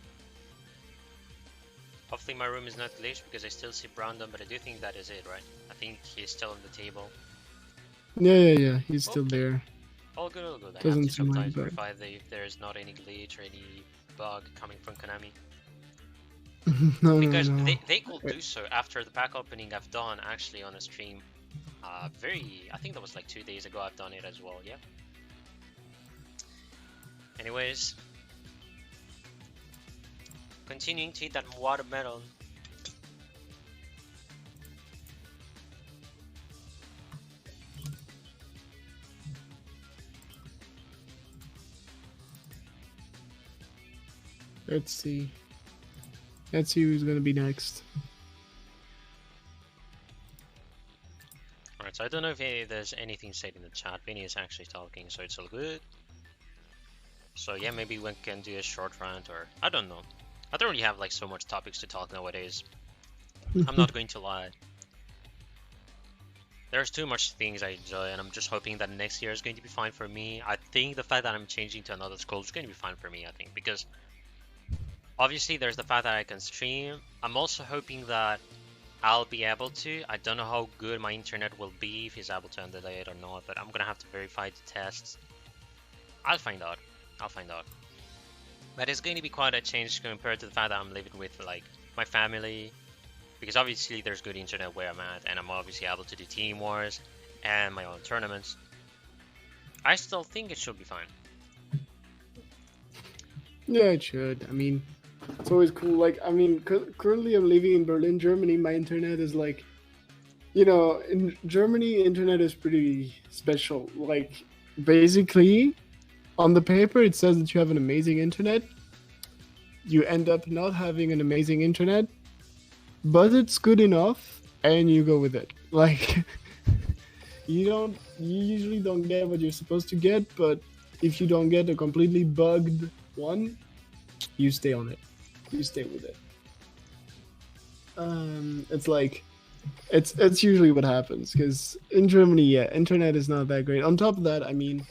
Hopefully my room is not glitched because I still see Brandon, but I do think that is it, right? I think he's still on the table. Yeah. He's still there. All good, all good. I Doesn't have to seem sometimes like verify that if there's not any glitch or any bug coming from Konami. No. Because they could do so after the pack opening I've done actually on a stream. I think that was like 2 days ago I've done it as well, yeah. Anyways. Continuing to eat that watermelon. Let's see who's gonna be next. Alright, so I don't know if there's anything said in the chat. Vinny is actually talking, so it's all good. So yeah, maybe we can do a short rant, or I don't know. I don't really have like so much topics to talk nowadays. I'm not going to lie. There's too much things I enjoy, and I'm just hoping that next year is going to be fine for me. I think the fact that I'm changing to another school is going to be fine for me, I think, because obviously there's the fact that I can stream. I'm also hoping that I'll be able to. I don't know how good my internet will be, if he's able to underlay it or not, but I'm gonna have to verify the tests. I'll find out. But it's going to be quite a change compared to the fact that I'm living with like my family, because obviously there's good internet where I'm at, and I'm obviously able to do team wars and my own tournaments. I still think it should be fine. Yeah, it should. I mean, it's always cool. Like, I mean, currently I'm living in Berlin, Germany. My internet is like, you know, in Germany, internet is pretty special. Like, basically, on the paper, it says that you have an amazing internet. You end up not having an amazing internet, but it's good enough, and you go with it. Like, you usually don't get what you're supposed to get, but if you don't get a completely bugged one, you stay on it. You stay with it. It's like, it's usually what happens, because in Germany, yeah, internet is not that great. On top of that, I mean,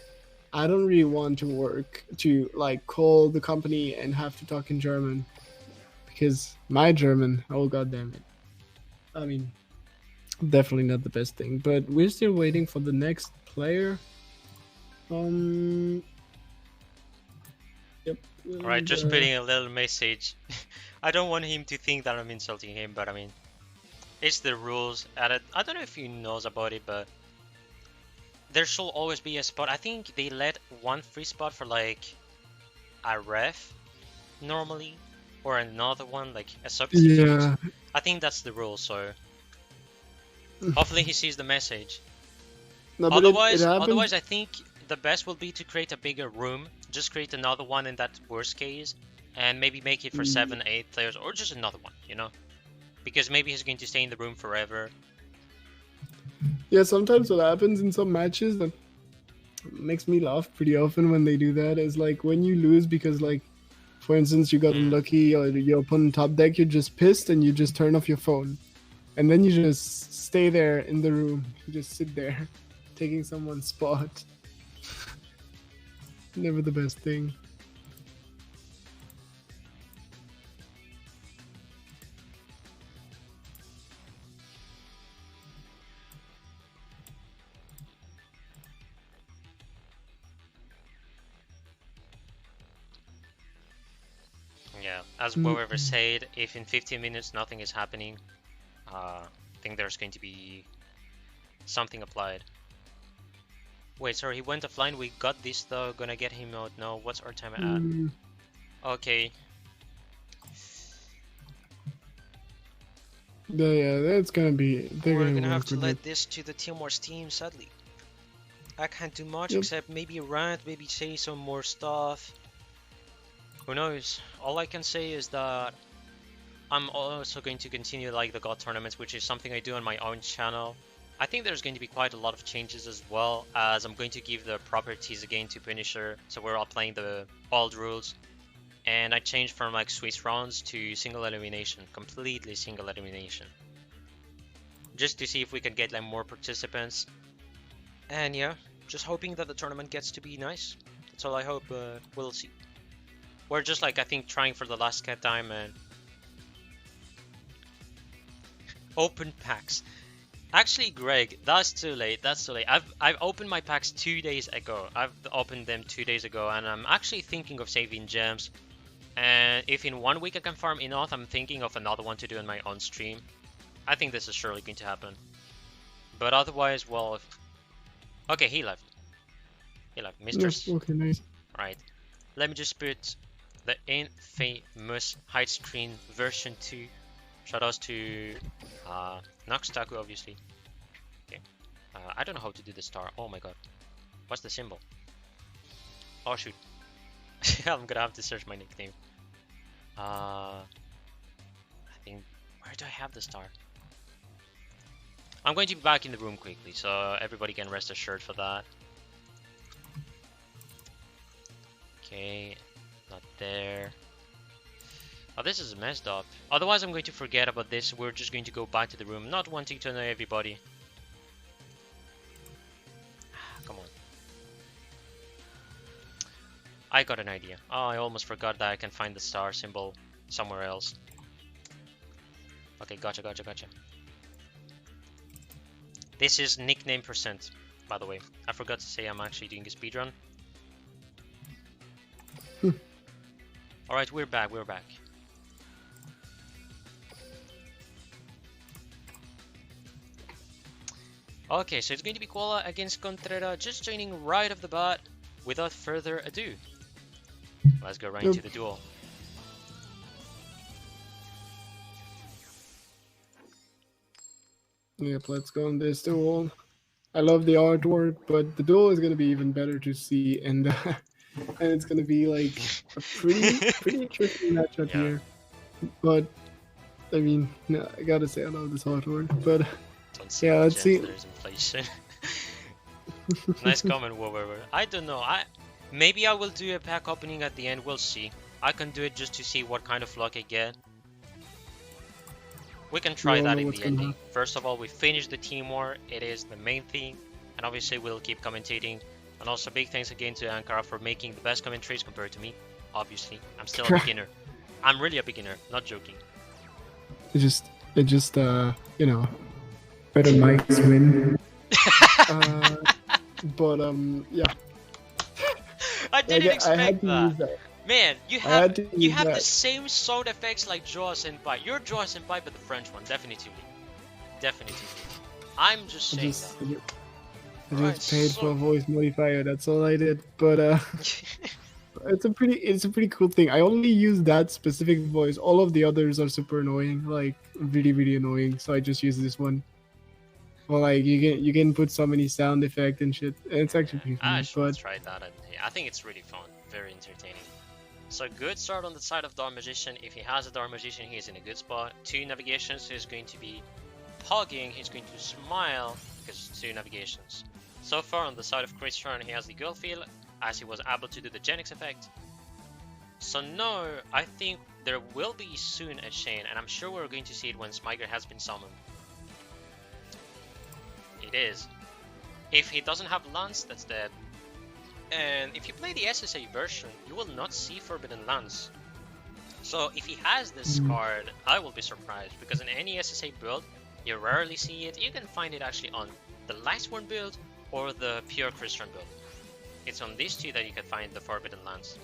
I don't really want to like call the company and have to talk in German, because my German, oh god damn it. I mean, definitely not the best thing, but we're still waiting for the next player. Yep. Alright, just putting a little message. I don't want him to think that I'm insulting him, but I mean, it's the rules. I don't know if he knows about it, but there should always be a spot. I think they let one free spot for like a ref normally, or another one like a substitute. Yeah. I think that's the rule, so hopefully he sees the message. No, but Otherwise, it happens. otherwise I think the best will be to create a bigger room. Just create another one in that worst case, and maybe make it for 7, 8 players, or just another one, you know? Because maybe he's going to stay in the room forever. Yeah, sometimes what happens in some matches that makes me laugh pretty often when they do that is like when you lose because like, for instance, you got unlucky or your opponent top deck, you're just pissed and you just turn off your phone. And then you just stay there in the room. You just sit there, taking someone's spot. Never the best thing. Yeah, as whoever said, if in 15 minutes nothing is happening, I think there's going to be something applied. Wait, sorry, he went offline. We got this though. Gonna get him out now. What's our time at? Okay. Yeah, that's gonna be. We're gonna have to let this to the Team Wars team, sadly. I can't do much except maybe rant, maybe say some more stuff. Who knows? All I can say is that I'm also going to continue like the God tournaments, which is something I do on my own channel. I think there's going to be quite a lot of changes as well, as I'm going to give the properties again to Punisher, so we're all playing the old rules. And I changed from like Swiss rounds to single elimination, completely single elimination. Just to see if we can get like more participants. And yeah, just hoping that the tournament gets to be nice. That's all I hope. We'll see. We're just like, I think, trying for the last cat time and open packs. Actually, Greg, that's too late. That's too late. I've opened my packs 2 days ago. I've opened them 2 days ago, and I'm actually thinking of saving gems. And if in 1 week I can farm enough, I'm thinking of another one to do on my own stream. I think this is surely going to happen. But otherwise, well, okay, he left. He left, mistress. Okay, nice. Right. Let me just put the infamous hide screen version 2. Shoutouts to Noxtaku, obviously. Okay. I don't know how to do the star. Oh my god. What's the symbol? Oh shoot. I'm gonna have to search my nickname. I think, where do I have the star? I'm going to be back in the room quickly, so everybody can rest assured for that. Okay, not there. Oh, this is messed up. Otherwise, I'm going to forget about this. We're just going to go back to the room, not wanting to annoy everybody. Come on. I got an idea. Oh, I almost forgot that I can find the star symbol somewhere else. Okay, gotcha. This is nickname %, by the way. I forgot to say I'm actually doing a speedrun. Alright, we're back. Okay, so it's going to be Koala against Contreras, just joining right off the bat. Without further ado, let's go right into the duel. Yep, let's go on this duel. I love the artwork, but the duel is gonna be even better to see, and it's gonna be like a pretty interesting matchup here. But I mean, no, I gotta say I love this artwork. But yeah, let's see. There's inflation. Nice comment, whatever. I don't know. Maybe I will do a pack opening at the end. We'll see. I can do it just to see what kind of luck I get. We can try that in the ending. First of all, we finished the team war. It is the main thing, and obviously we'll keep commentating. And also, big thanks again to Aankara for making the best commentaries compared to me. Obviously, I'm still a beginner. I'm really a beginner, not joking. It just you know, better mics win. But yeah. I didn't expect that. Man, you have the same sound effects like Joa Senpai. You're Joa Senpai, but the French one, definitively. I'm just saying I just paid for a voice modifier. That's all I did. But It's a pretty cool thing. I only use that specific voice. All of the others are super annoying, like really annoying. So I just use this one. Well, like you can put so many sound effect and shit. It's actually pretty I funny. should But try that. And I think it's really fun, very entertaining. So good start on the side of Dark Magician. If he has a Dark Magician, he's in a good spot. 2 navigations, he's going to be pogging, he's going to smile because it's 2 navigations. So far on the side of Christian, he has the Girl Feel as he was able to do the Genix effect. So no, I think there will be soon a chain, and I'm sure we're going to see it when Smyger has been summoned. It is. If he doesn't have Lance, that's dead. And if you play the SSA version, you will not see Forbidden Lance. So if he has this card, I will be surprised, because in any SSA build, you rarely see it. You can find it actually on the Lightsworn build or the pure Christian build. It's on these two that you can find the Forbidden Lance.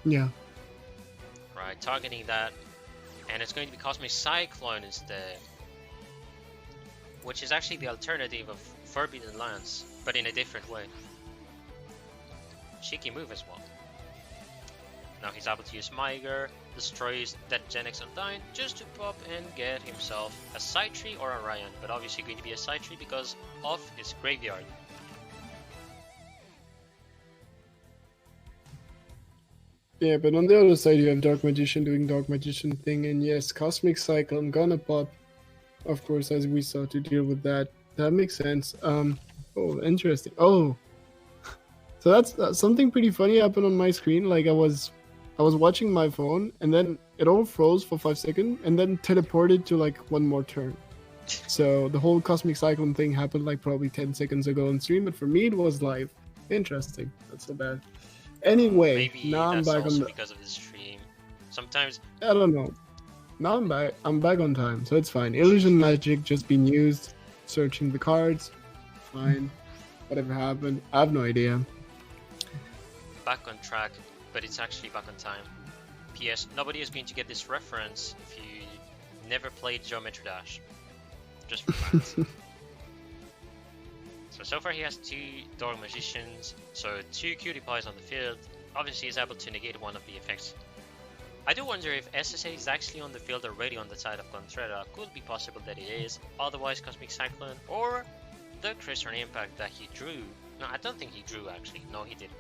yeah, Right, targeting that. And it's going to be Cosmic Cyclone instead, which is actually the alternative of Forbidden Lance, but in a different way. Cheeky move as well. Now he's able to use Myger, destroys that Genix Undyne just to pop and get himself a side tree or a Ryan, but obviously going to be a side tree because of his graveyard. yeah. But on the other side, you have Dark Magician doing Dark Magician thing, and yes, Cosmic Cycle. I'm gonna pop, of course, as we saw, to deal with that. That makes sense. Oh, interesting. Oh, so that's something pretty funny happened on my screen. Like I was watching my phone, and then it all froze for 5 seconds, and then teleported to like one more turn. So the whole Cosmic Cyclone thing happened like probably 10 seconds ago on stream, but for me it was live. Interesting. Not so bad. Anyway, Maybe now I'm that's back also on the. because of the stream. Sometimes I don't know. Now I'm back. I'm back on time, so it's fine. Illusion Magic just been used. Searching the cards. Fine. Whatever happened, I have no idea. back on track, but it's actually back on time. P.S. Nobody is going to get this reference if you never played Geometry Dash. Just for facts. So far he has 2 Dark Magicians, so 2 Cutie Pies on the field. Obviously he's able to negate one of the effects. I do wonder if SSA is actually on the field already on the side of Contrera. Could be possible that it is, otherwise Cosmic Cyclone or the Christian Impact that he drew. No, I don't think he drew actually, no he didn't.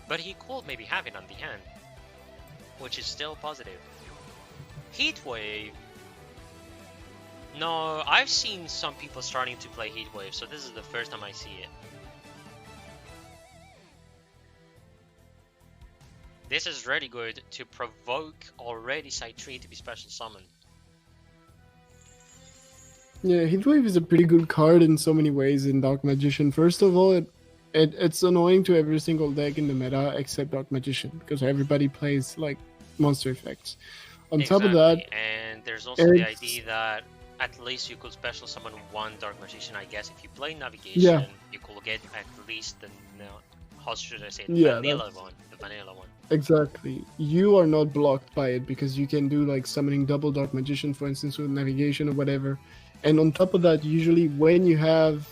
But he could maybe have it on the hand, which is still positive. Heatwave. No, I've seen some people starting to play Heatwave, so this is the first time I see it. This is really good to provoke already side 3 to be special summoned. Yeah, Heatwave is a pretty good card in so many ways in Dark Magician. First of all, it's annoying to every single deck in the meta except Dark Magician, because everybody plays like monster effects. On top of that, and there's also the idea that at least you could special summon one Dark Magician. I guess if you play Navigation, Yeah. you could get at least the how should I say it? Yeah, vanilla one, the vanilla one. exactly. You are not blocked by it because you can do like summoning double Dark Magician, for instance, with Navigation or whatever. And on top of that, usually when you have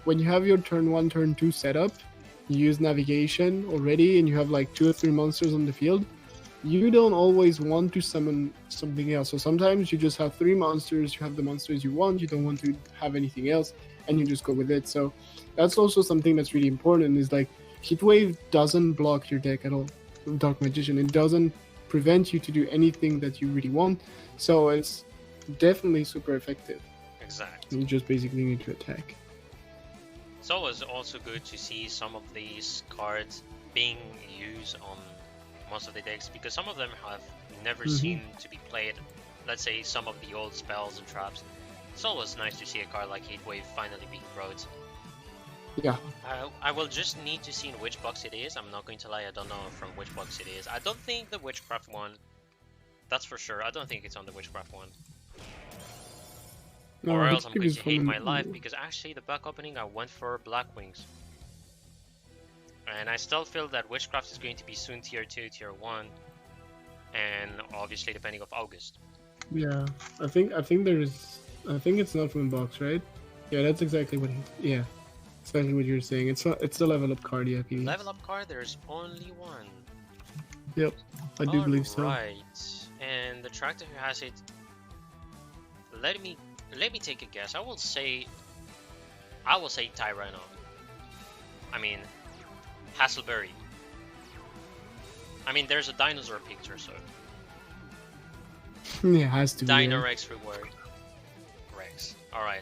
your turn 1, turn 2 setup, you use Navigation already, and you have like 2 or 3 monsters on the field. You don't always want to summon something else. So sometimes you just have 3 monsters, you have the monsters you want, you don't want to have anything else, and you just go with it. So that's also something that's really important, is like Heatwave doesn't block your deck at all. Dark Magician, it doesn't prevent you to do anything that you really want. So it's definitely super effective. Exactly. You just basically need to attack. It's always also good to see some of these cards being used on most of the decks, because some of them have never seen to be played. Let's say some of the old spells and traps. It's always nice to see a card like Heatwave finally being brought. Yeah. I will just need to see in which box it is. I'm not going to lie, I don't know from which box it is. I don't think the Witchcraft one. That's for sure. I don't think it's on the Witchcraft one. No, Or the else I'm going previous to hate one- my life, because actually the back opening I went for Black Wings. And I still feel that Witchcraft is going to be soon tier 2, tier 1. And obviously depending of August. Yeah, I think it's not from box, right? Yeah, that's exactly what. Yeah, exactly what you're saying. It's a level up card, yeah. PvS. Level up card, there's only one. Yep, I do believe so. Right, and the tractor who has it. Let me take a guess. I will say Tyrano. I mean, Hasselberry. I mean, there's a dinosaur picture, so. Yeah, it has to be. Dino Rex reward. Rex. Alright.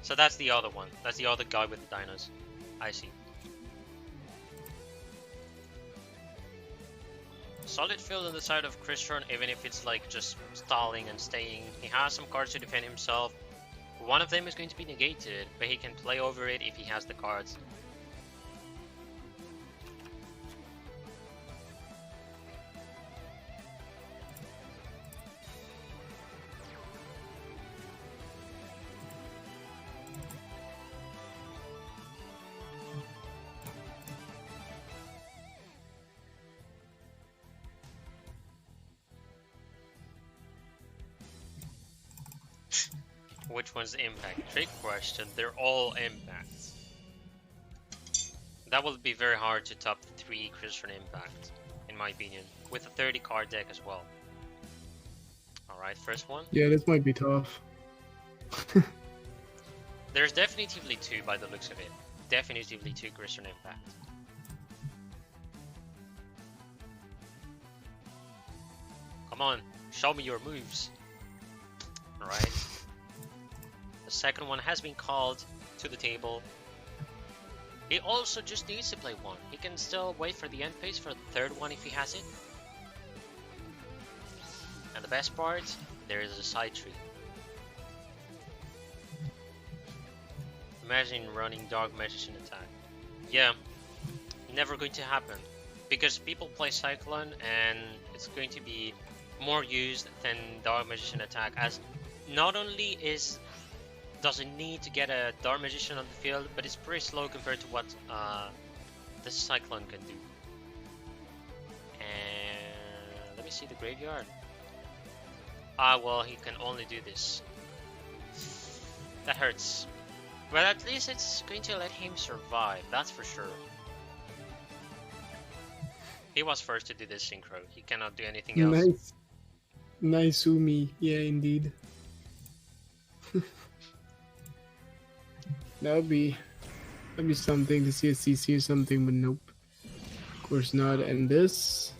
So that's the other one. That's the other guy with the dinos. I see. Solid field on the side of Christian, even if it's like just stalling and staying. He has some cards to defend himself. One of them is going to be negated, but he can play over it if he has the cards. Which one's impact? Trick question. They're all impacts. That will be very hard to top 3 Christian impact, in my opinion, with a 30 card deck as well. Alright, first one. Yeah, this might be tough. There's definitively 2 by the looks of it. Definitively 2 Christian impact. Come on, show me your moves. Alright. The second one has been called to the table. He also just needs to play one. He can still wait for the end phase for the third one if he has it. And the best part, there is a side tree. Imagine running Dark Magician attack. Yeah, never going to happen. Because people play Cyclone and it's going to be more used than Dark Magician attack, as not only does it need to get a Dark Magician on the field, but it's pretty slow compared to what the Cyclone can do. And let me see the graveyard. Ah, well, he can only do this. That hurts. But at least it's going to let him survive, that's for sure. He was first to do this synchro. He cannot do anything else. Nice. Nice Umi. Yeah, indeed. That'd be something to see a CC or something, but nope. Of course not. And this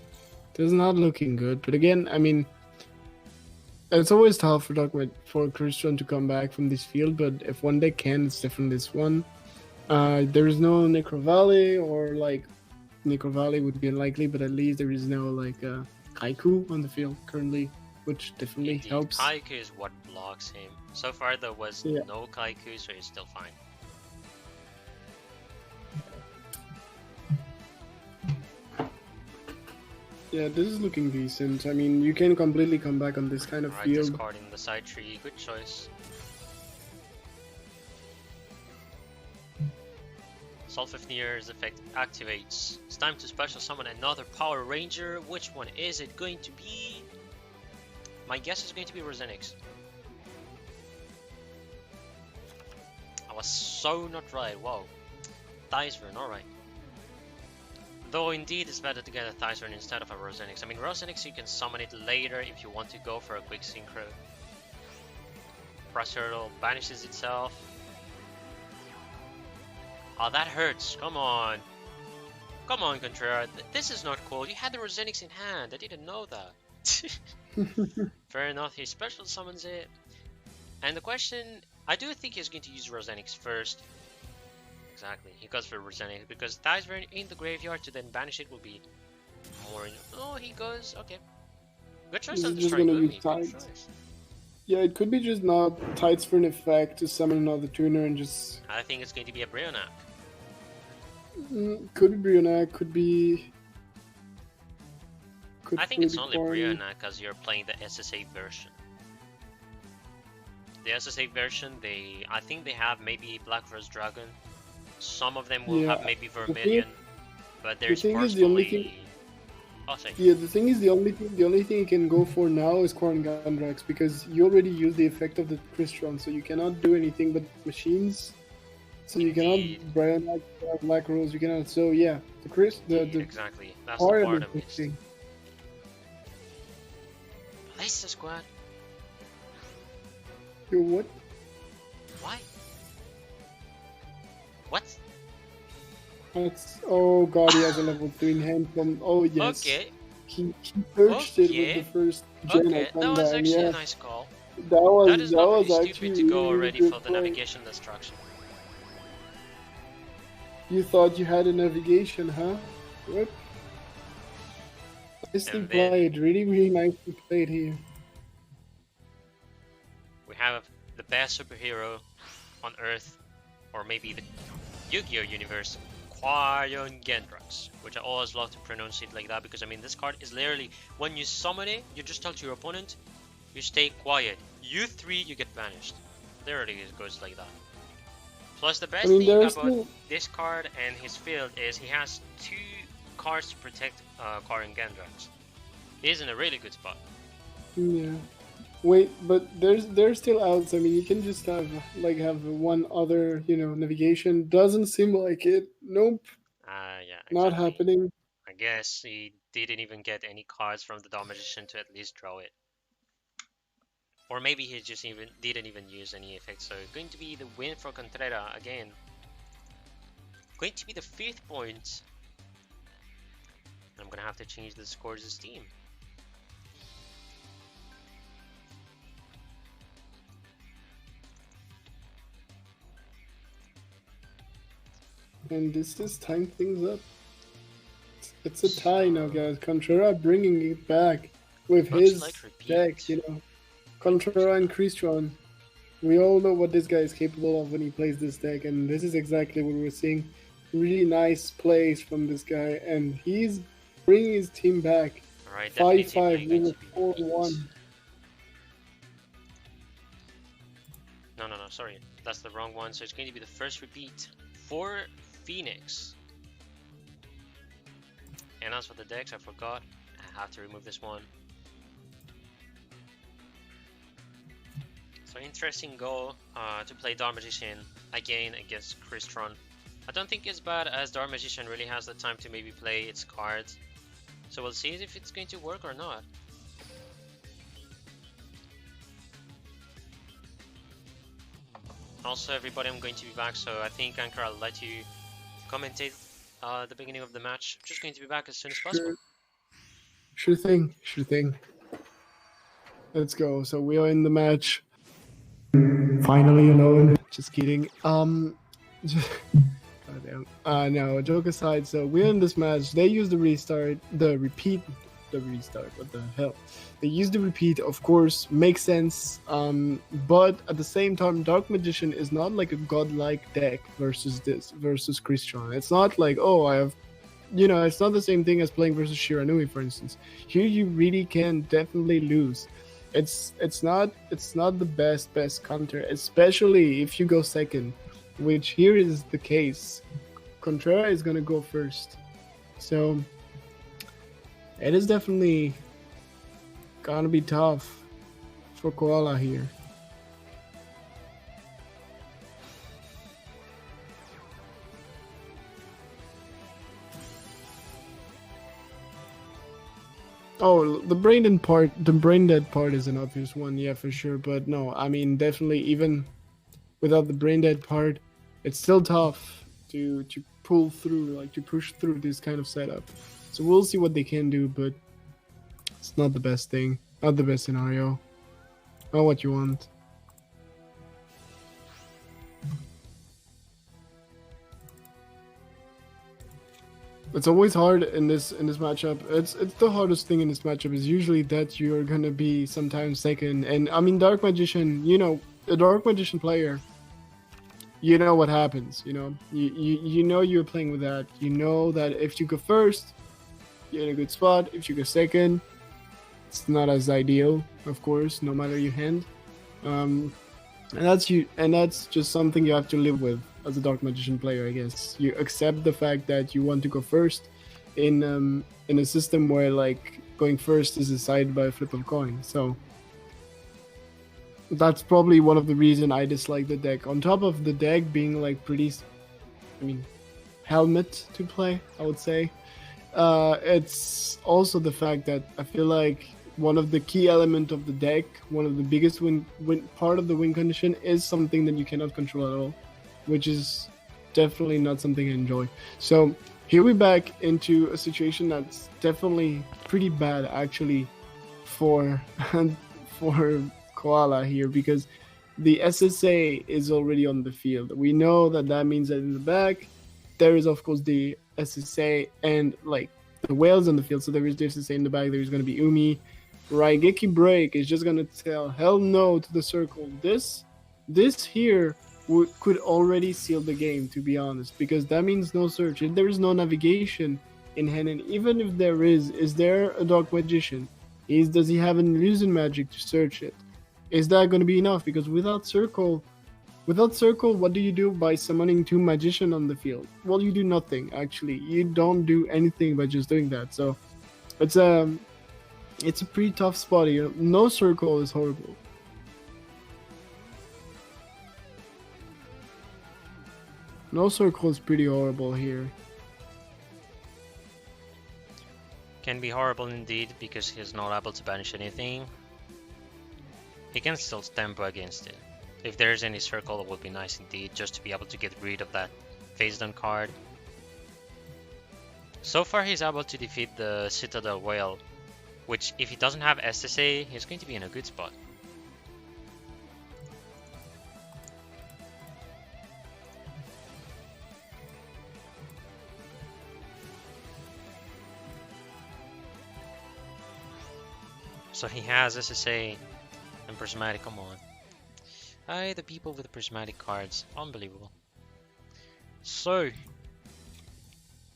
is not looking good. But again, I mean, it's always tough for Christian to come back from this field. But if one deck can, it's definitely this one. There is no Necro Valley, or like Necro Valley would be unlikely, but at least there is no like Kaiku on the field currently, which definitely Indeed. helps. Kaiku is what blocks him. So far there was no Kaiku, so he's still fine. Yeah, this is looking decent. I mean, you can completely come back on this kind of Alright, field. discarding the side tree, good choice. Solfafnir's effect activates. It's time to special summon another Power Ranger. Which one is it going to be? My guess is going to be Rosenix. I was so not right, wow. Thizern, alright. Though indeed it's better to get a Thizern instead of a Rosenix. I mean, Rosenix you can summon it later if you want to go for a quick synchro. Turtle banishes itself. Oh, that hurts. Come on. Come on, Contreras. This is not cool. You had the Rosenix in hand. I didn't know that. Fair enough. He special summons it. And the question... I do think he's going to use Rosenix first. Exactly. He goes for Rosenix because Thizern in the graveyard to then banish it will be more... Oh, he goes... Okay. Good choice on Just destroying gonna Umi. use Good Tides. choice. Yeah, it could be just not Tides for an effect to summon another tuner and just... I think it's going to be a Brionac. Could be Brionac, could be... I think it's only Brionac because you're playing the SSA version. The SSA version, I think they have maybe Black Rose Dragon. Some of them will have maybe Vermilion, but there's personally... Oh, sorry. Yeah, the thing is, the only thing you can go for now is Corn Gundrax, because you already used the effect of the Crystron, so you cannot do anything but machines. So you Indeed. cannot brown black rolls. You cannot. So yeah, the Exactly. That's the part part of I the missed. thing. Place the squad. Yo, what? Why? What? That's oh god, he has a level 3 in hand from yes. Okay. He searched it with Okay. the first gen Okay. That Aankara, was and actually yeah, a nice call. that That is not was really actually stupid to go really, already good for the play. navigation destruction. You thought you had a navigation, huh? What? Nicely And then- played. Really nicely played here. We have the best superhero on Earth, or maybe the Yu-Gi-Oh universe, Quarion Gendrax, which I always love to pronounce it like that because I mean this card is literally when you summon it, you just tell to your opponent, you stay quiet. You 3, you get banished. Literally it goes like that. Plus the best thing about this card and his field is he has 2 cards to protect Quarion Gendrax. He's in a really good spot. Yeah. Wait, but there's still outs. I mean, you can just have one other, navigation. Doesn't seem like it. Nope, Yeah, not exactly. happening. I guess he didn't even get any cards from the Dark Magician to at least draw it. Or maybe he just didn't even use any effects. So going to be the win for Contreras again. Going to be the 5th point. I'm gonna have to change the scores of Steam. And this is tying things up. It's a tie now, guys. Contra bringing it back with Looks his like repeat. deck, Contra and Cristron. We all know what this guy is capable of when he plays this deck, and this is exactly what we're seeing. Really nice plays from this guy, and he's bringing his team back. Alright, 5-5 with a 4-1. No, sorry. That's the wrong one. So it's going to be the first repeat for Phoenix. And as for the decks, I forgot. I have to remove this one. So interesting goal to play Dark Magician again against Cristron. I don't think it's bad as Dark Magician really has the time to maybe play its cards. So we'll see if it's going to work or not. Also everybody, I'm going to be back, so I think Aankara, I'll let you commentate the beginning of the match. I'm just going to be back as soon as possible. Sure thing. Let's go. So we are in the match. Finally alone. Just kidding. Goddamn. No, joke aside. So we're in this match. They use the restart. What the hell? They use the repeat. Of course, makes sense. But at the same time, Dark Magician is not like a godlike deck versus Cristron. It's not like, oh, I have. It's not the same thing as playing versus Shiranui, for instance. Here you really can definitely lose. It's not the best counter, especially if you go second, which here is the case. Contrera is gonna go first, so it is definitely gonna be tough for Koala here. Oh, the brain dead part is an obvious one, yeah, for sure. But no, I mean, definitely, even without the brain dead part, it's still tough to pull through, to push through this kind of setup. So we'll see what they can do, but it's not the best thing, not the best scenario. Not what you want. It's always hard in this matchup. It's the hardest thing in this matchup is usually that you're gonna be sometimes second. And I mean, Dark Magician, a Dark Magician player, you know what happens. You know you're playing with that. You know that if you go first, you're in a good spot. If you go second, it's not as ideal, of course, no matter your hand. And that's just something you have to live with as a Dark Magician player, I guess. You accept the fact that you want to go first in a system where going first is decided by a flip of coin. So That's probably one of the reason I dislike the deck. On top of the deck being like pretty, I mean, helmet to play, I would say. It's also the fact that I feel like one of the key element of the deck, one of the biggest win part of the win condition is something that you cannot control at all, which is definitely not something I enjoy. So here we're back into a situation that's definitely pretty bad actually for for Koala here, because the SSA is already on the field. We know that that means that in the back there is of course the SSA and like the whales on the field. So there is the SSA in the back. There is going to be Umi. Raigeki Break is just going to tell hell no to the circle. This here could already seal the game, to be honest, because that means no search. If there is no navigation in hand, and even if there is there a Dark Magician? Does he have an illusion magic to search it? Is that going to be enough? Because without circle, what do you do by summoning 2 magician on the field? Well, you do nothing actually. You don't do anything by just doing that. So it's a pretty tough spot here. No circle is horrible. No circle is pretty horrible here. Can be horrible indeed because he's not able to banish anything. He can still tempo against it. If there's any circle, it would be nice indeed just to be able to get rid of that face down card. So far he's able to defeat the Citadel Whale, which if he doesn't have SSA, he's going to be in a good spot. So he has SSA and Prismatic, come on. Aye, the people with the Prismatic cards, unbelievable. So,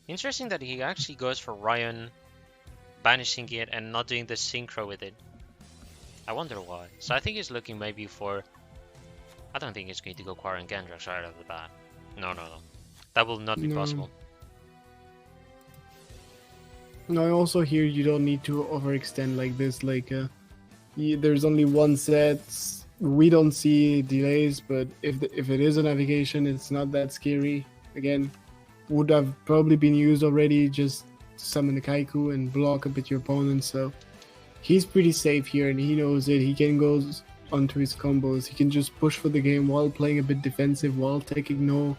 interesting that he actually goes for Ryan, banishing it and not doing the synchro with it. I wonder why. So I think he's looking maybe for... I don't think he's going to go Quarren Gandrax right off the bat. No. That will not be possible. No, I also hear you don't need to overextend like this. Like, there's only one set. We don't see delays, but if it is a navigation, it's not that scary. Again, would have probably been used already. Just summon the Kaiku and block a bit your opponent. So he's pretty safe here, and he knows it. He can go onto his combos. He can just push for the game while playing a bit defensive, while taking no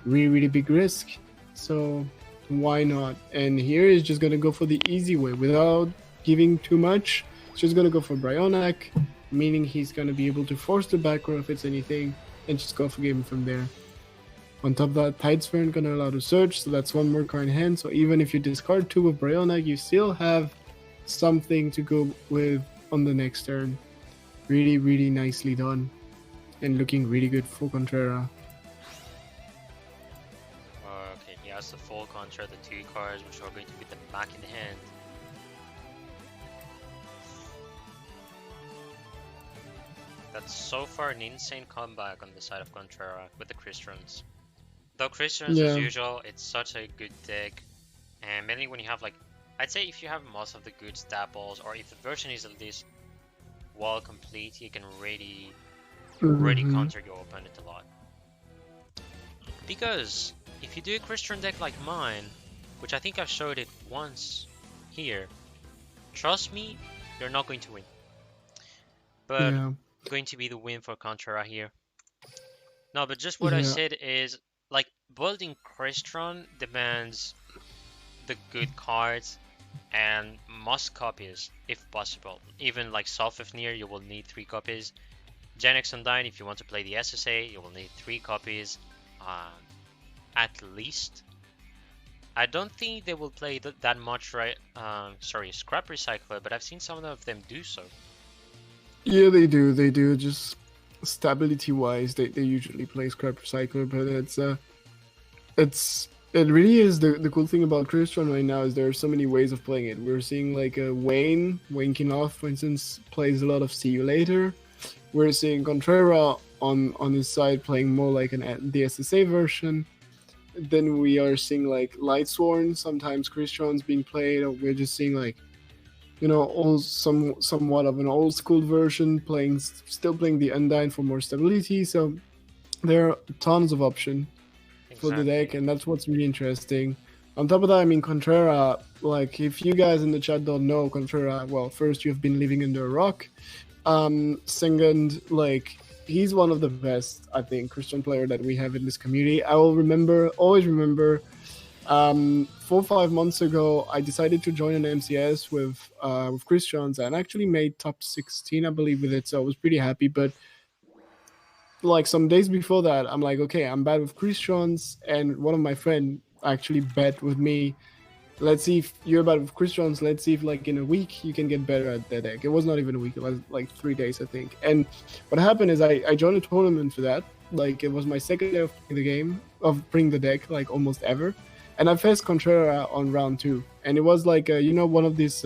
really big risk. So why not? And here is just gonna go for the easy way without giving too much. He's just gonna go for Brionac, meaning he's gonna be able to force the back row if it's anything, and just go for game from there. On top of that, Tidesphere gonna allow to search, so that's one more card in hand. So even if you discard 2 with Brionac, you still have something to go with on the next turn. Really nicely done, and looking really good for Contrera. Okay, he has the full contra, the 2 cards which are going to be the back in hand. That's so far an insane comeback on the side of Contrera with the Christians. Though Christians, as usual, it's such a good deck, and mainly when you have like, I'd say if you have most of the good staples, or if the version is at least well complete, you can really counter your opponent a lot. Because if you do a Christian deck like mine, which I think I've showed it once here, trust me, you're not going to win. But going to be the win for Contrera here. No, but just what I said is, like, building Crystron demands the good cards and must copies if possible. Even like Solfafnir, you will need 3 copies. Genex Undyne, if you want to play the SSA, you will need 3 copies at least. I don't think they will play that much, right? Scrap Recycler, but I've seen some of them do so. Yeah, they do. Just stability-wise, they usually play Scrap Recycler, but it really is the cool thing about Crystron right now is there are so many ways of playing it. We're seeing like Wayne Kinoff, for instance, plays a lot of See You Later. We're seeing Contrera on his side playing more like the SSA version. Then we are seeing like Lightsworn, sometimes Crystron's being played, or we're just seeing like somewhat of an old school version, still playing the Undyne for more stability. So there are tons of options for the deck, Exactly. and that's what's really interesting. On top of that, I mean, Contrera, like, if you guys in the chat don't know Contrera, well, first, you've been living under a rock. Second, like, he's one of the best, I think, Christian player that we have in this community. I will always remember, 4 or 5 months ago, I decided to join an MCS with Christians and actually made top 16, I believe, with it. So I was pretty happy. But like some days before that, I'm like, okay, I'm bad with Christians, and one of my friend actually bet with me. Let's see if you're bad with Christians. Let's see if like in a week you can get better at that deck. It was not even a week; it was like 3 days, I think. And what happened is I joined a tournament for that. Like it was my second day of playing the game, of playing the deck, like almost ever. And I faced Contrera on round 2, and it was like one of these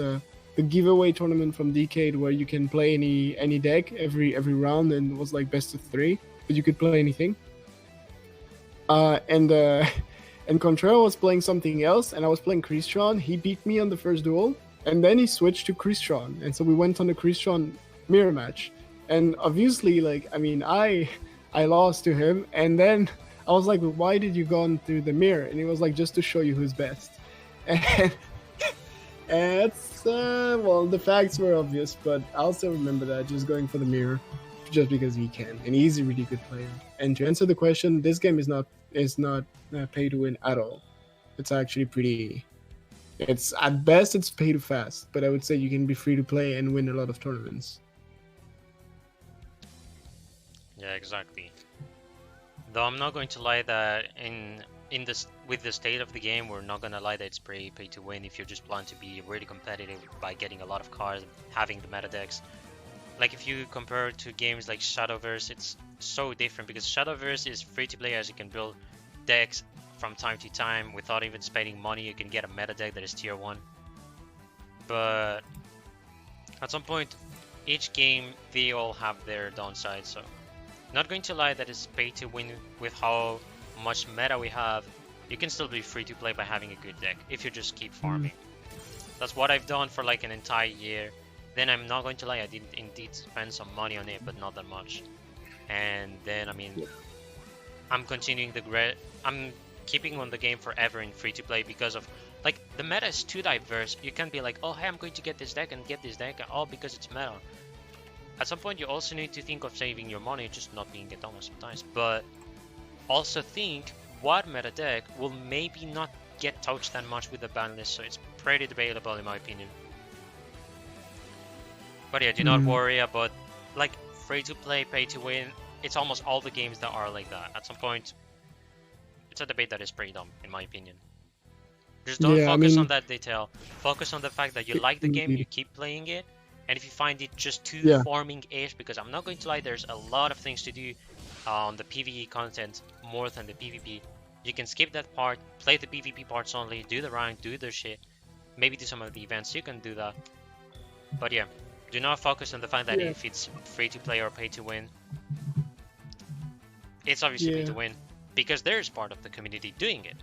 the giveaway tournament from Decade where you can play any deck every round, and it was like best of 3, but you could play anything. And and Contrera was playing something else, and I was playing Christian. He beat me on the first duel, and then he switched to Christian, and so we went on a Christian mirror match. And obviously, like, I mean, I lost to him, and then I was like, well, why did you go on through the mirror? And he was like, just to show you who's best. And it's well, the facts were obvious, but I also remember that just going for the mirror, just because he can, and he's a really good player. And to answer the question, this game is not pay to win at all. It's actually pretty. It's at best it's pay to fast, but I would say you can be free to play and win a lot of tournaments. Yeah, exactly. Though I'm not going to lie that in this with the state of the game, we're not gonna lie that it's pretty pay to win if you just plan to be really competitive by getting a lot of cards, having the meta decks. Like if you compare to games like Shadowverse, it's so different because Shadowverse is free to play as you can build decks from time to time without even spending money. You can get a meta deck that is tier 1. But at some point, each game, they all have their downsides, so not going to lie that it's pay to win with how much meta we have. You can still be free to play by having a good deck if you just keep farming. That's what I've done for like an entire year. Then I'm not going to lie, I did indeed spend some money on it, but not that much. And then, I mean, I'm continuing I'm keeping on the game forever in free to play because of, like, the meta is too diverse. You can't be like, oh, hey, I'm going to get this deck and get this deck, all because it's meta. At some point, you also need to think of saving your money, just not being a dumb sometimes. But also think what meta deck will maybe not get touched that much with the ban list, so it's pretty debatable in my opinion. But yeah, do not worry about like free to play, pay to win. It's almost all the games that are like that. At some point, it's a debate that is pretty dumb in my opinion. Just don't focus on that detail. Focus on the fact that you like the game, you keep playing it. And if you find it just too farming-ish, because I'm not going to lie, there's a lot of things to do on the PvE content more than the PvP. You can skip that part, play the PvP parts only, do the rank, do the shit, maybe do some of the events, you can do that. But yeah, do not focus on the fact that if it's free to play or pay to win. It's obviously pay to win, because there's part of the community doing it.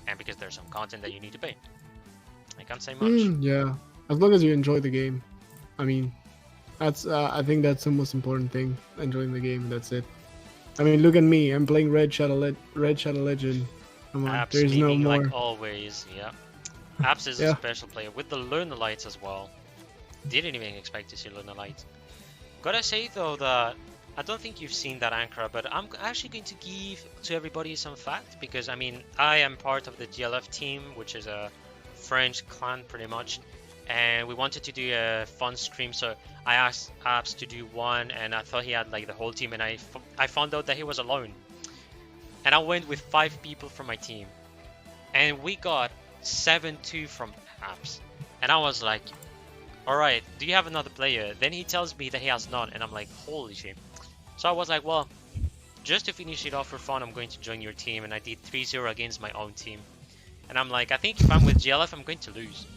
And because there's some content that you need to pay. I can't say much. Yeah, as long as you enjoy the game. I mean, that's I think that's the most important thing. Enjoying the game, that's it. I mean, look at me. I'm playing Red Shadow Legend. Come on, Apps there's no more. like always, yeah. Apps is a special player with the Lunar Lights as well. Didn't even expect to see Lunar Lights. Gotta say though that I don't think you've seen that Aankara, but I'm actually going to give to everybody some fact because I mean I am part of the GLF team, which is a French clan pretty much. And we wanted to do a fun stream, so I asked Apps to do one, and I thought he had like the whole team, and I found out that he was alone. And I went with 5 people from my team, and we got 7-2 from Apps. And I was like, alright, do you have another player? Then he tells me that he has none, and I'm like, holy shit. So I was like, well, just to finish it off for fun, I'm going to join your team, and I did 3-0 against my own team. And I'm like, I think if I'm with GLF, I'm going to lose.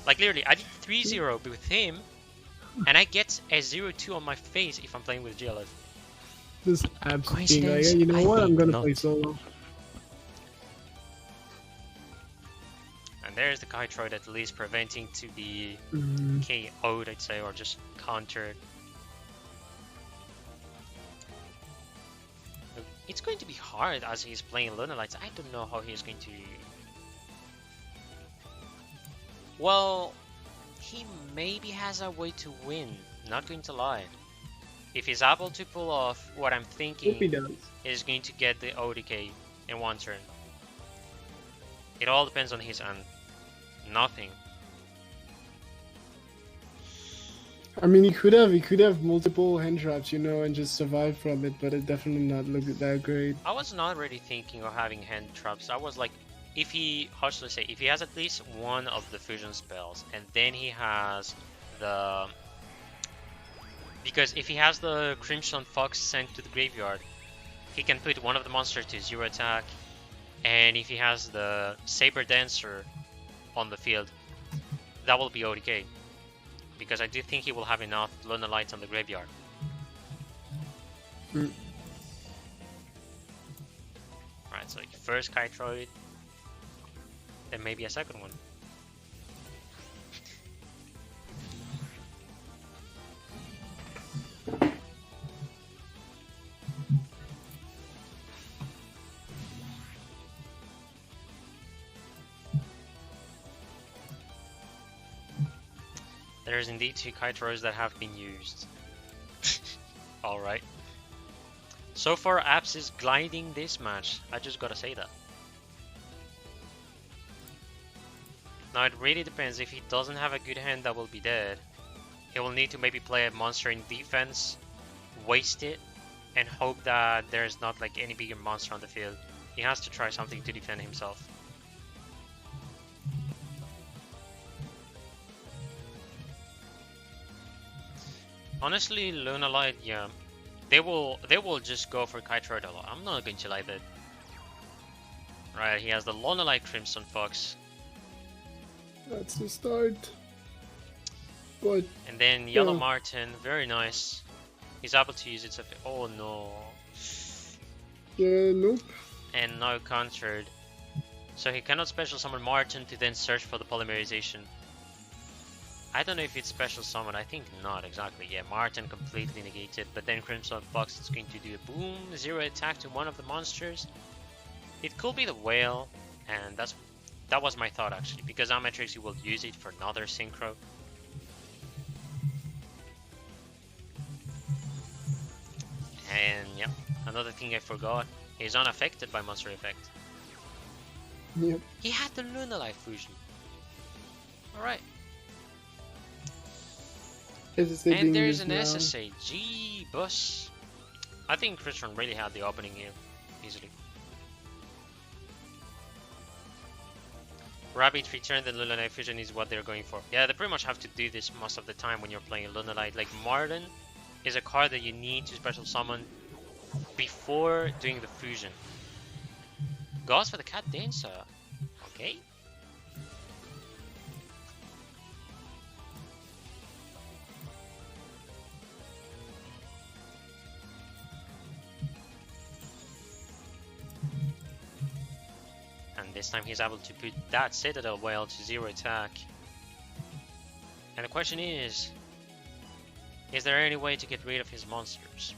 Like literally, I did 3-0 with him, and I get a 0-2 on my face if I'm playing with GLF. This absolutely, like, you know what? I'm gonna play solo. And there's the Kytroid at least preventing to be KO'd, I'd say, or just countered. It's going to be hard as he's playing Lunar Lights. I don't know how he's going to... Well, he maybe has a way to win, not going to lie. If he's able to pull off what I'm thinking is going to get the ODK in one turn. It all depends on his end. Nothing. I mean, he could have multiple hand traps, you know, and just survive from it, but it definitely not look that great. I was not really thinking of having hand traps. I was like, if he, how should I say, if he has at least one of the fusion spells, and then he has the... Because if he has the Crimson Fox sent to the graveyard, he can put one of the monsters to 0 attack, and if he has the Saber Dancer on the field, that will be ODK. Because I do think he will have enough Lunar Lights on the graveyard. Right, so first Kytroid, then maybe a second one. There's indeed 2 Kytroids that have been used. Alright. So far, Apps is gliding this match. I just gotta say that. Now it really depends. If he doesn't have a good hand that will be dead, he will need to maybe play a monster in defense, waste it, and hope that there's not like any bigger monster on the field. He has to try something to defend himself. Honestly, Lunar Light, yeah, they will just go for Kytroid a lot. I'm not going to lie that. Right, he has the Lunar Light Crimson Fox. That's the start. But and then Yellow Marten, very nice. He's able to use its effect. Oh no. Yeah, nope. And now countered. So he cannot special summon Marten to then search for the polymerization. I don't know if it's special summon, I think not exactly. Yeah, Marten completely negated, but then Crimson Fox is going to do a boom, 0 attack to one of the monsters. It could be the whale, and that was my thought actually, because Amatrix will use it for another synchro. And yeah, another thing I forgot, he's unaffected by monster effect. Yep. He had the Lunar Light fusion. Alright. And there's an SSA. Gee, bus. I think Christian really had the opening here, easily. Rabbit return, the Lunar Light fusion is what they're going for. Yeah, they pretty much have to do this most of the time when you're playing Lunar Light. Like Marten is a card that you need to special summon before doing the fusion. Goes for the Cat Dancer. Okay. This time he's able to put that Citadel Whale to 0 attack. And the question is there any way to get rid of his monsters?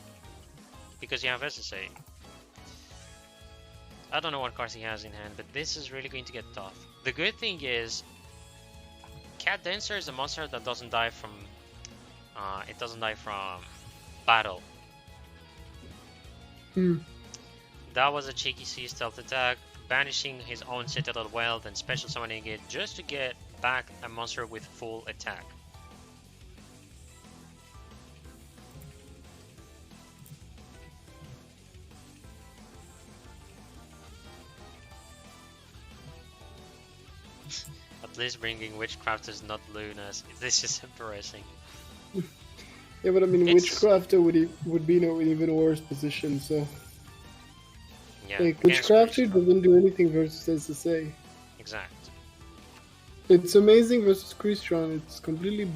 Because you have SSA. I don't know what cards he has in hand, but this is really going to get tough. The good thing is, Cat Dancer is a monster that doesn't die from battle. That was a cheeky C stealth attack, banishing his own Citadel Whale, then special summoning it just to get back a monster with full attack. At least bringing Witchcraft is not Lunas. This is embarrassing. Yeah, but I mean, Witchcrafter would be in an even worse position, so... Yeah, like, Witchcrafter doesn't do anything versus SSA. Exact. It's amazing versus Crystron, it's completely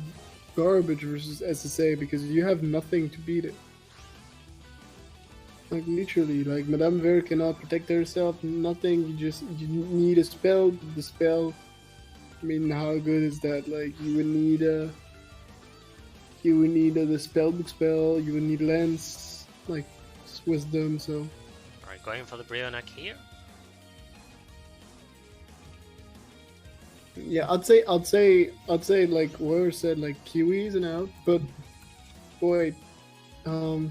garbage versus SSA because you have nothing to beat it. Like, literally, like, Madame Vere cannot protect herself, nothing, you need a spell, the spell I mean, how good is that? Like, you would need the spellbook spell. You would need lens, like wisdom. So Alright, going for the Brionac here. yeah, I'd say like whoever said like Kiwi is an out, but wait, I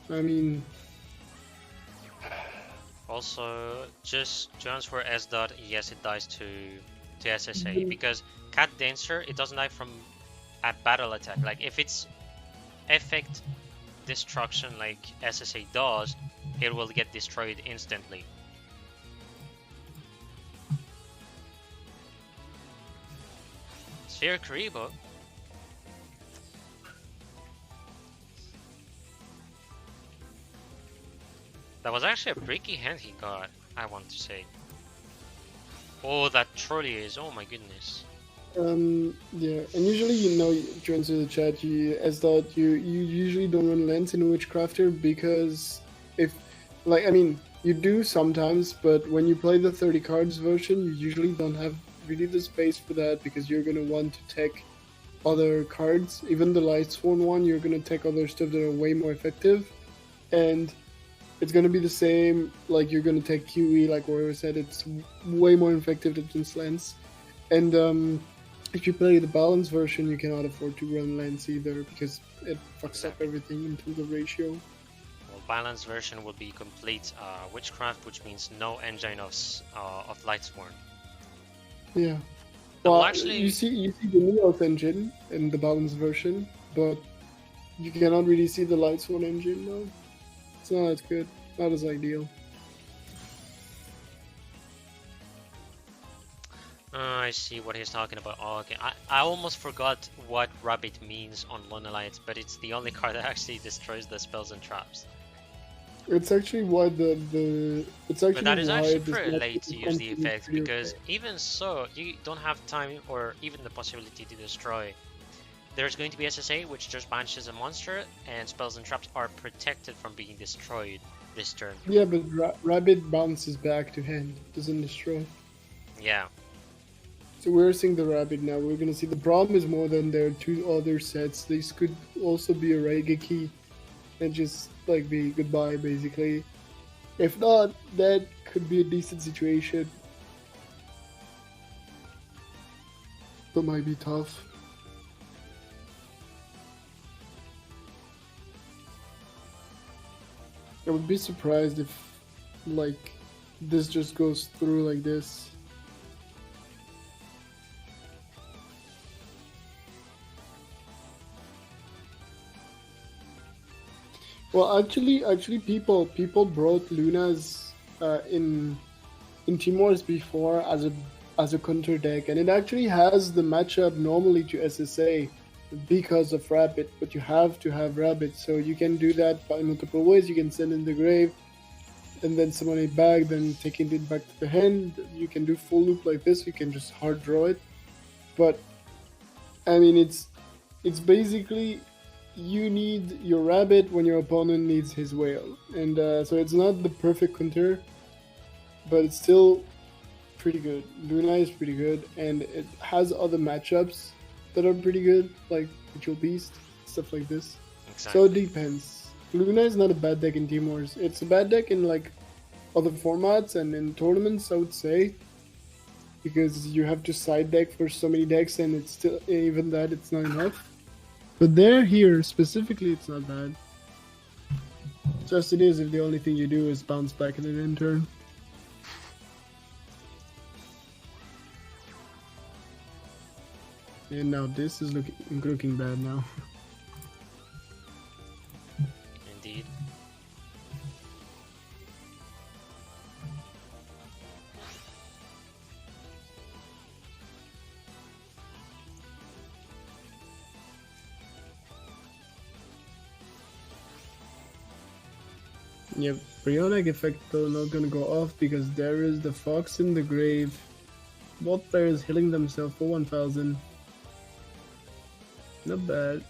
mean, Also, just to answer S dot, yes, it dies to SSA Mhm. because Cat Dancer, it doesn't die from a battle attack. Like if it's effect destruction like SSA does, it will get destroyed instantly. Sphere Karibo. That was actually a tricky hand he got, I want to say. Oh, that trolley is, oh my goodness. yeah, and usually to answer the chat, you usually don't run lens in Witchcrafter because if, like, I mean, you do sometimes, but when you play the 30 cards version, you usually don't have really the space for that because you're gonna want to take other cards. Even the Lightsworn one, you're gonna take other stuff that are way more effective, and it's gonna be the same. Like you're gonna take QE, like Warrior said, it's way more effective against lens, and if you play the balance version, you cannot afford to run lens either because it fucks up everything in terms of ratio. Well, balance version will be complete Witchcraft, which means no engine of Lightsworn. Yeah. Well, Well, actually, you see the Neos engine in the balance version, but you cannot really see the Lightsworn engine though. It's not as good, not as ideal. I see what he's talking about. Oh, okay, I almost forgot what Rabbit means on Lunalites, but it's the only card that actually destroys the spells and traps. It's actually why it's actually But that is why actually it does pretty not late to use the constantly effect clear because play. even so, you don't have time or even the possibility to destroy. There's going to be SSA, which just banishes a monster, and spells and traps are protected from being destroyed this turn. Yeah, but Rabbit bounces back to hand, doesn't destroy. Yeah. So we're seeing the Rabbit now. We're gonna see the problem is more than their two other sets. These could also be a Raigeki and just like be goodbye basically. If not, that could be a decent situation. That might be tough. I would be surprised if like this just goes through like this. Well, actually, people brought Luna's in Timor's before as a counter deck, and it actually has the matchup normally to SSA because of Rabbit. But you have to have Rabbit, so you can do that by multiple ways. You can send in the grave, and then summon it back, then taking it back to the hand. You can do full loop like this. You can just hard draw it, but I mean it's basically you need your Rabbit when your opponent needs his whale, and so it's not the perfect counter, but it's still pretty good. Luna is pretty good, and it has other matchups that are pretty good, like Ritual Beast, stuff like this. Exactly. So it depends. Luna is not a bad deck in Timors. It's a bad deck in like other formats and in tournaments, I would say, because you have to side deck for so many decks, and it's still even that it's not enough. But there, here specifically, it's not bad. Just it is if the only thing you do is bounce back in an end turn. And now this is looking bad now. Indeed. Yep, Brionic effect though not gonna go off because there is the fox in the grave. Both players healing themselves for 1000. Not bad.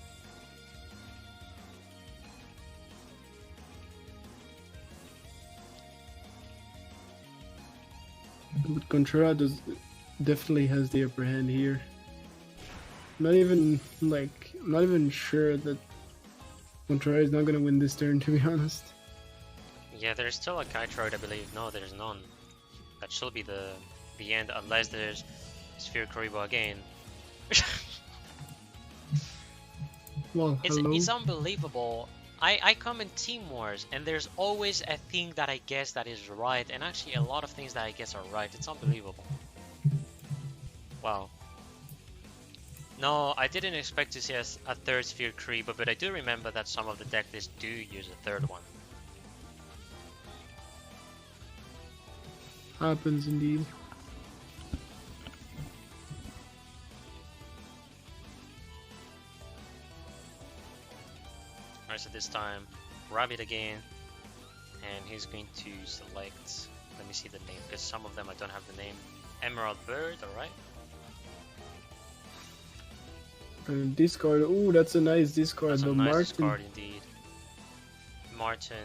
But Contra does definitely has the upper hand here. Not even I'm not even sure that Montreal is not gonna win this turn, to be honest. Yeah, there's still a Kytroid, I believe. No, there's none. That should be the end, unless there's Sphere Karibo again. Well, hello. It's unbelievable. I come in Team Wars, and there's always a thing that I guess that is right, and actually a lot of things that I guess are right. It's unbelievable. Wow. No, I didn't expect to see a third Sphere Karibo, but I do remember that some of the deck lists do use a third one. Happens indeed. Alright, so this time, Rabbit again, and he's going to select, let me see the name, because some of them I don't have the name. Emerald Bird, alright. Discard. Ooh, that's a nice discard. That's a But nice Martin, discard indeed. Martin,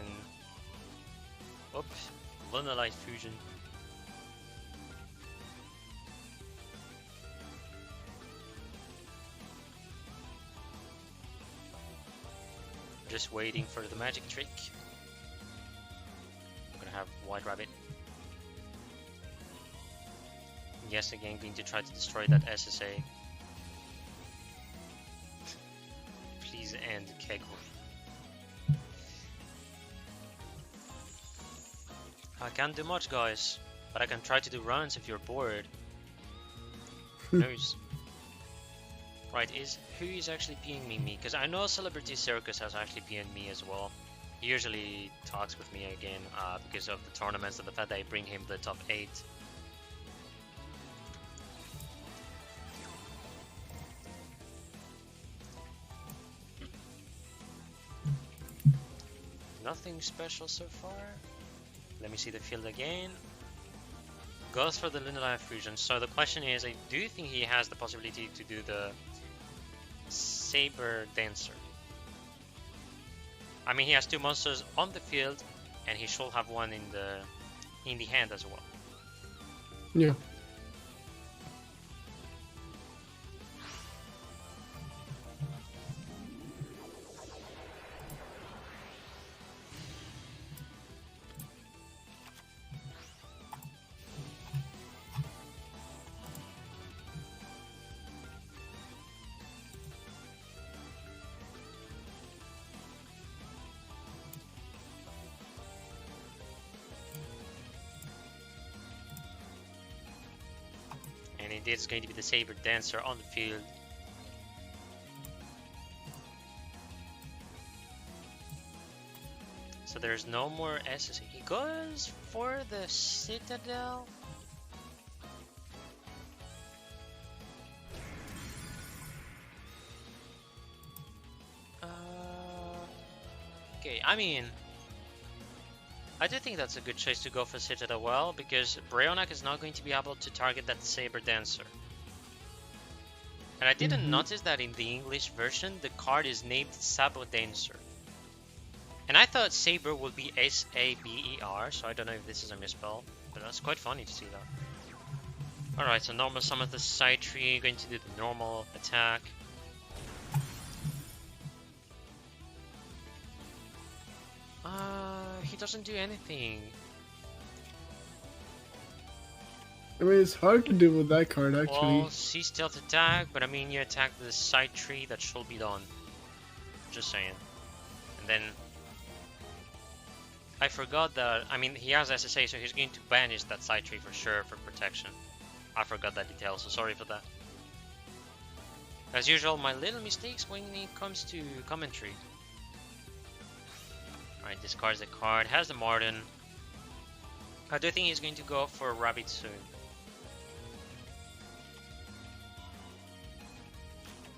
oops, Lunar Light Fusion. Just waiting for the magic trick. I'm gonna have White Rabbit. Yes, again, going to try to destroy that SSA. Please end Kegel. I can't do much, guys, but I can try to do runs if you're bored. Who knows? Right, who is actually PMing me? Because I know Celebrity Circus has actually PM'd me as well. He usually talks with me again because of the tournaments and the fact that I bring him the top 8. Nothing special so far. Let me see the field again. Goes for the Lunar Light Fusion. So the question is, I do think he has the possibility to do the Saber Dancer. I mean, he has 2 monsters on the field, and he should have one in the hand as well. Yeah. And indeed, it's going to be the Saber Dancer on the field. So there's no more SS. He goes for the Citadel. Okay, I mean, I do think that's a good choice to go for Citadel well, because Breonak is not going to be able to target that Saber Dancer. And I didn't notice that in the English version, the card is named Sabo Dancer. And I thought Saber would be S-A-B-E-R, so I don't know if this is a misspell, but that's quite funny to see that. Alright, so normal summon the side tree, going to do the normal attack. He doesn't do anything. I mean, it's hard to deal with that card, actually. Well, C stealth attack, but I mean, you attack the side tree, that should be done. Just saying. And then I forgot that, I mean, he has SSA, so he's going to banish that side tree for sure for protection. I forgot that detail, so sorry for that. As usual, my little mistakes when it comes to commentary. Alright, discards the card, has the Martin. I do think he's going to go for a Rabbit soon.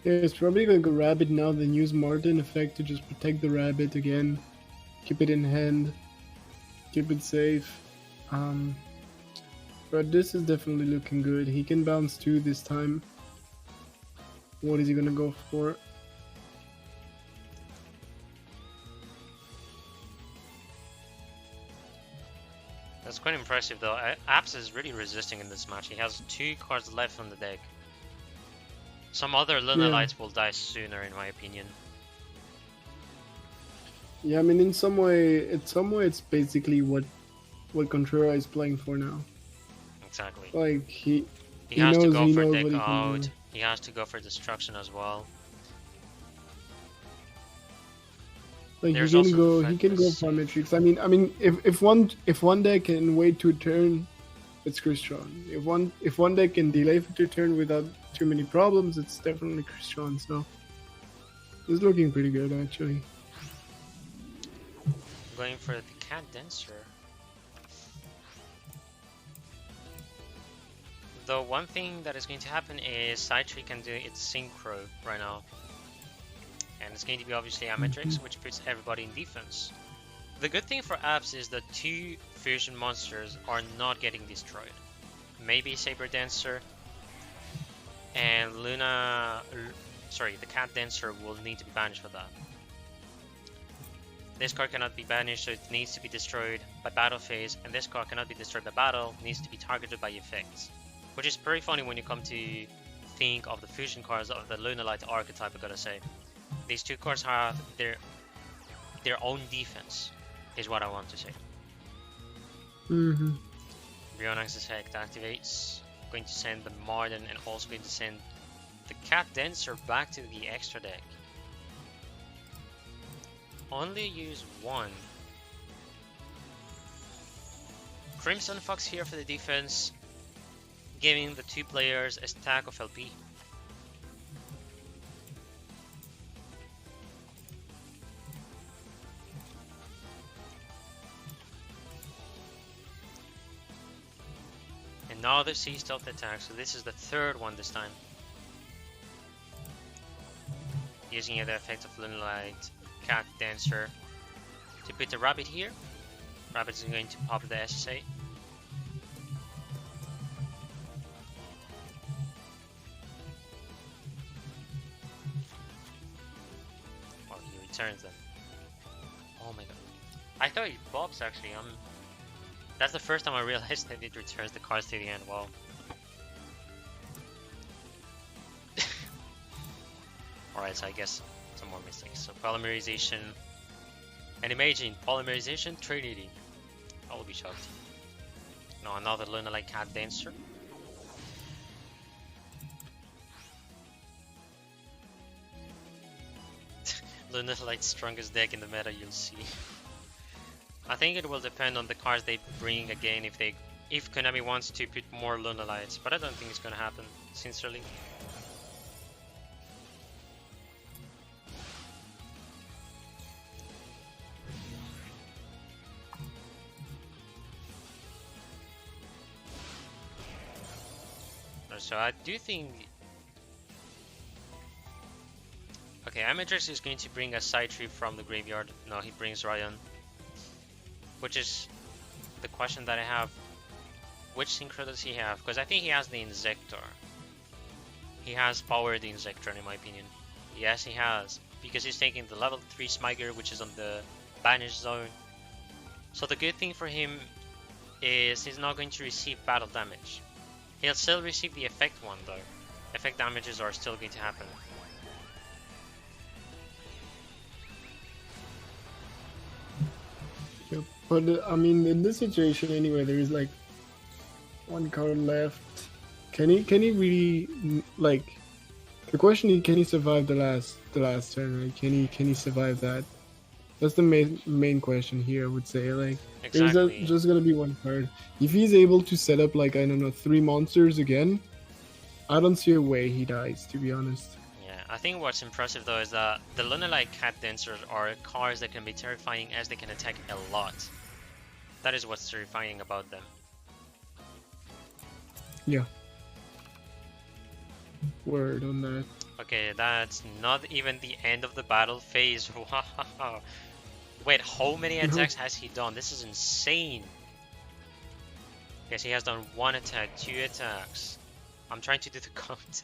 Yeah, it's probably gonna go Rabbit now, then use Martin effect to just protect the Rabbit again. Keep it in hand. Keep it safe. But this is definitely looking good. He can bounce 2 this time. What is he gonna go for? That's quite impressive though. Abs is really resisting in this match. He has 2 cards left on the deck. Some other Lunalites will die sooner, in my opinion. Yeah, I mean, in some way, it's basically what Contrera is playing for now. Exactly. Like he has knows, to go he for knows deck what he can out. do. He has to go for destruction as well. Like There's he also can go for Matrix. I mean, if one deck can wait to a turn, it's Christian. If one deck can delay for 2 turn without too many problems, it's definitely Christian. So it's looking pretty good actually. Going for the Cat Dancer. Though one thing that is going to happen is Side-Tree can do its Synchro right now. And it's going to be obviously Amatrix, which puts everybody in defense. The good thing for Abs is that 2 fusion monsters are not getting destroyed. Maybe Saber Dancer and the Cat Dancer will need to be banished for that. This card cannot be banished, so it needs to be destroyed by battle phase, and this card cannot be destroyed by battle, needs to be targeted by effects. Which is pretty funny when you come to think of the fusion cards of the Lunalite archetype, I gotta say. These 2 cards have their own defense, is what I want to say. Brionax's Heck activates, going to send the Marden and also going to send the Cat Dancer back to the extra deck. Only use 1. Crimson Fox here for the defense, giving the 2 players a stack of LP. Another Sea Stealth attack, so this is the 3rd one this time. Using the effect of Lunalight, Cat Dancer to put the Rabbit here. Rabbit is going to pop the SSA. Oh, he returns them. Oh my god. I thought he pops actually. That's the first time I realized that it returns the cards to the end. Wow. Alright, so I guess some more mistakes. So polymerization and imagine polymerization Trinity. I will be shocked. No, another Lunalite Cat Dancer. Lunalite's strongest deck in the meta, you'll see. I think it will depend on the cards they bring again if Konami wants to put more Lunalites, but I don't think it's gonna happen, sincerely. So I do think... Okay, Amatrix is going to bring a Side-Tree from the graveyard. No, he brings Ryan. Which is the question that I have. Which Synchro does he have? Because I think he has the Inzektor. He has powered the Inzektor in my opinion. Yes, he has. Because he's taking the level 3 Smiger, which is on the Banish zone. So the good thing for him is he's not going to receive battle damage. He'll still receive the effect one though. Effect damages are still going to happen. Yep. But I mean, in this situation anyway, there is like 1 card left. Can he really, like, the question is, can he survive the last turn? Right? Can he survive that? That's the main question here. I would say, like, Exactly. there's just gonna be 1 card. If he's able to set up, like, I don't know, 3 monsters again, I don't see a way he dies, to be honest. Yeah, I think what's impressive though is that the Lunalite Cat Dancers are cards that can be terrifying as they can attack a lot. That is what's terrifying about them. Yeah. Word on that. Okay, that's not even the end of the battle phase. Wow. Wait, how many attacks has he done? This is insane. Yes, he has done 1 attack, 2 attacks. I'm trying to do the count.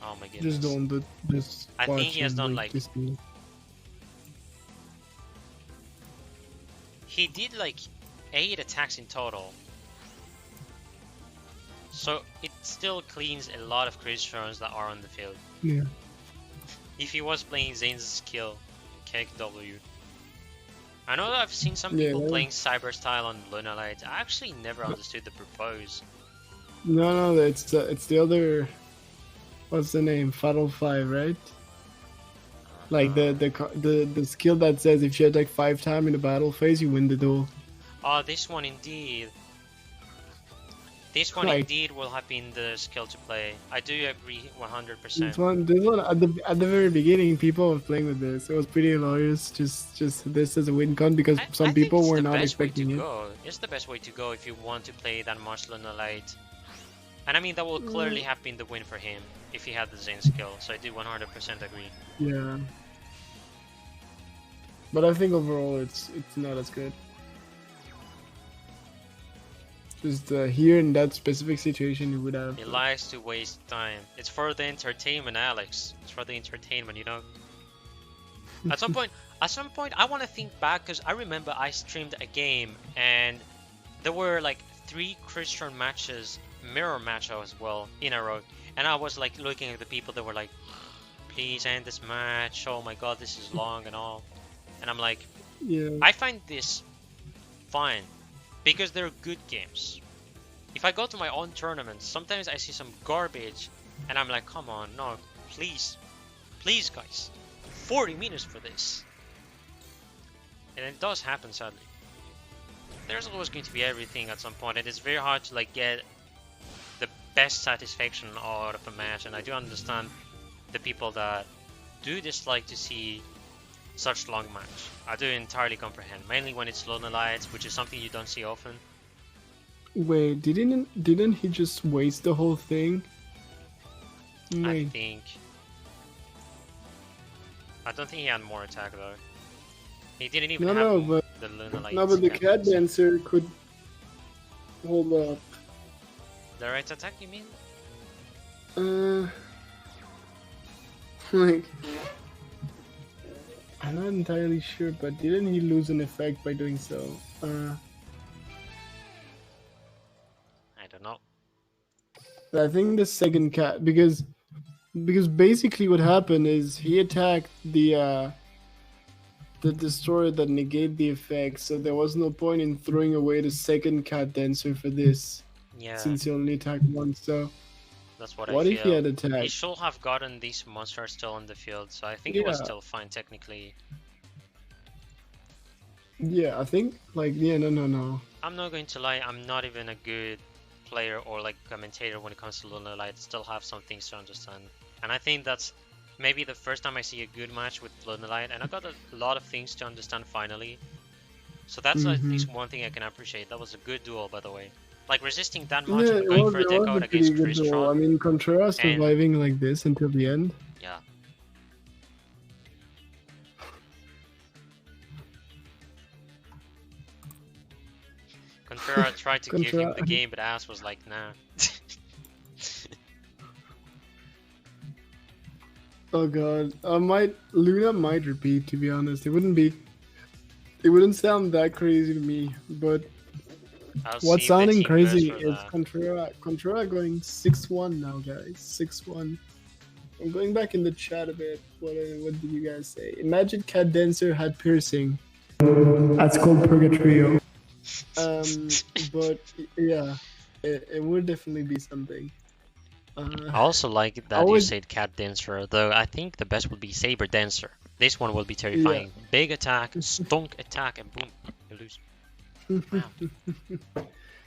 Oh my goodness. Just don't do this. I think he has done like... he did like 8 attacks in total. So it still cleans a lot of Christians that are on the field. Yeah. If he was playing Zane's skill, KW. I know that I've seen some Yeah, people that- playing Cyber style on Luna Light. I actually never understood the purpose. No, it's the other. What's the name? Fatal 5, right? Like the skill that says if you attack 5 times in the battle phase, you win the duel. Oh, this one indeed. This one Right. indeed will have been the skill to play. I do agree 100%. This one at the very beginning, people were playing with this. It was pretty hilarious. Just this as a win con because some I think people it's were the not best way expecting to it. go. It's the best way to go if you want to play that much Luna Light. And I mean, that will clearly have been the win for him if he had the Zen skill. So I do 100% agree. Yeah. But I think overall it's not as good. Just here in that specific situation, you would have. He likes to waste time. It's for the entertainment, Alex. It's for the entertainment, you know. At some point, I want to think back because I remember I streamed a game and there were like 3 Christian matches, mirror match as well in a row, and I was like looking at the people that were like, "Please end this match! Oh my God, this is long and all," and I'm like, Yeah. I find this fine because they're good games. If I go to my own tournaments, sometimes I see some garbage and I'm like, come on, no, please, please guys, 40 minutes for this. And it does happen, sadly. There's always going to be everything at some point, and it's very hard to like get the best satisfaction out of a match, and I do understand the people that do dislike to see such long match. I do entirely comprehend, mainly when it's Luna Lights, which is something you don't see often. Wait, didn't he just waste the whole thing? I think. I don't think he had more attack though. He didn't even have but the Luna Lights. no, but the cat dancer could hold up. The right attack, you mean? Like I'm not entirely sure, but didn't he lose an effect by doing so? I don't know. I think the second cat because basically what happened is he attacked the destroyer that negate the effect, so there was no point in throwing away the second cat dancer for this. Yeah, Since he only attacked once, so that's what what I if feel. he had He attacked? should have gotten these monsters still on the field, so I think it was Yeah. still fine technically. Yeah, I think like no. I'm not going to lie, I'm not even a good player or like commentator when it comes to Luna Light. Still have some things to understand, and I think that's maybe the first time I see a good match with Luna Light, and I got a lot of things to understand finally. So that's at least one thing I can appreciate. That was a good duel, by the way. Like resisting that much Yeah, and it going was, for a it deck was out a pretty against good Chris duel. I Tron. mean, Contreras And- surviving like this until the end. Yeah. Contreras tried to give him the game, but Ass was like, nah. Oh god, Luna might repeat. To be honest, it wouldn't sound that crazy to me. But I'll see what's if the sounding team crazy goes for is that. Contrera going 6-1 now, guys. 6-1. I'm going back in the chat a bit. What did you guys say? Imagine Cat Dancer had piercing. That's called Purgatorio. But yeah, it would definitely be something. I also like that you said Cat Dancer, though I think the best would be Saber Dancer. This one will be terrifying. Big attack, stunk attack, and boom, you lose. Wow.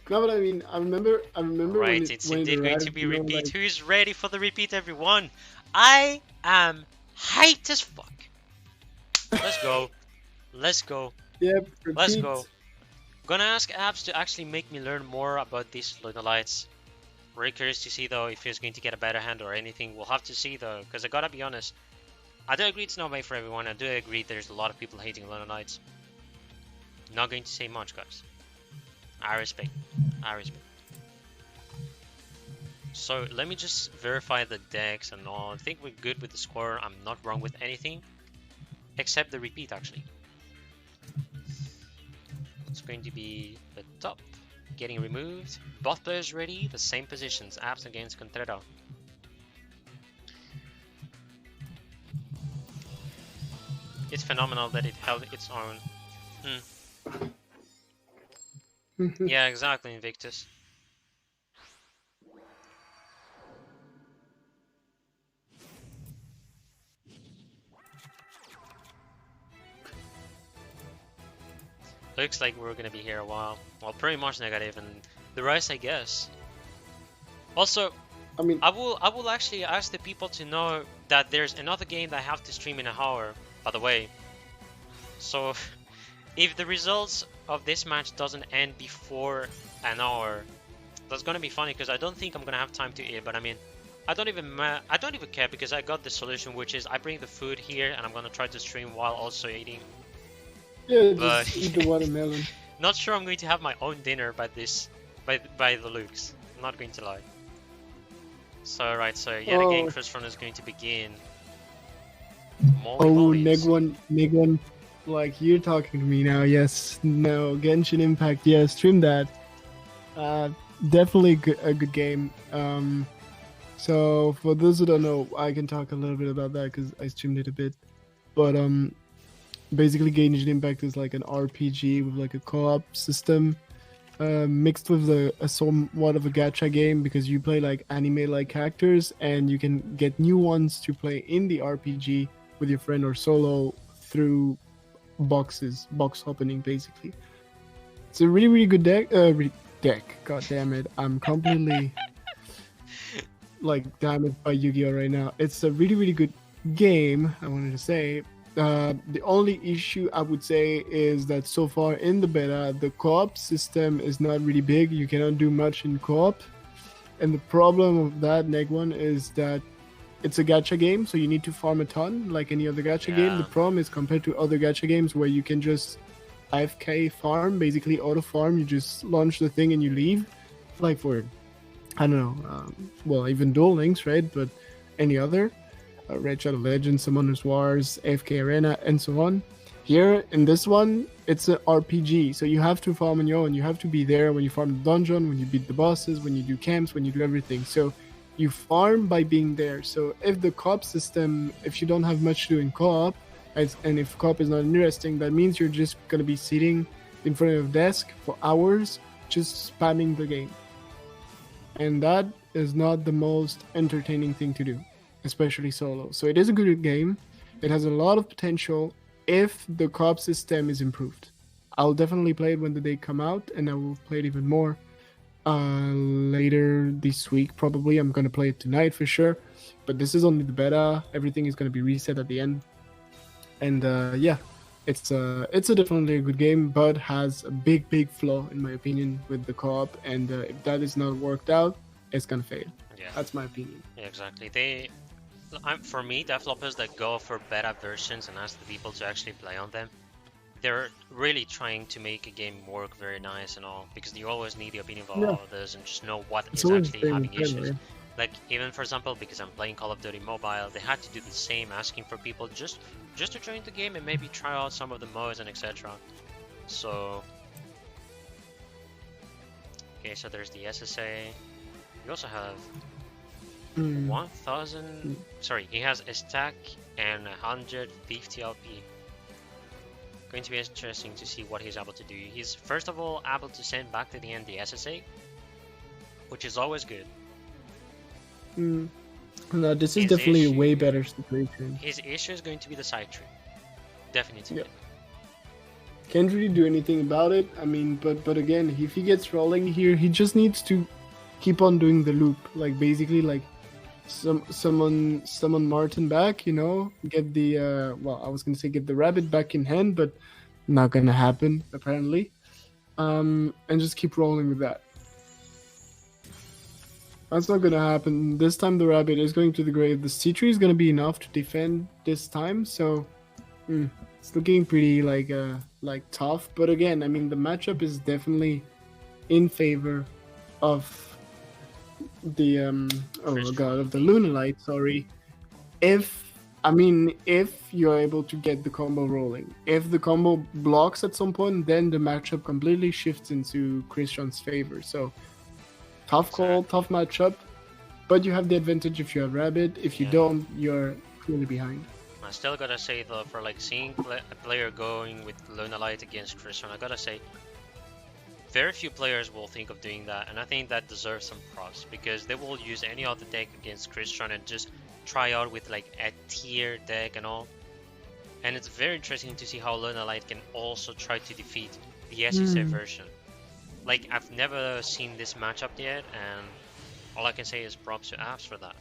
No, but I mean, I remember. Right, it's indeed going to be repeat. Who is ready for the repeat, everyone? I am hyped as fuck. Let's go. Let's go. Yep. Let's go. Gonna ask Abs to actually make me learn more about these Luna Lights. Very curious to see though if he's going to get a better hand or anything. We'll have to see though, because I gotta be honest. I do agree it's not made for everyone. I do agree there's a lot of people hating Luna Lights. Not going to say much, guys. I respect. I respect. So let me just verify the decks and all. I think we're good with the score. I'm not wrong with anything. Except the repeat, actually. going to be the top, getting removed. Both players ready, the same positions, Abs against Contreras. It's phenomenal that it held its own. Yeah, exactly, Invictus. Looks like we're gonna be here a while. Well, pretty much negative, and the rest, I guess. Also, I mean, I will actually ask the people to know that there's another game that I have to stream in an hour, by the way. So, if the results of this match doesn't end before an hour, that's gonna be funny because I don't think I'm gonna have time to eat. But I mean, I don't even care because I got the solution, which is I bring the food here and I'm gonna try to stream while also eating. yeah, But just eat the watermelon. not sure I'm going to have my own dinner by the looks. I'm not going to lie. So right, so yet again, Chris Run is going to begin. Moly Neg one, like you're talking to me now. Yes, no, Genshin Impact. Yes, stream that. Definitely a good game. So for those who don't know, I can talk a little bit about that because I streamed it a bit. But basically, Genshin Impact is like an RPG with like a co-op system. Mixed with a somewhat of a gacha game because you play like anime-like characters and you can get new ones to play in the RPG with your friend or solo through box opening basically. It's a really good deck. God damn it! I'm completely like damaged by Yu-Gi-Oh right now. It's a really good game. I wanted to say. The only issue I would say is that so far in the beta, the co-op system is not really big. You cannot do much in co-op. And the problem of that, Neg one, is that it's a gacha game, so you need to farm a ton like any other gacha game. The problem is compared to other gacha games where you can just AFK farm, basically auto farm, you just launch the thing and you leave. Like for, I don't know, well, even Duel Links, right? But any other. Red Shadow Legends, Summoners Wars, AFK Arena, and so on. Here, in this one, it's an RPG, so you have to farm on your own. You have to be there when you farm the dungeon, when you beat the bosses, when you do camps, when you do everything. So you farm by being there. So if the co-op system, if you don't have much to do in co-op, and if co-op is not interesting, that means you're just going to be sitting in front of a desk for hours, just spamming the game. And that is not the most entertaining thing to do, especially solo. So it is a good game. It has a lot of potential if the co-op system is improved. I'll definitely play it when the day come out, and I will play it even more later this week. Probably I'm gonna play it tonight for sure. But this is only the beta. Everything is gonna be reset at the end. And yeah, it's a definitely a good game, but has a big flaw in my opinion with the co-op. And if that is not worked out, it's gonna fail. Yeah, that's my opinion. Yeah, exactly. For me, developers that go for beta versions and ask the people to actually play on them, they're really trying to make a game work very nice and all, because you always need the opinion of others and just know what is actually having issues. Like, even for example, because I'm playing Call of Duty Mobile, they had to do the same, asking for people just to join the game and maybe try out some of the modes and etc. So, okay, so there's the SSA. You also have 1000. Sorry, he has a stack and 150 LP. Going to be interesting to see what he's able to do. He's first of all able to send back to the end the SSA, which is always good. No, this is definitely a way better situation. His issue is going to be the side tree. Definitely. Yeah. Can't really do anything about it. I mean, but again, if he gets rolling here, he just needs to keep on doing the loop. Like basically, like summon Martin back. You know, get the well, I was gonna say get the rabbit back in hand, but not gonna happen apparently. And just keep rolling with that. That's not gonna happen. This time the rabbit is going to the grave. The C-tree is gonna be enough to defend this time, so it's looking pretty like tough. But again, I mean the matchup is definitely in favor of the of the Lunalite. Sorry, if I mean, if you're able to get the combo rolling. If the combo blocks at some point, then the matchup completely shifts into Christian's favor. So, tough call, Exactly. tough matchup, but you have the advantage if you have Rabbit. If you Yeah. don't, you're clearly behind. I still gotta say though, for like seeing a player going with Lunalight against Christian, I gotta say, very few players will think of doing that, and I think that deserves some props because they will use any other deck against Christian and just try out with like a tier deck and all. And it's very interesting to see how Lunalight can also try to defeat the SSA version. Like, I've never seen this matchup yet, and all I can say is props to Apps for that.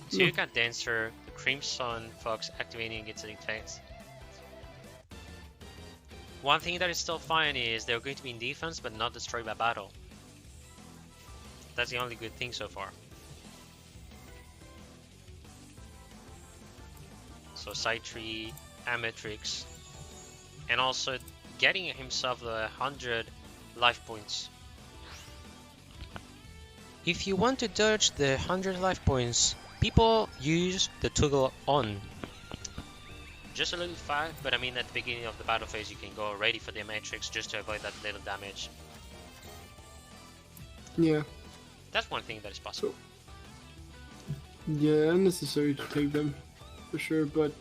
So you got Dancer, the Crimson Fox activating its effects. One thing that is still fine is they're going to be in defense but not destroyed by battle. That's the only good thing so far. So Side Tree, Amatrix, and also getting himself the 100 life points. If you want to dodge the 100 life points, people use the toggle on. Just a little fact, but I mean at the beginning of the battle phase you can go ready for the Matrix just to avoid that little damage. Yeah. That's one thing that is possible. Yeah, unnecessary to take them, for sure, but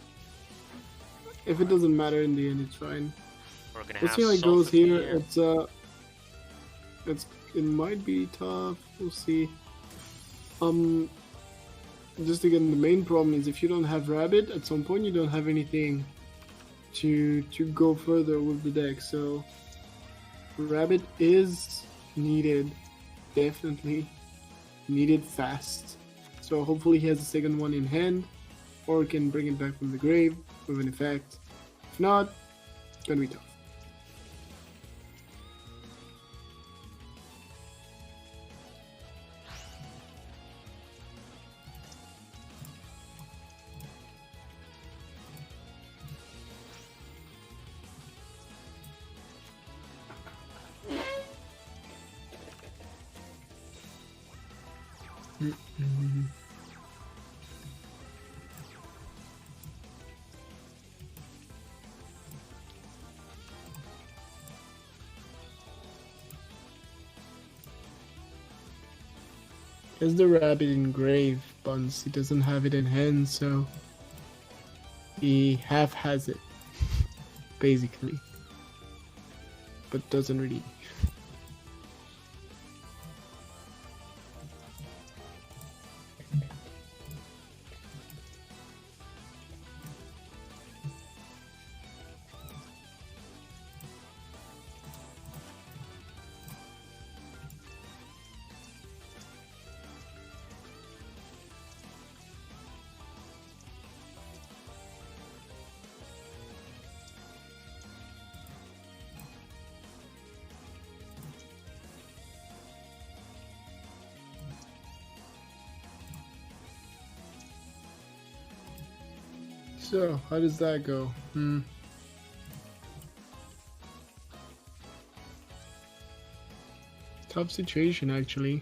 if it doesn't matter in the end, it's fine. We're gonna Let's have see how it goes Sulfur here. It might be tough. We'll see. Just again, the main problem is if you don't have Rabbit, at some point you don't have anything to go further with the deck. So Rabbit is needed, definitely needed fast. So hopefully he has a second one in hand, or can bring it back from the grave with an effect. If not, it's gonna be tough. Has the Rabbit in grave, Buns. He doesn't have it in hand, so he half has it, basically, but doesn't really. So, how does that go? Tough situation, actually.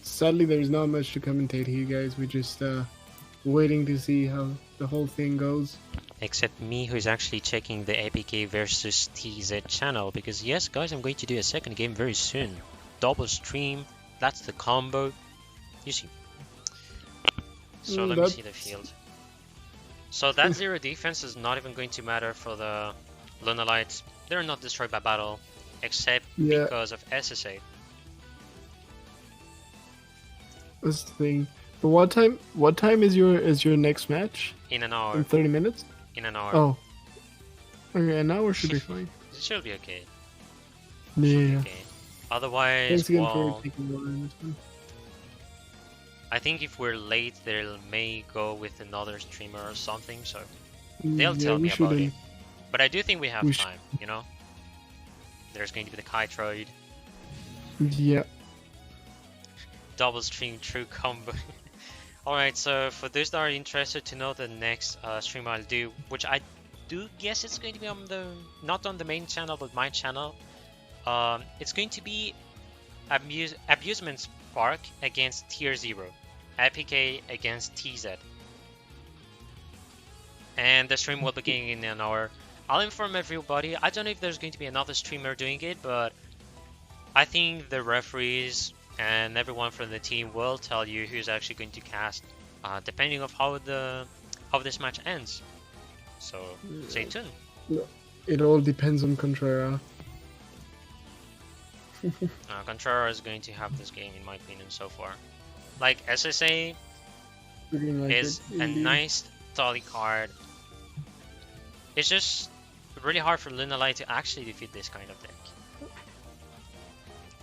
Sadly, there's not much to commentate here, guys. We're just waiting to see how the whole thing goes. Except me, who is actually checking the APK versus TZ channel, because yes, guys, I'm going to do a second game very soon. Double stream, that's the combo. You see. So let me see the field. So that zero defense is not even going to matter for the Lunalights. They're not destroyed by battle, except because of SSA. That's the thing. But what time is your next match? In an hour. In 30 minutes? In an hour. Oh. Okay, an hour should be fine. It should be okay. Yeah. Okay. Otherwise, Thanks again well, for taking over in this one. I think if we're late, they may go with another streamer or something, so they'll tell me about it. But I do think we have We time, you know? There's going to be the Kytroid, Yeah. double stream true combo. Alright, so for those that are interested to know the next stream I'll do, which I do guess it's going to be on the, not on the main channel, but my channel. It's going to be Abusement Park against Tier 0, APK against TZ. And the stream will begin in an hour. I'll inform everybody. I don't know if there's going to be another streamer doing it, but I think the referees and everyone from the team will tell you who's actually going to cast, depending on how this match ends. So stay tuned. It all depends on Contrera. Contrera is going to have this game, in my opinion, so far. Like, SSA is a nice Tolly card. It's just really hard for Lunalight to actually defeat this kind of deck.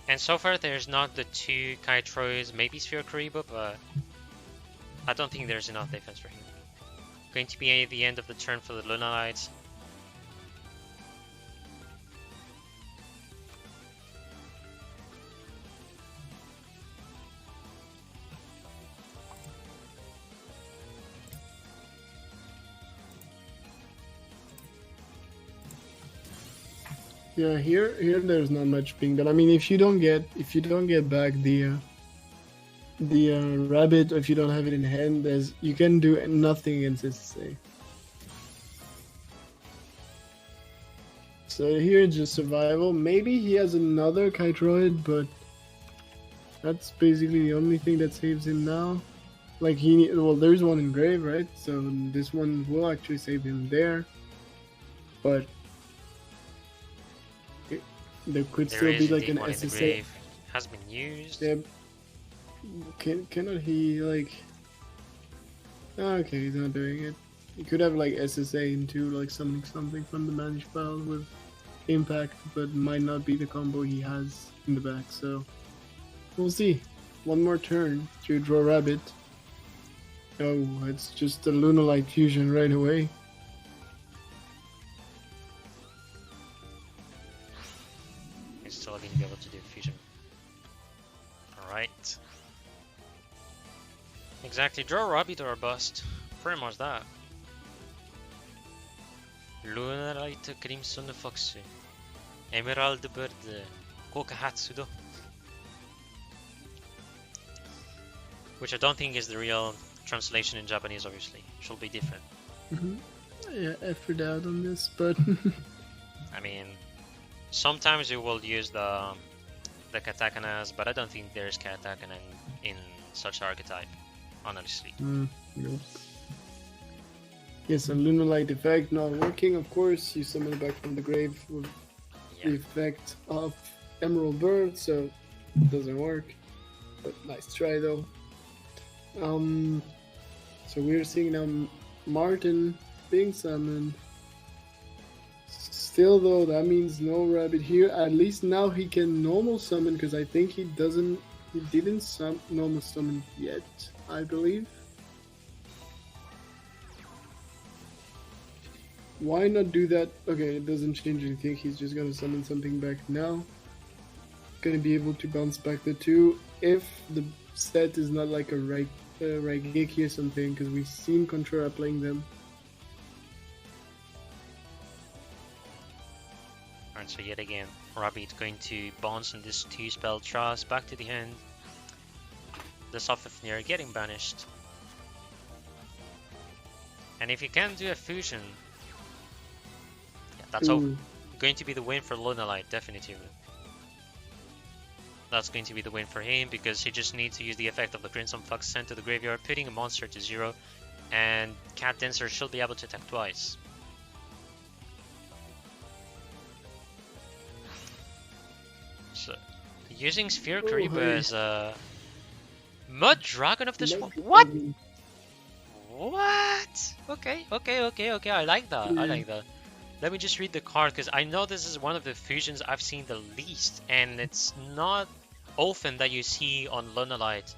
And so far there's not the two Kytroids, maybe Sphere Kariba, but I don't think there's enough defense for him. Going to be the end of the turn for the Lunalights. Yeah, here there's not much being done. I mean, if you don't get back the rabbit, or if you don't have it in hand, you can do nothing against SSA. So here it's just survival. Maybe he has another Kytroid, but that's basically the only thing that saves him now. Like well, there's one in grave, right? So this one will actually save him there, but there could still be like an SSA. Has been used. Yeah. Cannot he like? Oh, okay, he's not doing it. He could have like SSA into like summoning something from the managed file with impact, but might not be the combo he has in the back. So we'll see. One more turn to draw rabbit. Oh, it's just a Lunalight fusion right away. Still going to be able to do fusion. Alright. Exactly, draw rabbit or bust. Pretty much that. Lunalight Crimson Fox. Emerald Bird. Kokahatsudo. Which I don't think is the real translation in Japanese, obviously. It should be different. Yeah, effort out on this, but I mean, sometimes you will use the katakanas, but I don't think there's katakana in such archetype, honestly. Nope. Yes, a Lunalight effect not working, of course. You summon it back from the grave with the effect of Emerald Bird, so it doesn't work. But nice try though. So we're seeing now Martin being summoned. Still though, that means no rabbit here. At least now he can normal summon, because I think he didn't normal summon yet, I believe. Why not do that? Okay, it doesn't change anything. He's just gonna summon something back now. Gonna be able to bounce back the two if the set is not like a Raigeki or something, because we've seen Contrera playing them. Alright, so yet again, Rabbit going to bounce on this 2-spell Trust back to the hand. The Sophifnir getting banished. And if you can do a fusion, that's going to be the win for Lunalight, definitively. That's going to be the win for him, because he just needs to use the effect of the Crimson Fox sent to the graveyard, putting a monster to 0, and Cat Dancer should be able to attack twice. So, using Sphere Kariba as a Mud Dragon of this one. What? What? Okay, I like that. I like that. Let me just read the card, because I know this is one of the fusions I've seen the least, and it's not often that you see on Lunalight.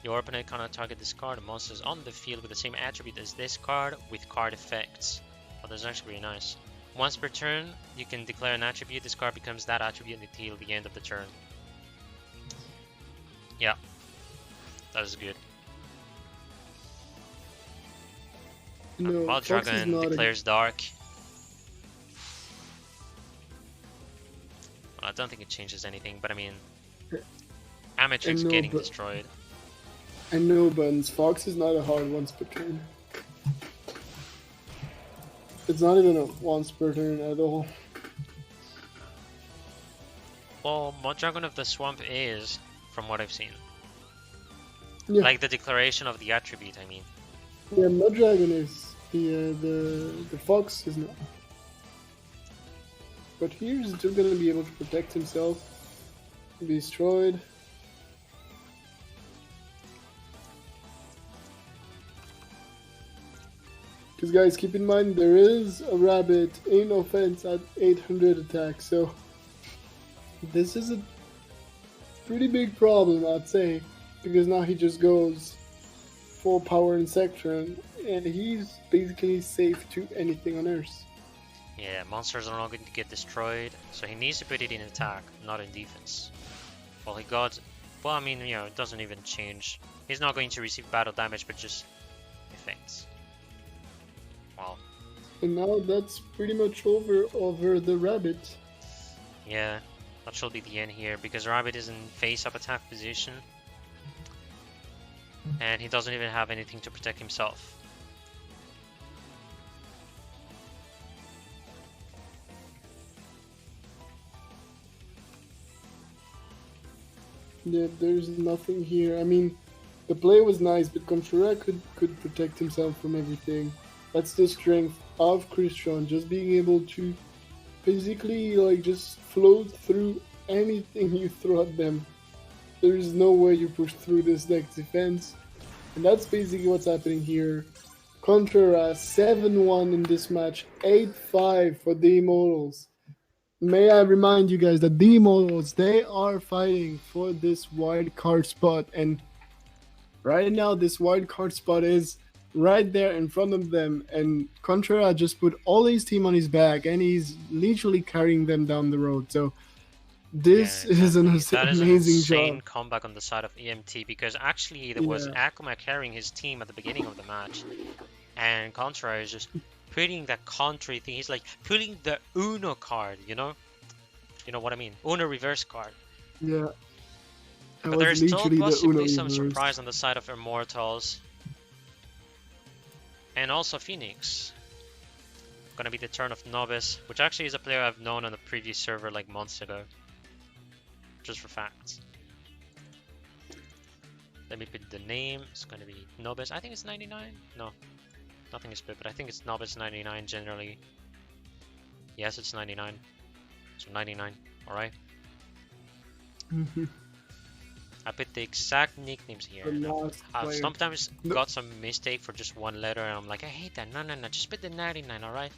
Your opponent cannot target this card. Monsters on the field with the same attribute as this card with card effects. Oh, that's actually really nice. Once per turn, you can declare an attribute. This card becomes that attribute until the end of the turn. Yeah, that was good. No, Wild Fox is Dragon not declares Dark. Well, I don't think it changes anything, but I mean, Amatrix no, getting but- destroyed. I know, but Fox is not a hard once per turn. It's not even a once per turn at all. Well, Mod Dragon of the Swamp is, from what I've seen. Yeah, Like the declaration of the attribute, I mean. yeah, Mud Dragon is. The Fox is not. But he's still gonna be able to protect himself. Be destroyed. Because guys, keep in mind there is a rabbit in offense at 800 attack, so this is a pretty big problem, I'd say, because now he just goes full power Insectron, and he's basically safe to anything on Earth. Yeah, monsters are not going to get destroyed, so he needs to put it in attack, not in defense. Well, he got... Well, I mean, you know, it doesn't even change. He's not going to receive battle damage, but just effects. Wow. And now that's pretty much over the rabbit. Yeah, that should be the end here, because Rabbit is in face-up attack position. And he doesn't even have anything to protect himself. Yeah, there's nothing here. I mean, the play was nice, but Contra could protect himself from everything. That's the strength of Christian, just being able to basically like just float through anything you throw at them. There is no way you push through this deck's defense, and that's basically what's happening here. Contra 7-1 in this match, 8-5 for the Immortals. May I remind you guys that the Immortals, they are fighting for this wild card spot, and right now this wild card spot is right there in front of them, and Contra just put all his team on his back, and he's literally carrying them down the road. So this Yeah, is an exactly. That is an amazing insane job. comeback on the side of EMT, because actually there was Yeah. Akuma carrying his team at the beginning of the match, and Contra is just putting that Contra thing. He's like putting the Uno card, you know what I mean? Uno reverse card. Yeah. That But there's still literally the possibly Uno some reverse. surprise on the side of Immortals. And also Phoenix. Gonna be the turn of Novice, which actually is a player I've known on the previous server like months ago. Just for facts. Let me put the name. It's gonna be Novice. I think it's 99. No, nothing is put, but I think it's Novice 99 generally. Yes, it's 99. So 99. All right. I put the exact nicknames here. The last I've player. sometimes No. got some mistake for just one letter, and I'm like, I hate that. No, just put the 99, alright?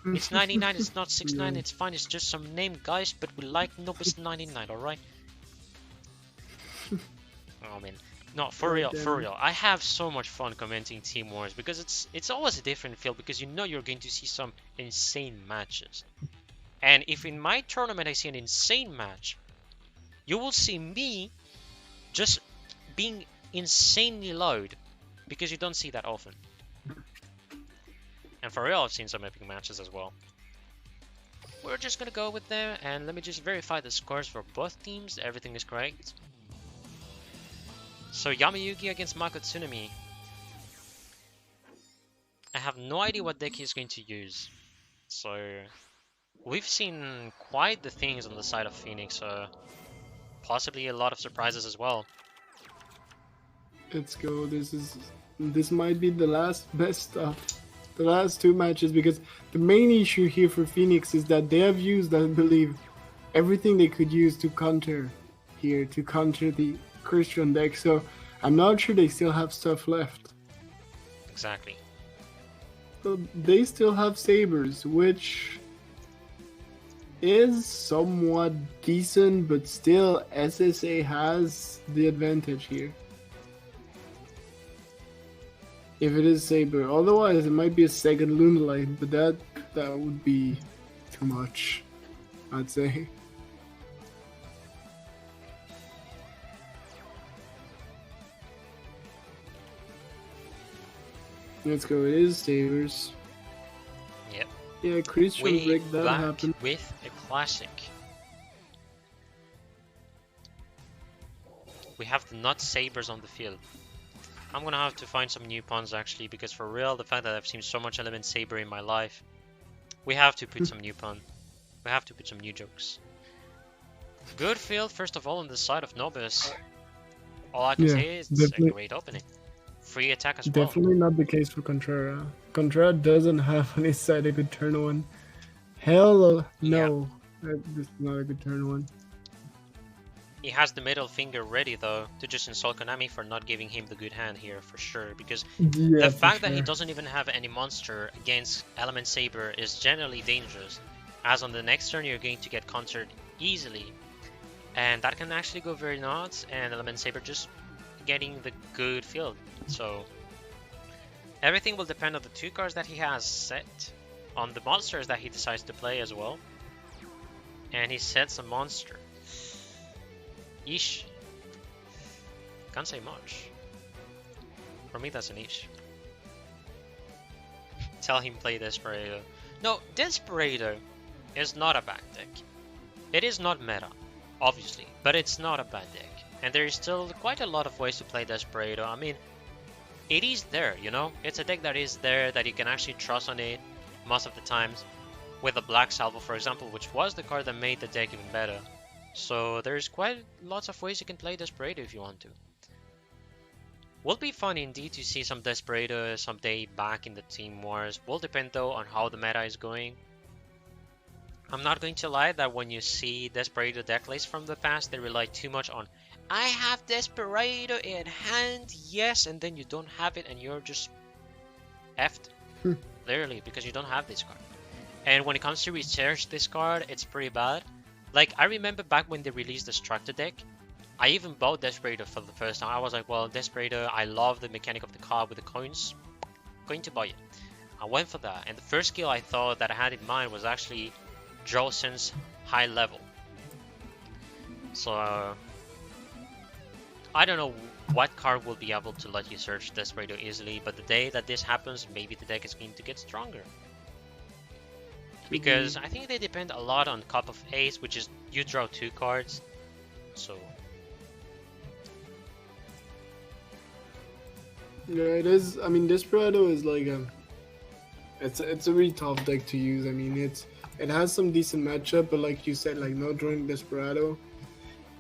It's 99, it's not 69, Yeah. it's fine, it's just some name, guys, but we like Nobis 99, alright? Oh man, no, for real, damn for it. real. I have so much fun commenting Team Wars, because it's always a different feel, because you know you're going to see some insane matches. And if in my tournament I see an insane match, you will see me just being insanely loud, because you don't see that often. And for real, I've seen some epic matches as well. We're just gonna go with them, and let me just verify the scores for both teams. Everything is correct. So Yamayuki against Mako Tsunami. I have no idea what deck he's going to use. So we've seen quite the things on the side of Phoenix, so possibly a lot of surprises as well. Let's go. This might be the last best stuff. The last two matches, because the main issue here for Phoenix is that they have used, I believe, everything they could use to counter here, to counter the Christian deck. So I'm not sure they still have stuff left. Exactly. So they still have Sabers, which is somewhat decent, but still SSA has the advantage here. If it is Saber, otherwise it might be a second Lunalight, but that would be too much, I'd say. Let's go. It is Sabers. Yep. Yeah, Christian We break that back happened. with a classic. We have the not Sabers on the field. I'm gonna have to find some new puns actually, because for real, the fact that I've seen so much Element Saber in my life, we have to put some new pun. We have to put some new jokes. Good field, first of all, on the side of Nobis. All I can Yeah, say is it's definitely. a great opening. Free attack as well. Definitely not the case for Contrera. Contrera doesn't have on his side a good turn one. Hell no. This is not a good turn one. He has the middle finger ready though to just insult Konami for not giving him the good hand here for sure, because Yeah, the for fact that he sure. doesn't even have any monster against Element Saber is generally dangerous, as on the next turn you're going to get countered easily, and that can actually go very nuts, and Element Saber just getting the good field. So everything will depend on the 2 cards that he has set, on the monsters that he decides to play as well, and he sets a monster. Yeesh. Can't say much. For me, that's an ish. Tell him play Desperado. No, Desperado is not a bad deck. It is not meta, obviously, but it's not a bad deck. And there is still quite a lot of ways to play Desperado. I mean, it is there, you know? It's a deck that is there, that you can actually trust on it most of the times. With a Black Salvo, for example, which was the card that made the deck even better. So there's quite lots of ways you can play Desperado if you want to. Will be fun indeed to see some Desperado someday back in the Team Wars. Will depend though on how the meta is going. I'm not going to lie that when you see Desperado decklists from the past, they rely too much on I have Desperado in hand, yes, and then you don't have it and you're just effed. Literally, because you don't have this card. And when it comes to research this card, it's pretty bad. Like, I remember back when they released the Structure deck, I even bought Desperado for the first time. I was like, well, Desperado, I love the mechanic of the card with the coins. Going to buy it. I went for that, and the first skill I thought that I had in mind was actually Josen's high level. So, I don't know what card will be able to let you search Desperado easily, but the day that this happens, maybe the deck is going to get stronger. Because I think they depend a lot on Cup of Ace, which is you draw 2 cards. So Yeah, it is. I mean, Desperado is like it's a really tough deck to use. I mean, it has some decent matchup, but like you said, like not drawing Desperado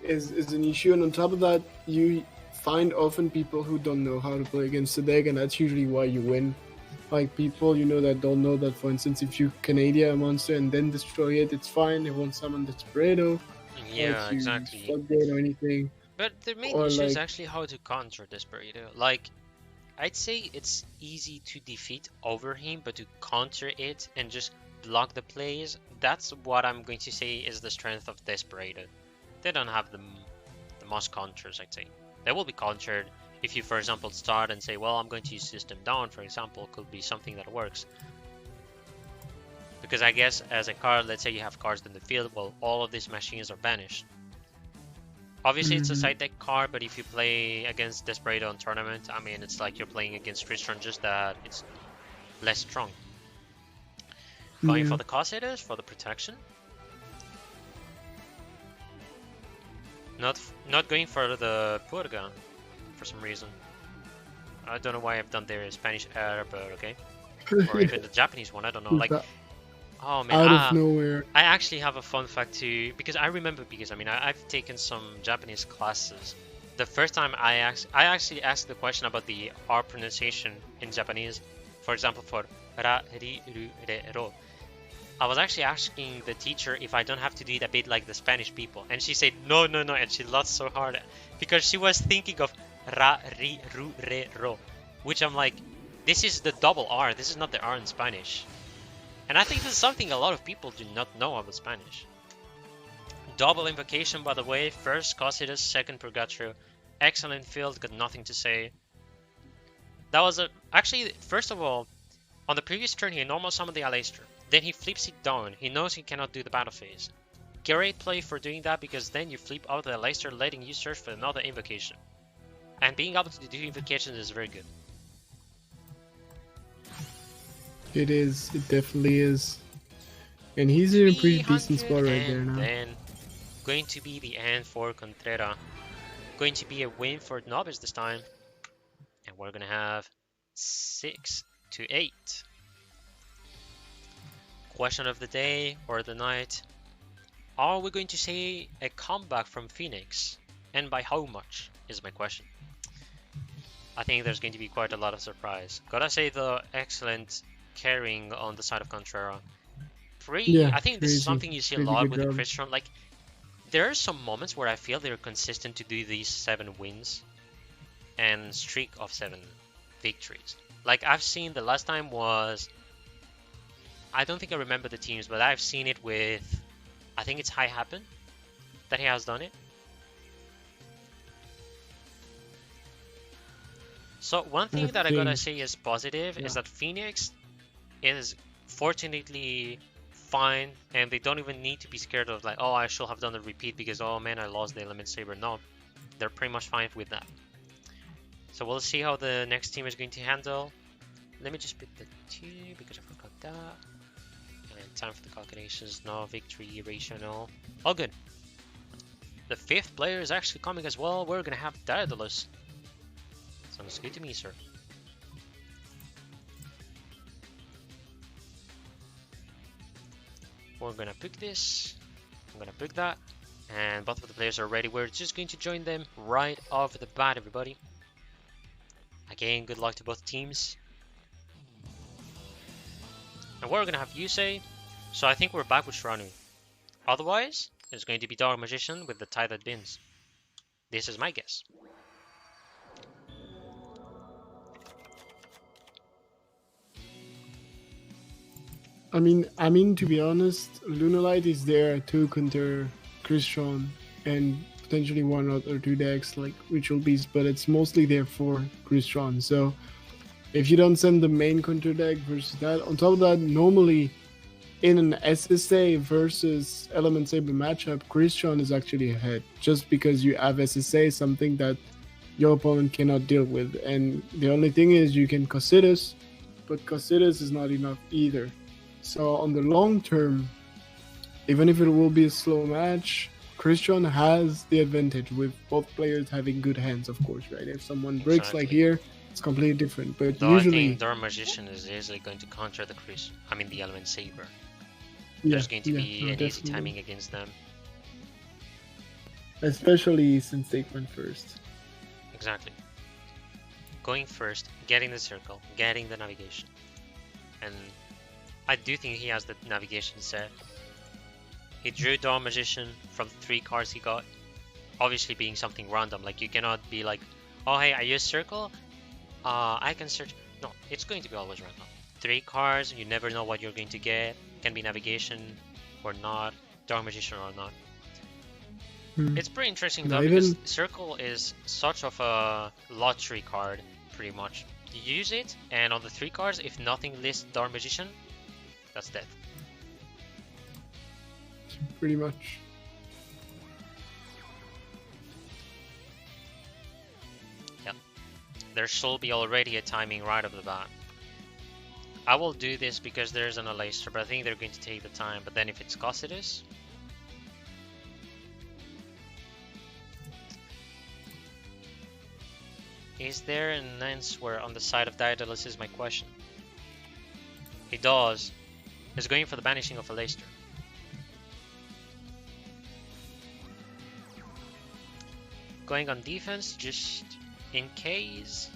is an issue. And on top of that, you find often people who don't know how to play against the deck, and that's usually why you win. Like people, you know, that don't know that, for instance, if you Canadia a monster and then destroy it, it's fine. It won't summon Desperado. yeah, Or if you exactly. floodgate or anything. But the main Or, issue is like- actually how to counter Desperado. Like, I'd say it's easy to defeat over him, but to counter it and just block the plays, that's what I'm going to say is the strength of Desperado. They don't have the most counters, I'd say. They will be countered if you, for example, start and say, well, I'm going to use System Down, for example, could be something that works. Because I guess as a card, let's say you have cards in the field, well, all of these machines are banished. Obviously, it's a side deck card, but if you play against Desperado in tournament, I mean, it's like you're playing against Christian, just that it's less strong. Going for the cost hitters, for the protection. Not going for the Purga, for some reason. I don't know why I've done their Spanish air, but okay. Or even the Japanese one, I don't know. Like, oh man, out of nowhere. I actually have a fun fact too, because I remember, because I mean, I've taken some Japanese classes. The first time I actually asked the question about the R pronunciation in Japanese. For example, for ra, ri, ru, re, ro. I was actually asking the teacher if I don't have to do it a bit like the Spanish people, and she said no, and she laughed so hard because she was thinking of ra, ri, ru, re, ro, which I'm like, this is the double R, this is not the R in Spanish. And I think this is something a lot of people do not know about Spanish. Double invocation, by the way, first Cositus, second Purgatrio, excellent field, got nothing to say. That was actually, first of all, on the previous turn he normal summoned the Aleister. Then he flips it down. He knows he cannot do the battle phase. Great play for doing that, because then you flip out the Aleister, letting you search for another invocation. And being able to do invocations is very good. It is. It definitely is. And he's in a pretty decent spot right there now. Then going to be the end for Contreras. Going to be a win for Novice this time. And we're gonna have 6 to 8. Question of the day or the night. Are we going to see a comeback from Phoenix? And by how much is my question. I think there's going to be quite a lot of surprise. Gotta say though, excellent carrying on the side of Contreras. I think this is something you see a lot with the Christian. Like, there are some moments where I feel they're consistent to do these 7 wins and streak of 7 victories. Like, I've seen the last time was, I don't think I remember the teams, but I've seen it with, I think it's High Happen that he has done it. So one thing that I gotta say is positive is that Phoenix is fortunately fine, and they don't even need to be scared of like, oh, I should have done a repeat because, oh man, I lost the Element Saber. No, they're pretty much fine with that. So we'll see how the next team is going to handle. Let me just pick the 2 because I forgot that. And time for the calculations. No victory ratio, no. All good. The 5th player is actually coming as well. We're gonna have Daedalus. Sounds good to me, sir. We're gonna pick this. I'm gonna pick that. And both of the players are ready. We're just going to join them right off the bat, everybody. Again, good luck to both teams. And we're gonna have Yusei. So I think we're back with Shiranu. Otherwise, it's going to be Dark Magician with the tie that bins. This is my guess. I mean, to be honest, Lunalight is there to counter Christian and potentially 1 or 2 decks like Ritual Beast, but it's mostly there for Christian. So if you don't send the main counter deck versus that, on top of that, normally in an SSA versus Element Saber matchup, Christian is actually ahead, just because you have SSA, something that your opponent cannot deal with. And the only thing is you can Cositas, but Cositas is not enough either. So on the long term, even if it will be a slow match, Christian has the advantage with both players having good hands, of course, right? If someone breaks like here, it's completely different. But though usually, I think Dark Magician is easily going to counter the the Element Saber. There's going to be an easy timing against them. Especially since they went first. Exactly. Going first, getting the circle, getting the navigation. And I do think he has the navigation set. He drew Dark Magician from the 3 cards he got. Obviously being something random, like you cannot be like, oh hey, I use circle, I can search. No, it's going to be always random. 3 cards, you never know what you're going to get. Can be navigation or not, Dark Magician or not. It's pretty interesting though, because circle is such of a lottery card, pretty much. You use it, and on the 3 cards, if nothing lists Dark Magician, that's dead. Pretty much. Yeah. There should be already a timing right off the bat. I will do this because there's an Aleister, but I think they're going to take the time. But then if it's Cositas, is there an answer on the side of Daedalus is my question. He does. He's going for the banishing of Aleister. Going on defense, just in case.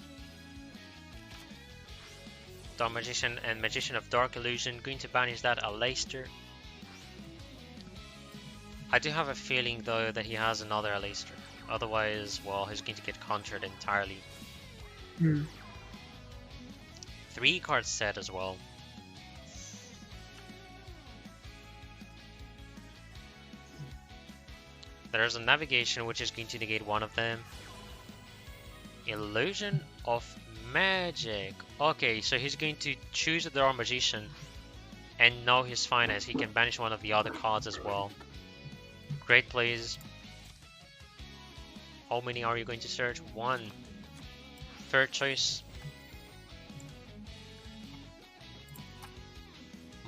Dark Magician and Magician of Dark Illusion, going to banish that Aleister. I do have a feeling though that he has another Aleister. Otherwise, well, he's going to get countered entirely. 3 cards set as well. There's a navigation which is going to negate one of them. Illusion of Magic. Okay, so he's going to choose the Dark Magician And now he's fine as he can banish one of the other cards as well. Great plays. How many are you going to search? One. Third choice.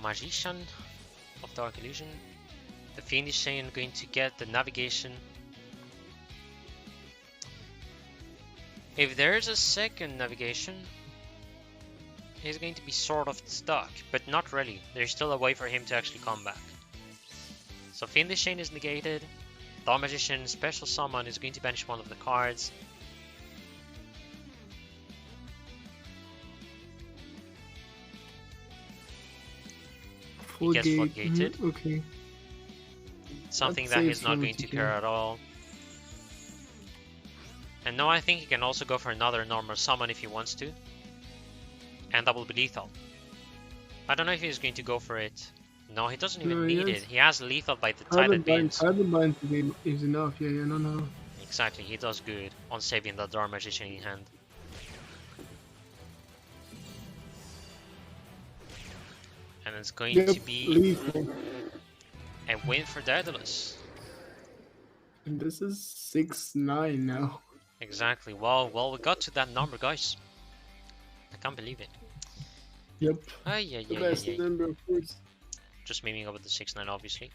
Magician of Dark Illusion. The Fiendish Chain going to get the navigation. If there's a second navigation, he's going to be sort of stuck, but not really. There's still a way for him to actually come back. So Fiendish Chain is negated. Dark Magician special summon is going to banish one of the cards. He gets floodgated. Okay. Something That that he's saves not him going to to care kill. at all. And now I think he can also go for another normal summon if he wants to. And that will be lethal. I don't know if he's going to go for it. No, he doesn't even No, need yes. it. He has lethal by the time it beams. Tidal Bind is enough. Yeah, no. Exactly, he does good on saving the Dark Magician in hand. And it's going to be lethal. a win for Daedalus. And this is 6-9 now. Exactly. Well, we got to that number, guys. I can't believe it. Yep. The The best number, of course. Just miming up with the 6-9, obviously.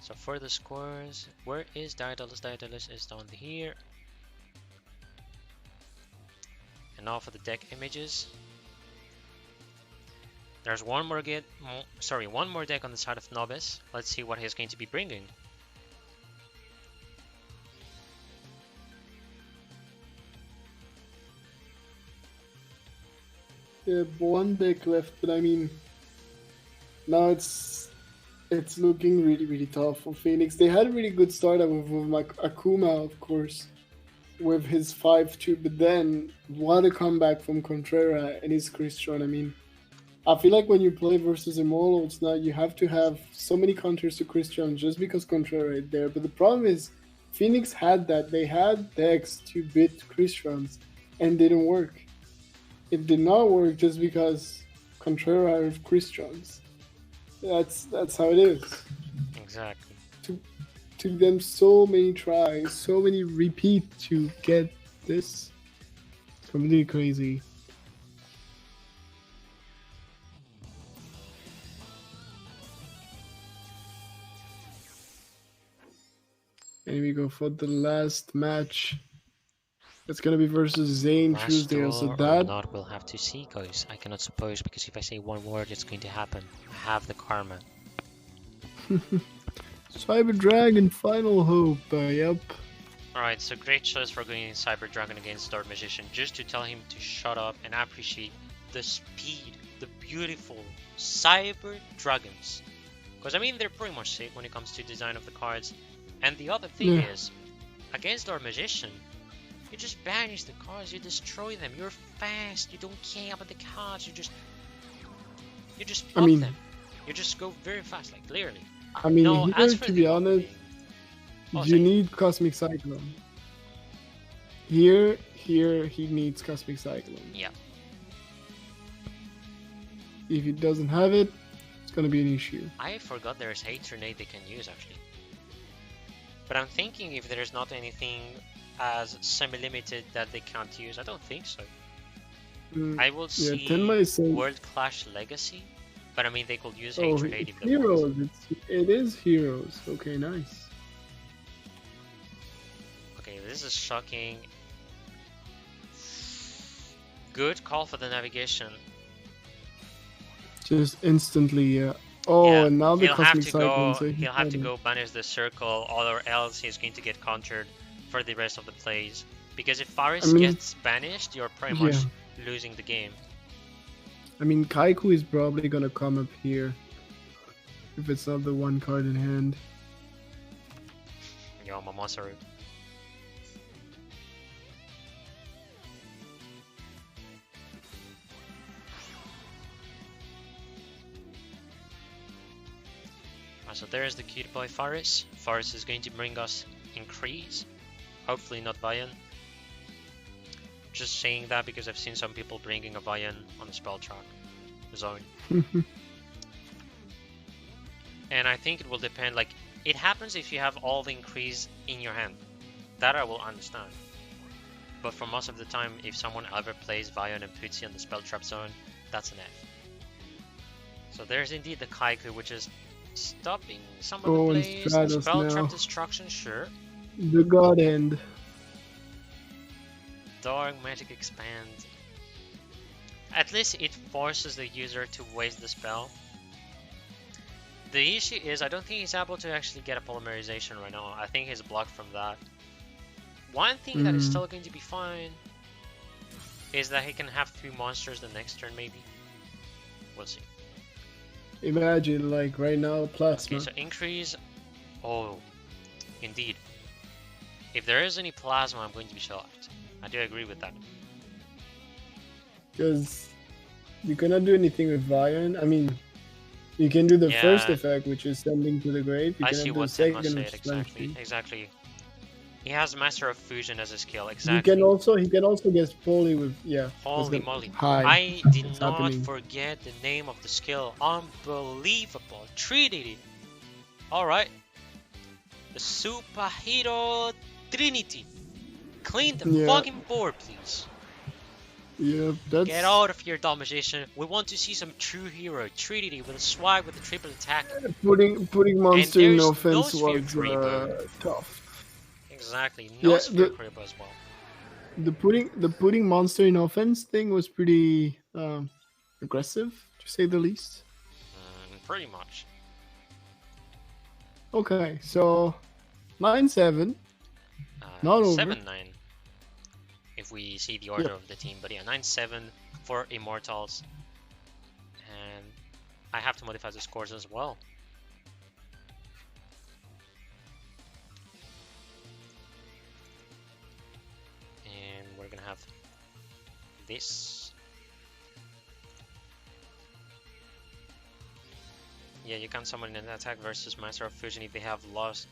So for the scores, where is Daedalus? Daedalus is down here. And now for the deck images. There's one more deck on the side of Novice. Let's see what he's going to be bringing. Yeah, one deck left, but I mean, now it's looking really tough for Phoenix. They had a really good start out with Akuma, of course, with his 5-2, but then what a comeback from Contrera and his Christian. I mean, I feel like when you play versus Immortals now, you have to have so many counters to Christian just because Contrera is there. But the problem is, Phoenix had that. They had decks to beat Christians, and didn't work. It did not work just because Contrera are Christians. That's how it is. Exactly. Took them so many tries, so many repeat to get this. It's completely crazy. And we go for the last match. It's gonna be versus Zane Last Tuesday. duel So or that not, we'll have to see, guys. I cannot suppose, because if I say one word, it's going to happen. I have the karma. Cyber Dragon Final Hope. Yep. Alright, so great choice for going Cyber Dragon against Dark Magician, just to tell him to shut up and appreciate the speed, the beautiful Cyber Dragons. Because I mean, they're pretty much sick when it comes to design of the cards. And the other thing is, against Dark Magician, you just banish the cards, you destroy them, you're fast, you don't care about the cards, you just pop them. You just go very fast, like literally. I mean, No, here, as for to the be honest, Oh, you sorry. need Cosmic Cyclone. Here, he needs Cosmic Cyclone. Yeah. If he doesn't have it, it's gonna be an issue. I forgot there's Hate Grenade they can use actually. But I'm thinking if there's not anything as semi-limited that they can't use, I don't think so. I will see Tenma is saying, World Clash Legacy, but I mean they could use oh, Hate Grenade it's if they want. Heroes. It is Heroes. Okay, nice. Okay, this is shocking. Good call for the navigation. Just instantly, Oh, Yeah, and now the he'll have Cosmic to Cyclone. go. So He'll have to go banish the circle, or else he's going to get countered for the rest of the plays. Because if Faris gets banished, you're pretty much losing the game. I mean, Kaiku is probably gonna come up here if it's not the one card in hand. Yo, Mamasaru. So there's the cute boy Faris. Faris is going to bring us increase. Hopefully not Bayan. just saying that because I've seen some people bringing a Vian on the spell track zone. And I think it will depend, like, it happens if you have all the increase in your hand. That I will understand. But for most of the time, if someone ever plays Vian and puts you on the spell trap zone, that's an F. So there's indeed the Kaiku, which is stopping some of the and plays. Stratos Spell now. trap destruction, sure. The God End. Dark magic expand. At least it forces the user to waste the spell. The issue is I don't think he's able to actually get a polymerization right now. I think he's blocked from that. One thing that is still going to be fine is that he can have 3 monsters the next turn maybe. We'll see. Imagine, like, right now, Plasma. Okay, so increase... Oh, indeed. If there is any Plasma, I'm going to be shocked. I do agree with that. Because you cannot do anything with Vian. I mean, you can do the first effect, which is sending to the grave. You I cannot see do what the Tekla second, said, which is exactly, exactly. He has Master of Fusion as a skill, He exactly. can also get poly with Holy moly. high. I did It's not happening. forget the name of the skill. Unbelievable. Trinity. Alright. The Superhero Trinity. Clean the fucking board, please. Yeah, that's Get out of here, Dalmatian. We want to see some true hero. Trinity with a swag with a triple attack. putting monster in there's no offense sphere was creeper. tough. Exactly. No sphere creep as well. The putting monster in offense thing was pretty aggressive, to say the least. Pretty much. Okay, so 9-7. Not over. 7-9. If we see the order of the team, but yeah, 9-7 for Immortals. And I have to modify the scores as well. And we're gonna have this. Yeah, you can summon an attack versus Master of Fusion if they have lost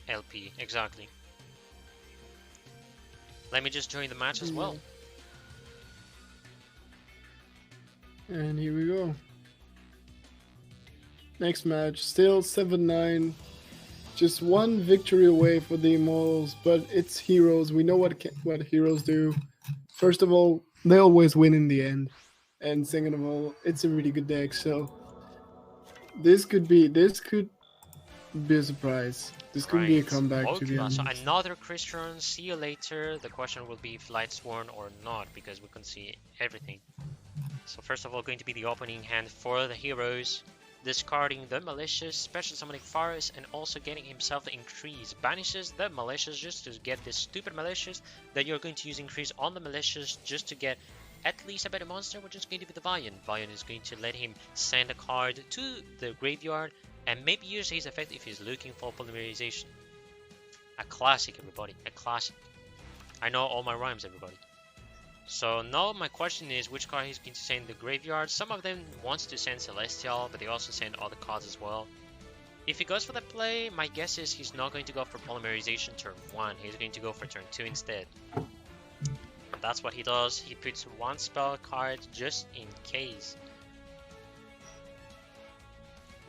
LP. Exactly. Let me just join the match as well. And here we go. Next match, still 7-9. Just one victory away for the Immortals, but it's heroes. We know what heroes do. First of all, they always win in the end. And second of all, it's a really good deck, so this could be a surprise. This could be a comeback, to be honest. So another Christian, see you later. The question will be if Lightsworn or not, because we can see everything. So first of all, going to be the opening hand for the heroes. Discarding the Malicious, special summoning Forest, and also getting himself the Increase. Banishes the Malicious just to get this stupid Malicious. Then you're going to use Increase on the Malicious just to get at least a better monster, which is going to be the Vian. Vian is going to let him send a card to the graveyard and maybe use his effect if he's looking for polymerization. A classic, everybody. A classic. I know all my rhymes, everybody. So now my question is which card he's going to send in the graveyard. Some of them wants to send Celestial, but they also send other cards as well. If he goes for that play, my guess is he's not going to go for polymerization turn 1. He's going to go for turn 2 instead. And that's what he does. He puts one spell card just in case.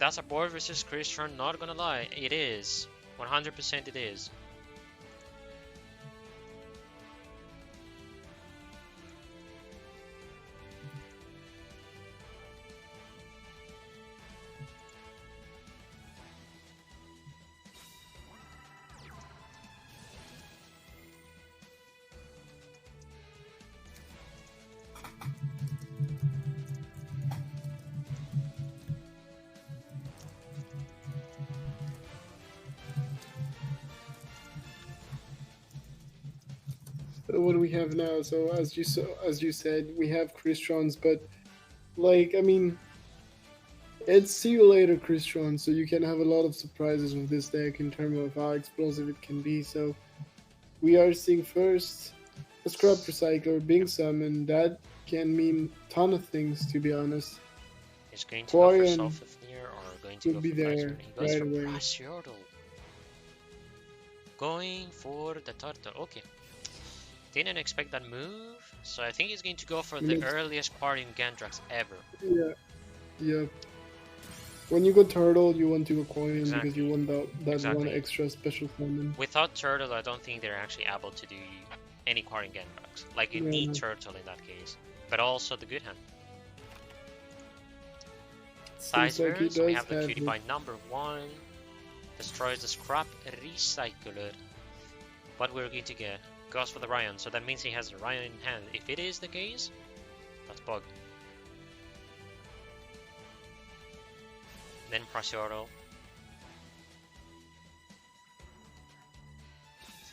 That's a board versus Christian, not gonna lie. It is. 100% it is. What do we have now? So as you said, we have Christians, but like, I mean, it's see you later Christian, so you can have a lot of surprises with this deck in terms of how explosive it can be. So we are seeing first a Scrub Recycler being summoned. That can mean a ton of things, to be honest. He's going to go for Self-Ifnir or going to go be for there He goes right for away. Brashyordle. Going for the Turtle. Okay. Didn't expect that move, so I think he's going to go for the Makes- earliest Guardian Gandrax ever. Yeah. Yeah. When you go turtle, you want to go coin Exactly. because you want that one Exactly. extra special summon. Without Turtle, I don't think they're actually able to do any Guardian Gandrax. Like, you Yeah, need no. Turtle in that case. But also the good hand. Seems like he Sizeverse, we does have the have Cutie it. Pie number 1. Destroys the Scrap Recycler. What we're going to get? Goes for the Ryan, so that means he has the Ryan in hand. If it is the case, that's bug. Then Prasiorel.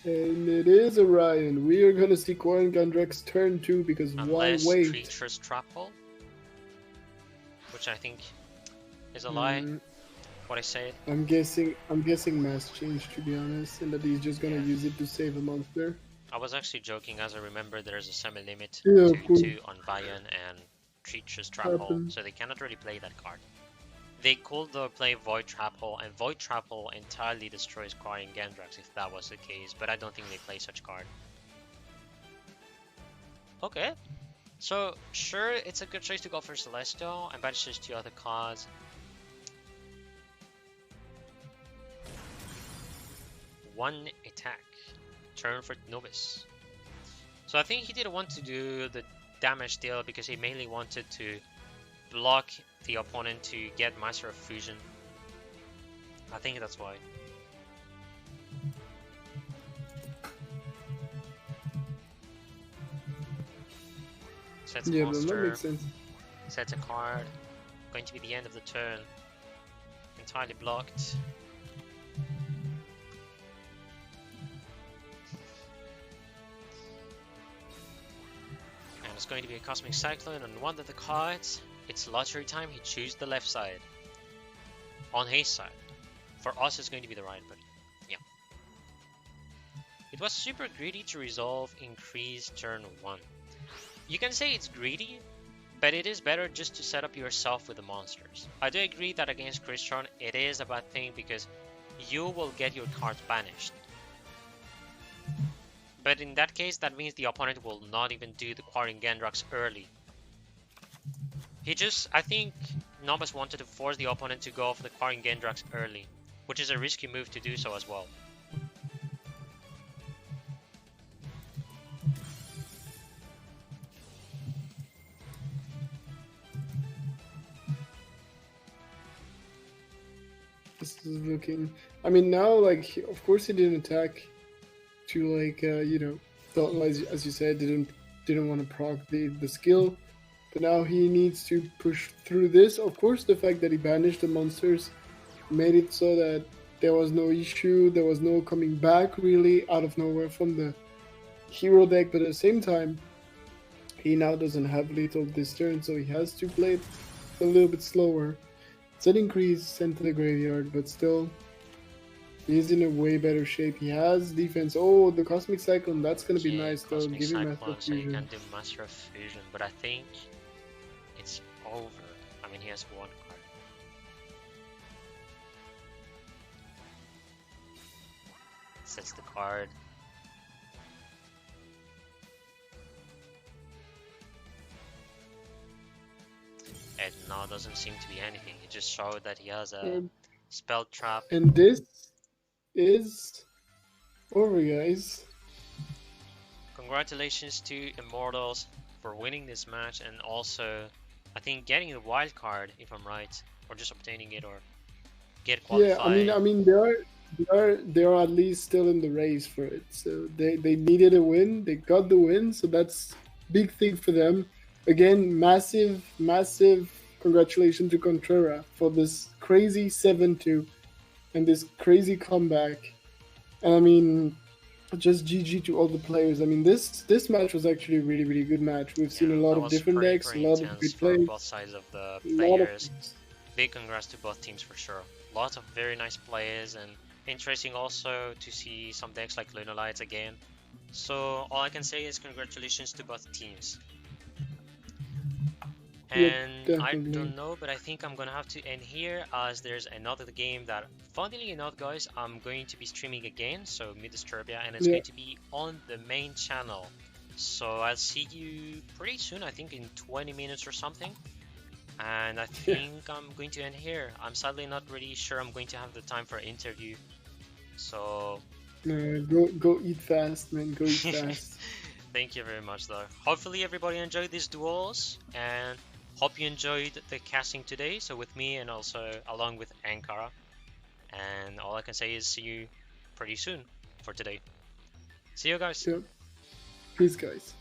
And it is Orion. We are gonna see Corin Gandrex turn 2 because Unless why wait? Treacherous Trap Hole. Which I think is a lie. What I said. I'm guessing mass change, to be honest, and that he's just gonna use it to save a monster. I was actually joking, as I remember there's a semi-limit Yeah, to cool. 2 on Bayan and Treacherous Trap Hole, Happen. so they cannot really play that card. They could though play Void Trap Hole, and Void Trap Hole entirely destroys Guardian Gandrax if that was the case, but I don't think they play such card. Okay, so sure, it's a good choice to go for Celestial and banishes 2 other cards. One attack. Turn for Novice. So I think he didn't want to do the damage deal because he mainly wanted to block the opponent to get Master of Fusion. I think that's why. Sets a Yeah, but that monster, makes sense. sets a card. Going to be the end of the turn. Entirely blocked. And it's going to be a Cosmic Cyclone on one of the cards. It's lottery time, he chooses the left side. On his side. For us it's going to be the right, but yeah. It was super greedy to resolve increase turn 1. You can say it's greedy, but it is better just to set up yourself with the monsters. I do agree that against Christian it is a bad thing because you will get your cards banished. But in that case, that means the opponent will not even do the Quarrying Gandrax early. I think Nobus wanted to force the opponent to go for the Quarrying Gandrax early, which is a risky move to do so as well. This is looking. I mean, now, like, of course, he didn't attack to, like, thought, as you said, didn't want to proc the skill, but now he needs to push through this. Of course, the fact that he banished the monsters made it so that there was no issue, there was no coming back really out of nowhere from the hero deck, but at the same time, he now doesn't have lethal this turn, so he has to play it a little bit slower. Set increase sent to the graveyard, but still, he's in a way better shape. He has defense. Oh, the Cosmic Cyclone, that's gonna be nice though. Cosmic Give him Cyclone, Master of so you Fusion. can do Master of Fusion, but I think it's over. I mean, he has one card. Sets the card. And now doesn't seem to be anything. He just showed that he has a spell trap. And this is over, guys. Congratulations to Immortals for winning this match, and also I think getting the wild card, if I'm right, or just obtaining it, or get qualified. Yeah, I mean, they are at least still in the race for it. So they needed a win. They got the win, so that's big thing for them. Again, massive congratulations to Contrera for this crazy 7-2 and this crazy comeback. And I mean, just GG to all the players. I mean, this match was actually a really good match. We've seen a lot of different decks, a lot of good play. Both sides of the players. Big congrats to both teams for sure. Lots of very nice plays, and interesting also to see some decks like Lunalights again. So all I can say is congratulations to both teams. And Yeah, I definitely. don't know, but I think I'm gonna have to end here as there's another game that funnily enough, guys, I'm going to be streaming again, so Disturbia, and it's Yeah. going to be on the main channel. So I'll see you pretty soon, I think in 20 minutes or something. And I think I'm going to end here. I'm sadly not really sure I'm going to have the time for an interview. So Go eat fast, man. Go eat fast. thank you very much, though. Hopefully everybody enjoyed these duels, and hope you enjoyed the casting today. So with me and also along with Aankara. And all I can say is see you pretty soon for today. See you guys. Yep. Peace, guys.